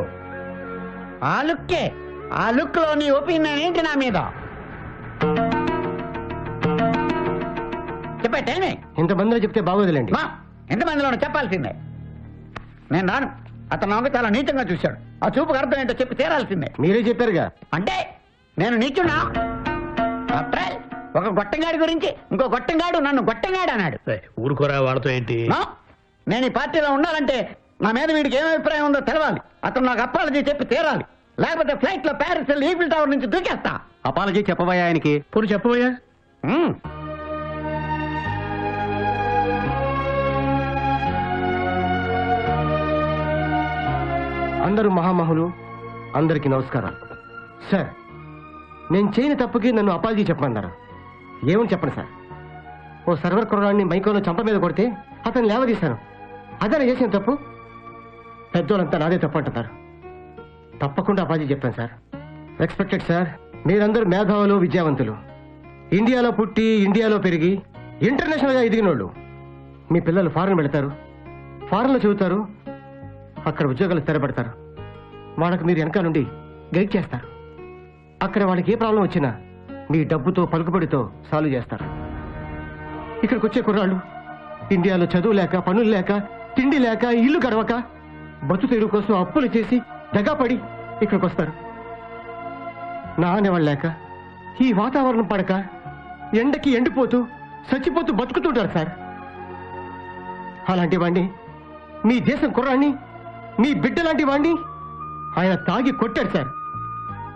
ఆ లుక్కే, ఆ లుక్ లో నీ ఒపీనియన్ ఏంటి నా మీద? చెప్పండి. ఇంతమందిలో చెప్తే బాగోదులేండి. ఎంతమందిలోనూ చెప్పాల్సిందే. నేను రాను. అతను నాకు చాలా నీచంగా చూశాడు. ఆ చూపుకు అర్థం ఏంటో చెప్పి తీరాల్సిందే. మీరే చెప్పారుగా. అంటే నేను నీచున్నా? అప్రాల్ ఒక గొట్టంగాడి గురించి ఇంకో గొట్టంగాడు నన్ను గొట్టంగాడు అన్నాడు. ఊరుకోరా వాళ్ళతో ఏంటి? నేను ఈ పార్టీలో ఉండాలంటే నా మీద వీడికి ఏం అభిప్రాయం ఉందో తెలవాలి. అతను నాకు అపాలజీ చెప్పి తీరాలి. లేకపోతే ఫ్లైట్ లో ప్యారిస్ వెళ్ళి ఈఫిల్ టవర్ నుంచి దూకేస్తా. అపాలజీ చెప్పబోయా ఆయనకి? పూర్తి చెప్పబోయా? అందరూ మహామహులు, అందరికీ నమస్కారాలు. సార్, నేను చేయని తప్పుకి నన్ను అపాలజీ చెప్పమన్నారు. ఏమని చెప్పండి సార్? ఓ సర్వర్ కుర్రాడిని మైకోలో చంప మీద కొడితే అతను లేవదీశాను. అదే చేసిన తప్పు. పెద్దోళ్ళంతా నాదే తప్పు అంటున్నారు. తప్పకుండా అపాలజీ చెప్పాను సార్. రెస్పెక్టెడ్ సార్, మీరందరూ మేధావులు, విద్యావంతులు, ఇండియాలో పుట్టి ఇండియాలో పెరిగి ఇంటర్నేషనల్గా ఎదిగినోళ్ళు. మీ పిల్లలు ఫారెన్ వెళతారు, ఫారెన్లో చదువుతారు, అక్కడ ఉద్యోగాలు స్థిరపడతారు. వాళ్ళకు మీరు వెనక నుండి గైడ్ చేస్తారు. అక్కడ వాళ్ళకి ఏ ప్రాబ్లం వచ్చినా మీ డబ్బుతో పలుకుబడితో సాల్వ్ చేస్తారు. ఇక్కడికి వచ్చే కుర్రాళ్ళు ఇండియాలో చదువు లేక, పనులు లేక, తిండి లేక, ఇల్లు గడవక, బతు తెరువు కోసం అప్పులు చేసి దగాపడి ఇక్కడికి వస్తారు. నా అనేవాళ్ళు లేక, ఈ వాతావరణం పడక, ఎండకి ఎండిపోతూ చచ్చిపోతూ బతుకుతుంటారు సార్. అలాంటి వాణ్ణి, మీ దేశం కుర్రాన్ని, మీ బిడ్డ లాంటి వాణ్ణి ఆయన తాగి కొట్టాడు సార్.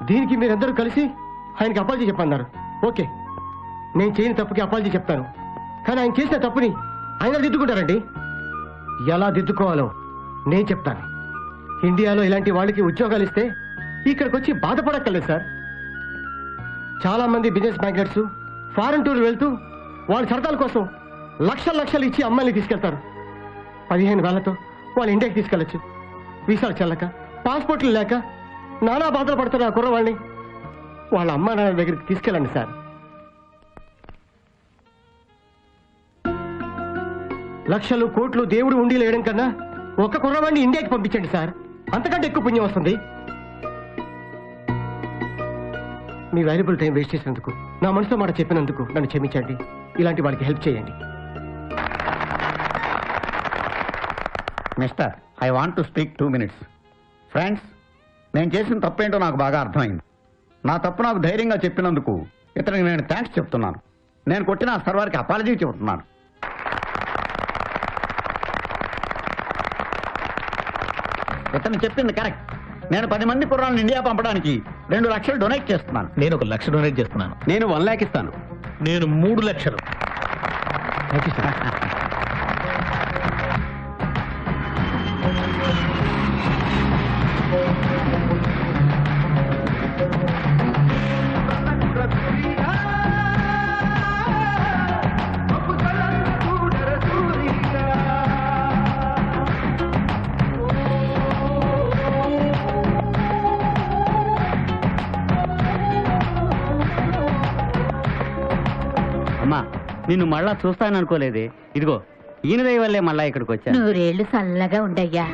దీనికి మీరందరూ కలిసి ఆయనకి అపాలజీ చెప్పన్నారు. ఓకే, నేను చేయని తప్పుకి అపాలజీ చెప్తాను. కానీ ఆయన చేసిన తప్పుని ఆయన దిద్దుకుంటారండి. ఎలా దిద్దుకోవాలో నేను చెప్తాను. ఇండియాలో ఇలాంటి వాళ్ళకి ఉద్యోగాలు ఇస్తే ఇక్కడికి వచ్చి బాధపడక్కర్లేదు సార్. చాలా మంది బిజినెస్ మ్యాగ్నెట్స్ ఫారెన్ టూర్ వెళ్తూ వాళ్ళ సరదాల కోసం లక్షలు ఇచ్చి అమ్మాయిని తీసుకెళ్తారు. 15,000తో వాళ్ళు ఇండియాకి తీసుకెళ్లొచ్చు. వీసాలు చెల్లక, పాస్పోర్ట్లు లేక నానా బాధలు పడుతున్న ఆ కుర్రవాళ్ళని వాళ్ళ అమ్మా నాన్న దగ్గరికి తీసుకెళ్ళండి సార్. లక్షలు కోట్లు దేవుడు ఉండి లేయడం కన్నా ఒక్క కుర్రవాడిని ఇండియాకి పంపించండి సార్. అంతకంటే ఎక్కువ పుణ్యం వస్తుంది. మీ వాల్యుబుల్ టైం వేస్ట్ చేసినందుకు, నా మనసులో మాట చెప్పినందుకు నన్ను క్షమించండి. ఇలాంటి వాళ్ళకి హెల్ప్ చేయండి. Mister, I want to speak 2 minutes. Friends, నేను చేసిన తప్పేంటో నాకు బాగా అర్థమైంది. నా తప్పు నాకు ధైర్యంగా చెప్పినందుకు ఇతనికి నేను థ్యాంక్స్ చెప్తున్నాను. నేను కొట్టిన ఆ సర్వర్కి అపాలజీ చెబుతున్నాను. ఇతను చెప్పింది కరెక్ట్. నేను 10 మంది కుర్రాళ్ళని ఇండియా పంపడానికి 2 లక్షలు డొనేట్ చేస్తున్నాను. నేను 1 లక్ష డొనేట్ చేస్తున్నాను. నేను 1 lakh ఇస్తాను. నేను 3 లక్షలు. అమ్మా, నిన్ను మళ్ళా చూస్తాననుకోలేదే. ఇదిగో ఈయన దయ వల్లే మళ్ళా ఇక్కడికి వచ్చాను. 100 ఏళ్ళు చల్లగా ఉండయ్యా.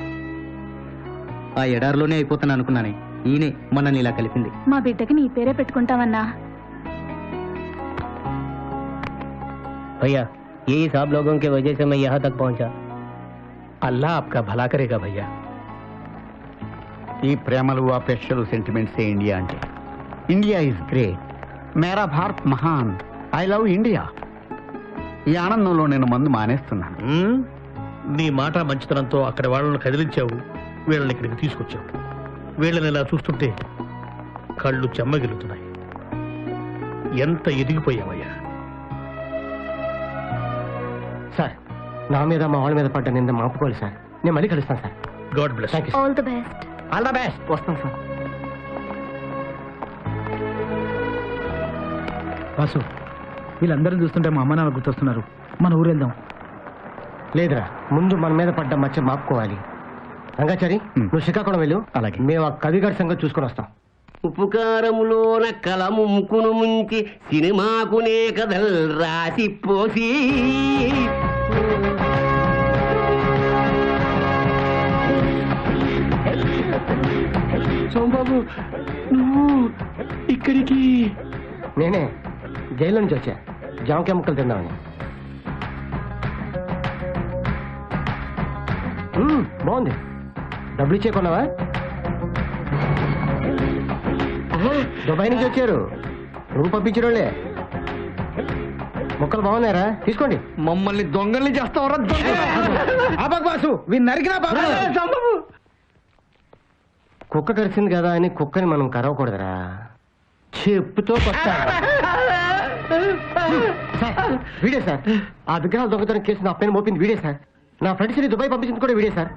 ఆ ఎడారిలోనే అయిపోతాను అనుకున్నానే, ఈయనే మనల్ని ఇలా కలిపింది. మా బిడ్డకి నీ పేరే పెట్టుకుంటామన్నా. भैया यही सब लोगों के वजह से मैं यहाँ तक पहुँचा. అల్లా ఆప్కా భలా కరేగా భయ్యా. ఈ ప్రేమలు, అపేక్షలు, సెంటిమెంట్స్ ఇండియా అంటే. ఇండియా ఈజ్ గ్రేట్, మేరా భారత్ మహాన్, ఐ లవ్ ఇండియా. ఈ ఆనందంలో నేను మందు మానేస్తున్నాను. నీ మాట మంచితనంతో అక్కడ వాళ్ళని కదిలించావు, వీళ్ళని ఇక్కడికి తీసుకొచ్చావు. వీళ్ళని ఇలా చూస్తుంటే కళ్ళు చెమ్మగిలుతున్నాయి. ఎంత ఎదిగిపోయావయ్యా. సార్, నా మీద మా వాళ్ళ మీద పడ్డ నింద మాపుకోవాలి సార్. నేను మళ్ళీ కలుస్తాను sir. God bless. Thank you. All the best. All the best. వస్తాను సార్. వాసు, వీళ్ళందరూ చూస్తుంటే మా అమ్మ నాన్న గుర్తొస్తున్నారు. మన ఊరు వెళ్దాం. లేదురా, ముందు మన మీద పడ్డ మచ్చ మాపుకోవాలి. రంగాచారి, నువ్వు శ్రీకాకుళం వెళ్ళు. అలాగే. మేము ఆ కవిగారి సంగతి చూసుకొని వస్తాం. ఉపకారములోన కలము ముక్కును ముంచి సినిమాకునే కథల్ రాసి పోసి సోమబాబు, నువ్వు ఇక్కడికి? నేనే జైలు నుంచి వచ్చా, జామకాయ ముక్కలు తిందామని. బాగుంది. డబ్బులు ఇచ్చే కొన్నావా? దుబాయ్ నుంచి వచ్చారు, నువ్వు పంపించిన వాళ్ళే. మొక్కలు బాగున్నారా? తీసుకోండి. మమ్మల్ని దొంగల్ని చేస్తావరా? బాసు వీళ్ళు నరికినా బాబు. కుక్క కరిచింది కదా అని కుక్కని మనం కరవకూడదురా, చెప్పుతో కొట్ట. వీడే సార్, ఆ విగ్రహాలు దొంగతనం కేసు నా పైన మోపింది వీడే సార్. నా ఫ్రెండ్స్ని దుబాయ్ పంపించింది కూడా వీడే సార్.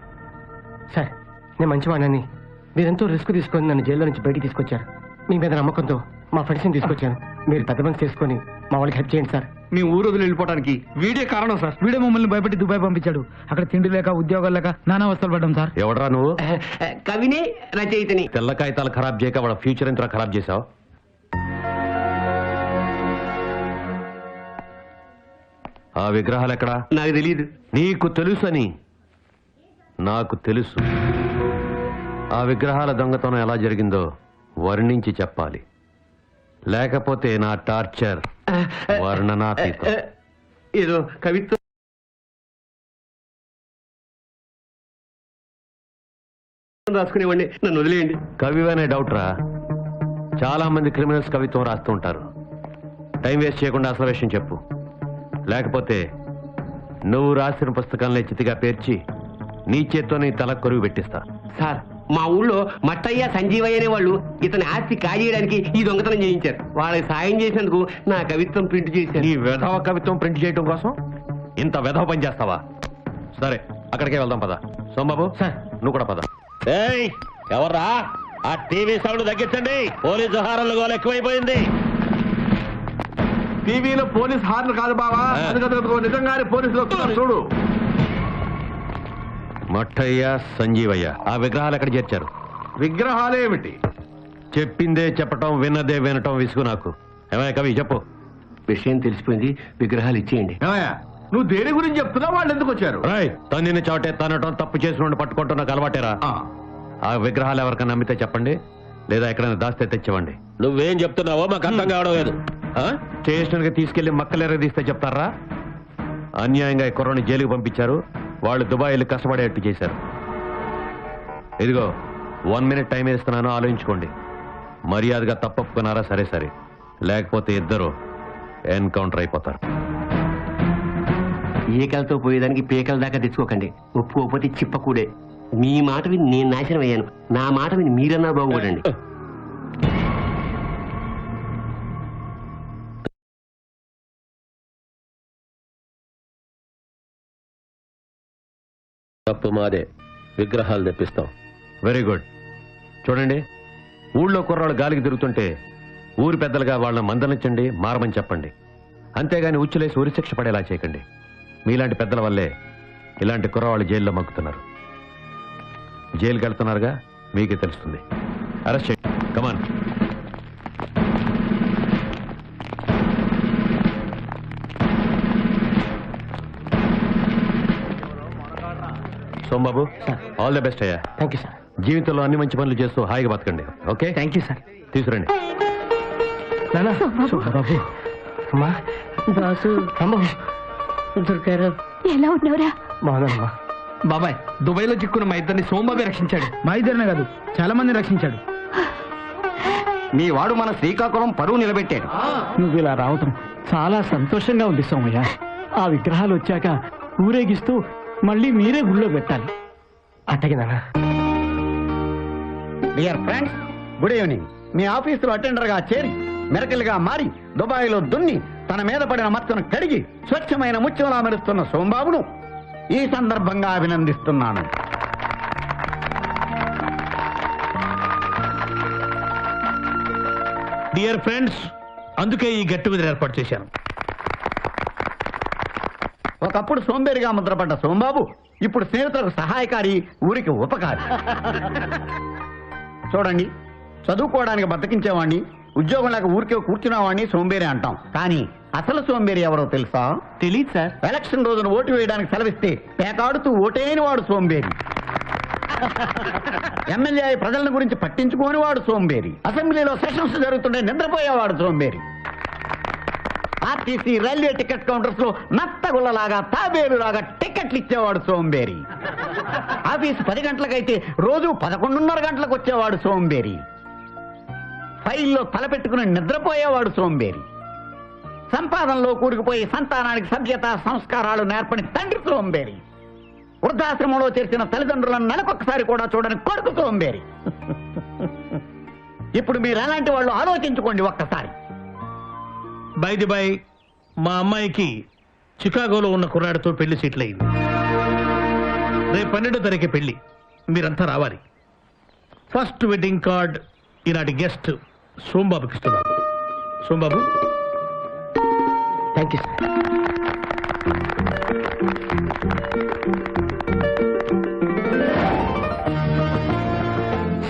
సార్, నేను మంచివాడిని. మీరెంతో రిస్క్ తీసుకొని నన్ను జైల్లో నుంచి బయటికి తీసుకొచ్చారు. మీ మీద నమ్మకంతో మా ఫ్రెండ్స్ని తీసుకొచ్చాను. మీరు పెద్ద మనసు చేసుకొని మా వాళ్ళకి హెల్ప్ చేయండి సార్. మీ ఊరు వదిలి వెళ్ళిపోవడానికి వీడే కారణం సార్. వీడే మమ్మల్ని భయపెట్టి దుబాయ్ పంపించాడు. అక్కడ తిండి లేక ఉద్యోగాలు లేక నానా అవస్థలు పడ్డాం సార్. ఎవడరా నువ్వు? కవిని రచయితని. తెల్ల కాగితాలు ఖరాబ్ చేయక వాడు ఫ్యూచర్ ఎంత ఖరాబ్ చేశావు? ఆ విగ్రహాలు ఎక్కడా? నాకు తెలియదు. నీకు తెలుసని నాకు తెలుసు. ఆ విగ్రహాల దొంగతనం ఎలా జరిగిందో వర్ణించి చెప్పాలి, లేకపోతే నా టార్చర్ వర్ణనాతీతం. ఏదో కవిత్వం రాసుకునేవాడిని, నన్ను వదిలేయండి. కవి అనే డౌట్ రా. చాలా మంది క్రిమినల్స్ కవిత్వం రాస్తూ ఉంటారు. టైం వేస్ట్ చేయకుండా అసలు విషయం చెప్పు, లేకపోతే నువ్వు రాసిన పుస్తకాలనే చితిగా పేర్చి నీ చేత్తో నీ తల కొరుగు పెట్టిస్తా. సార్, మా ఊళ్ళో మట్టయ్య సంజీవయ్య అనే వాళ్ళు ఇతని ఆస్తి కాజేయడానికి ఈ దొంగతనం చేయించారు. వాళ్ళకి సాయం చేసినందుకు నా కవిత్వం ప్రింట్ చేశారు. నీ వెధవ కవిత్వం ప్రింట్ చేయడం కోసం ఇంత వెధవ పని చేస్తావా? సరే, అక్కడికే వెళ్దాం పద. సోమబాబు, నువ్వు కూడా పద. ఎవర్రా ఆ టీవీ సౌండ్ తగ్గించండి, పోలీసు హారన్లు గోల ఎక్కువైపోయింది. టీవీలో పోలీస్ హార్న్ కాదు బావా, నిజంగానే పోలీసులు వస్తున్నారు చూడు. మట్టయ్య సంజీవయ్య ఆ విగ్రహాలు ఎక్కడ చేర్చారు? విగ్రహాలేమిటి? చెప్పిందే చెప్పటం, విన్నదే వినటం విసుగు నాకు. ఏమయ్య కవి చెప్పు. విషయం తెలిసిపోయింది, విగ్రహాలు ఇచ్చేయండి. ఏమయ్యా, నువ్వు దేని గురించి చెప్తున్నావు? వాళ్ళు ఎందుకు వచ్చారు? రాయ్, తన్నిని చోటే తనటం, తప్పు చేసిన పట్టుకుంటున్న నాకు అలవాటేరా. ఆ విగ్రహాలు ఎవరికైనా నమ్మితే చెప్పండి, లేదా ఎక్కడైనా దాస్తే తెచ్చివ్వండి. నువ్వేం చెప్తున్నావో మాకు అర్థం కావడం లేదు. స్టేషన్ కి తీసుకెళ్లి మక్కలెరదీస్తే చెప్తారా? అన్యాయంగా ఈ కుర్రని జైలుకి పంపించారు, వాళ్ళు దుబాయ్ వెళ్ళి కష్టపడేట్టు చేశారు. ఇదిగో 1 minute టైం ఇస్తున్నాను, ఆలోచించుకోండి. మర్యాదగా తప్పొప్పుకున్నారా? సరే సరే, లేకపోతే ఇద్దరు ఎన్కౌంటర్ అయిపోతారు. ఏకలతో పోయేదానికి పేకల దాకా తెచ్చుకోకండి. ఒప్పుకోకపోతే చిప్పకూడే. మీ మాట విని నేను నాశనం అయ్యాను, నా మాట విని మీరన్నా బాగుపడండి. తప్పు మాదే, విగ్రహాలు తెప్పిస్తాం. Very good. చూడండి, ఊళ్ళో కుర్రాళ్ళు గాలికి తిరుగుతుంటే ఊరి పెద్దలుగా వాళ్ళని మందలించండి, మారమని చెప్పండి. అంతేగాని ఉచ్చులేసి ఉరిశిక్ష పడేలా చేయకండి. మీలాంటి పెద్దల వల్లే ఇలాంటి కుర్రవాళ్ళు జైల్లో మగ్గుతున్నారు. జైలుకి వెళ్తున్నారుగా, మీకే తెలుస్తుంది. అరెస్ట్ చేయండి. Come on. Somababu, all the best అయ్యా. Thank you sir. జీవితంలో అన్ని మంచి పనులు చేస్తూ హాయిగా బతకండి. Okay, thank you sir. తీసుకురండి. బాబు, అమ్మా, బాసు, దొరికారు. ఎలా ఉన్నావురా? బాగున్నానమ్మా. బాబాయ్, దుబాయ్ లో చిక్కున్న మా ఇద్దరిని సోమబాబే రక్షించాడు. మా ఇద్దరినే కాదు, చాలా మంది రక్షించాడు. మీ వాడు మన శ్రీకాకుళం పరువు నిలబెట్టాడు. నువ్వు ఇలా రావటం చాలా సంతోషంగా ఉంది సోమయ్య. ఆ విగ్రహాలు వచ్చాక ఊరేగిస్తూ మళ్ళీ మీరే గుళ్ళో పెట్టాలి. అట్టగే నాన్న. Dear friends, good evening. మీ ఆఫీసులో అటెండర్ గా చేరి మెరకలుగా మారి దుబాయ్ లో దున్ని తన మీద పడిన మచ్చను కడిగి స్వచ్ఛమైన ముత్యంలా మెరుస్తున్న సోమబాబును ఈ సందర్భంగా అభినందిస్తున్నాను. డియర్ ఫ్రెండ్స్, అందుకే ఈ గెట్ టుగెదర్ ఏర్పాటు చేశాను. ఒకప్పుడు సోంబేరిగా ముద్రపడ్డ సోంబాబు ఇప్పుడు స్నేహితులకు సహాయకారి, ఊరికి ఉపకారి. చూడండి, చదువుకోవడానికి బతికించేవాడిని, ఉద్యోగం లేక ఊరికే కూర్చునేవాడిని సోంబేరి అంటాం. కానీ అసలు సోంబేరి ఎవరో తెలుసా? తెలియదు సార్. ఎలక్షన్ రోజున ఓటు వేయడానికి సెలవిస్తే పేకాడుతూ ఓటేని వాడు సోంబేరి. ఎమ్మెల్యే ప్రజల గురించి పట్టించుకోని వాడు సోంబేరి. అసెంబ్లీలో సెషన్స్ జరుగుతుంటే నిద్రపోయేవాడు సోంబేరి. ఆర్టీసీ, రైల్వే టికెట్ కౌంటర్స్ లో నత్తగుల్లలాగా, తాబేలులాగా టికెట్లు ఇచ్చేవాడు సోంబేరి. ఆఫీసు 10 గంటలకైతే రోజు 11:30 గంటలకు వచ్చేవాడు సోంబేరి. ఫైల్లో తలపెట్టుకుని నిద్రపోయేవాడు సోంబేరి. సంపాదనలో కూరుకుపోయి సంతానానికి సభ్యత, సంస్కారాలు నేర్పని తండ్రి సోంబేరి. వృద్ధాశ్రమంలో చేర్చిన తల్లిదండ్రులను నెలకొకసారి కూడా చూడని కొడుకు సోంబేరి. ఇప్పుడు మీరు అలాంటి వాళ్ళు ఆలోచించుకోండి ఒక్కసారి. బై మా అమ్మాయికి చికాగోలో ఉన్న కుర్రాడితో పెళ్లి సీట్లు అయింది. రేపు 12వ తారీఖు పెళ్లి, మీరంతా రావాలి. ఫస్ట్ వెడ్డింగ్ కార్డ్ ఈనాటి గెస్ట్ సోంబాబుకి ఇస్తున్నాను. Sombabu. Thank you sir.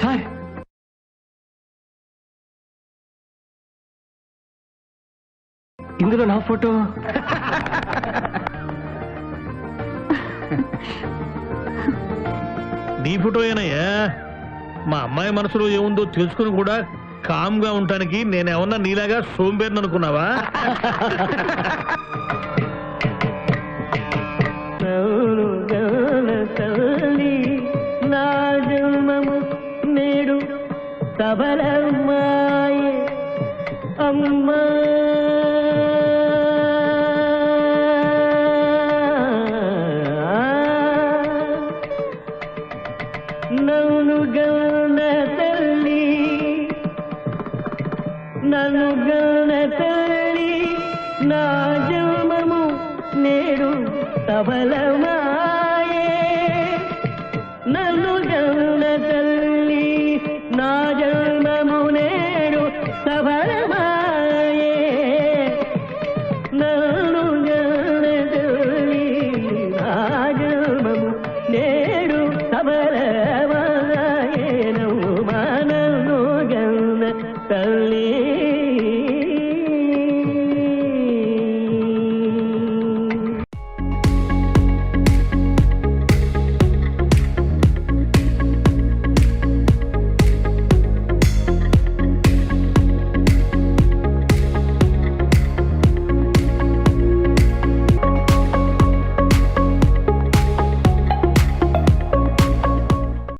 Sir, ఇందులో నా ఫోటో. నీ ఫోటో ఏనయ్యా? మా అమ్మాయి మనసులో ఏముందో తెలుసుకుని కూడా కామ్గా ఉండటానికి నేనేమన్నా నీలాగా సోంబేరిని అనుకున్నావా? నా జన్మము నేడు సబలమ్మాయే అమ్మా. నన్ను గన్న తల్లి, నన్ను గన్న తల్లి, నా జన్మము నేడు సబలమాయే. నన్ను గన్న తల్లి, నా జన్మము నేడు సబల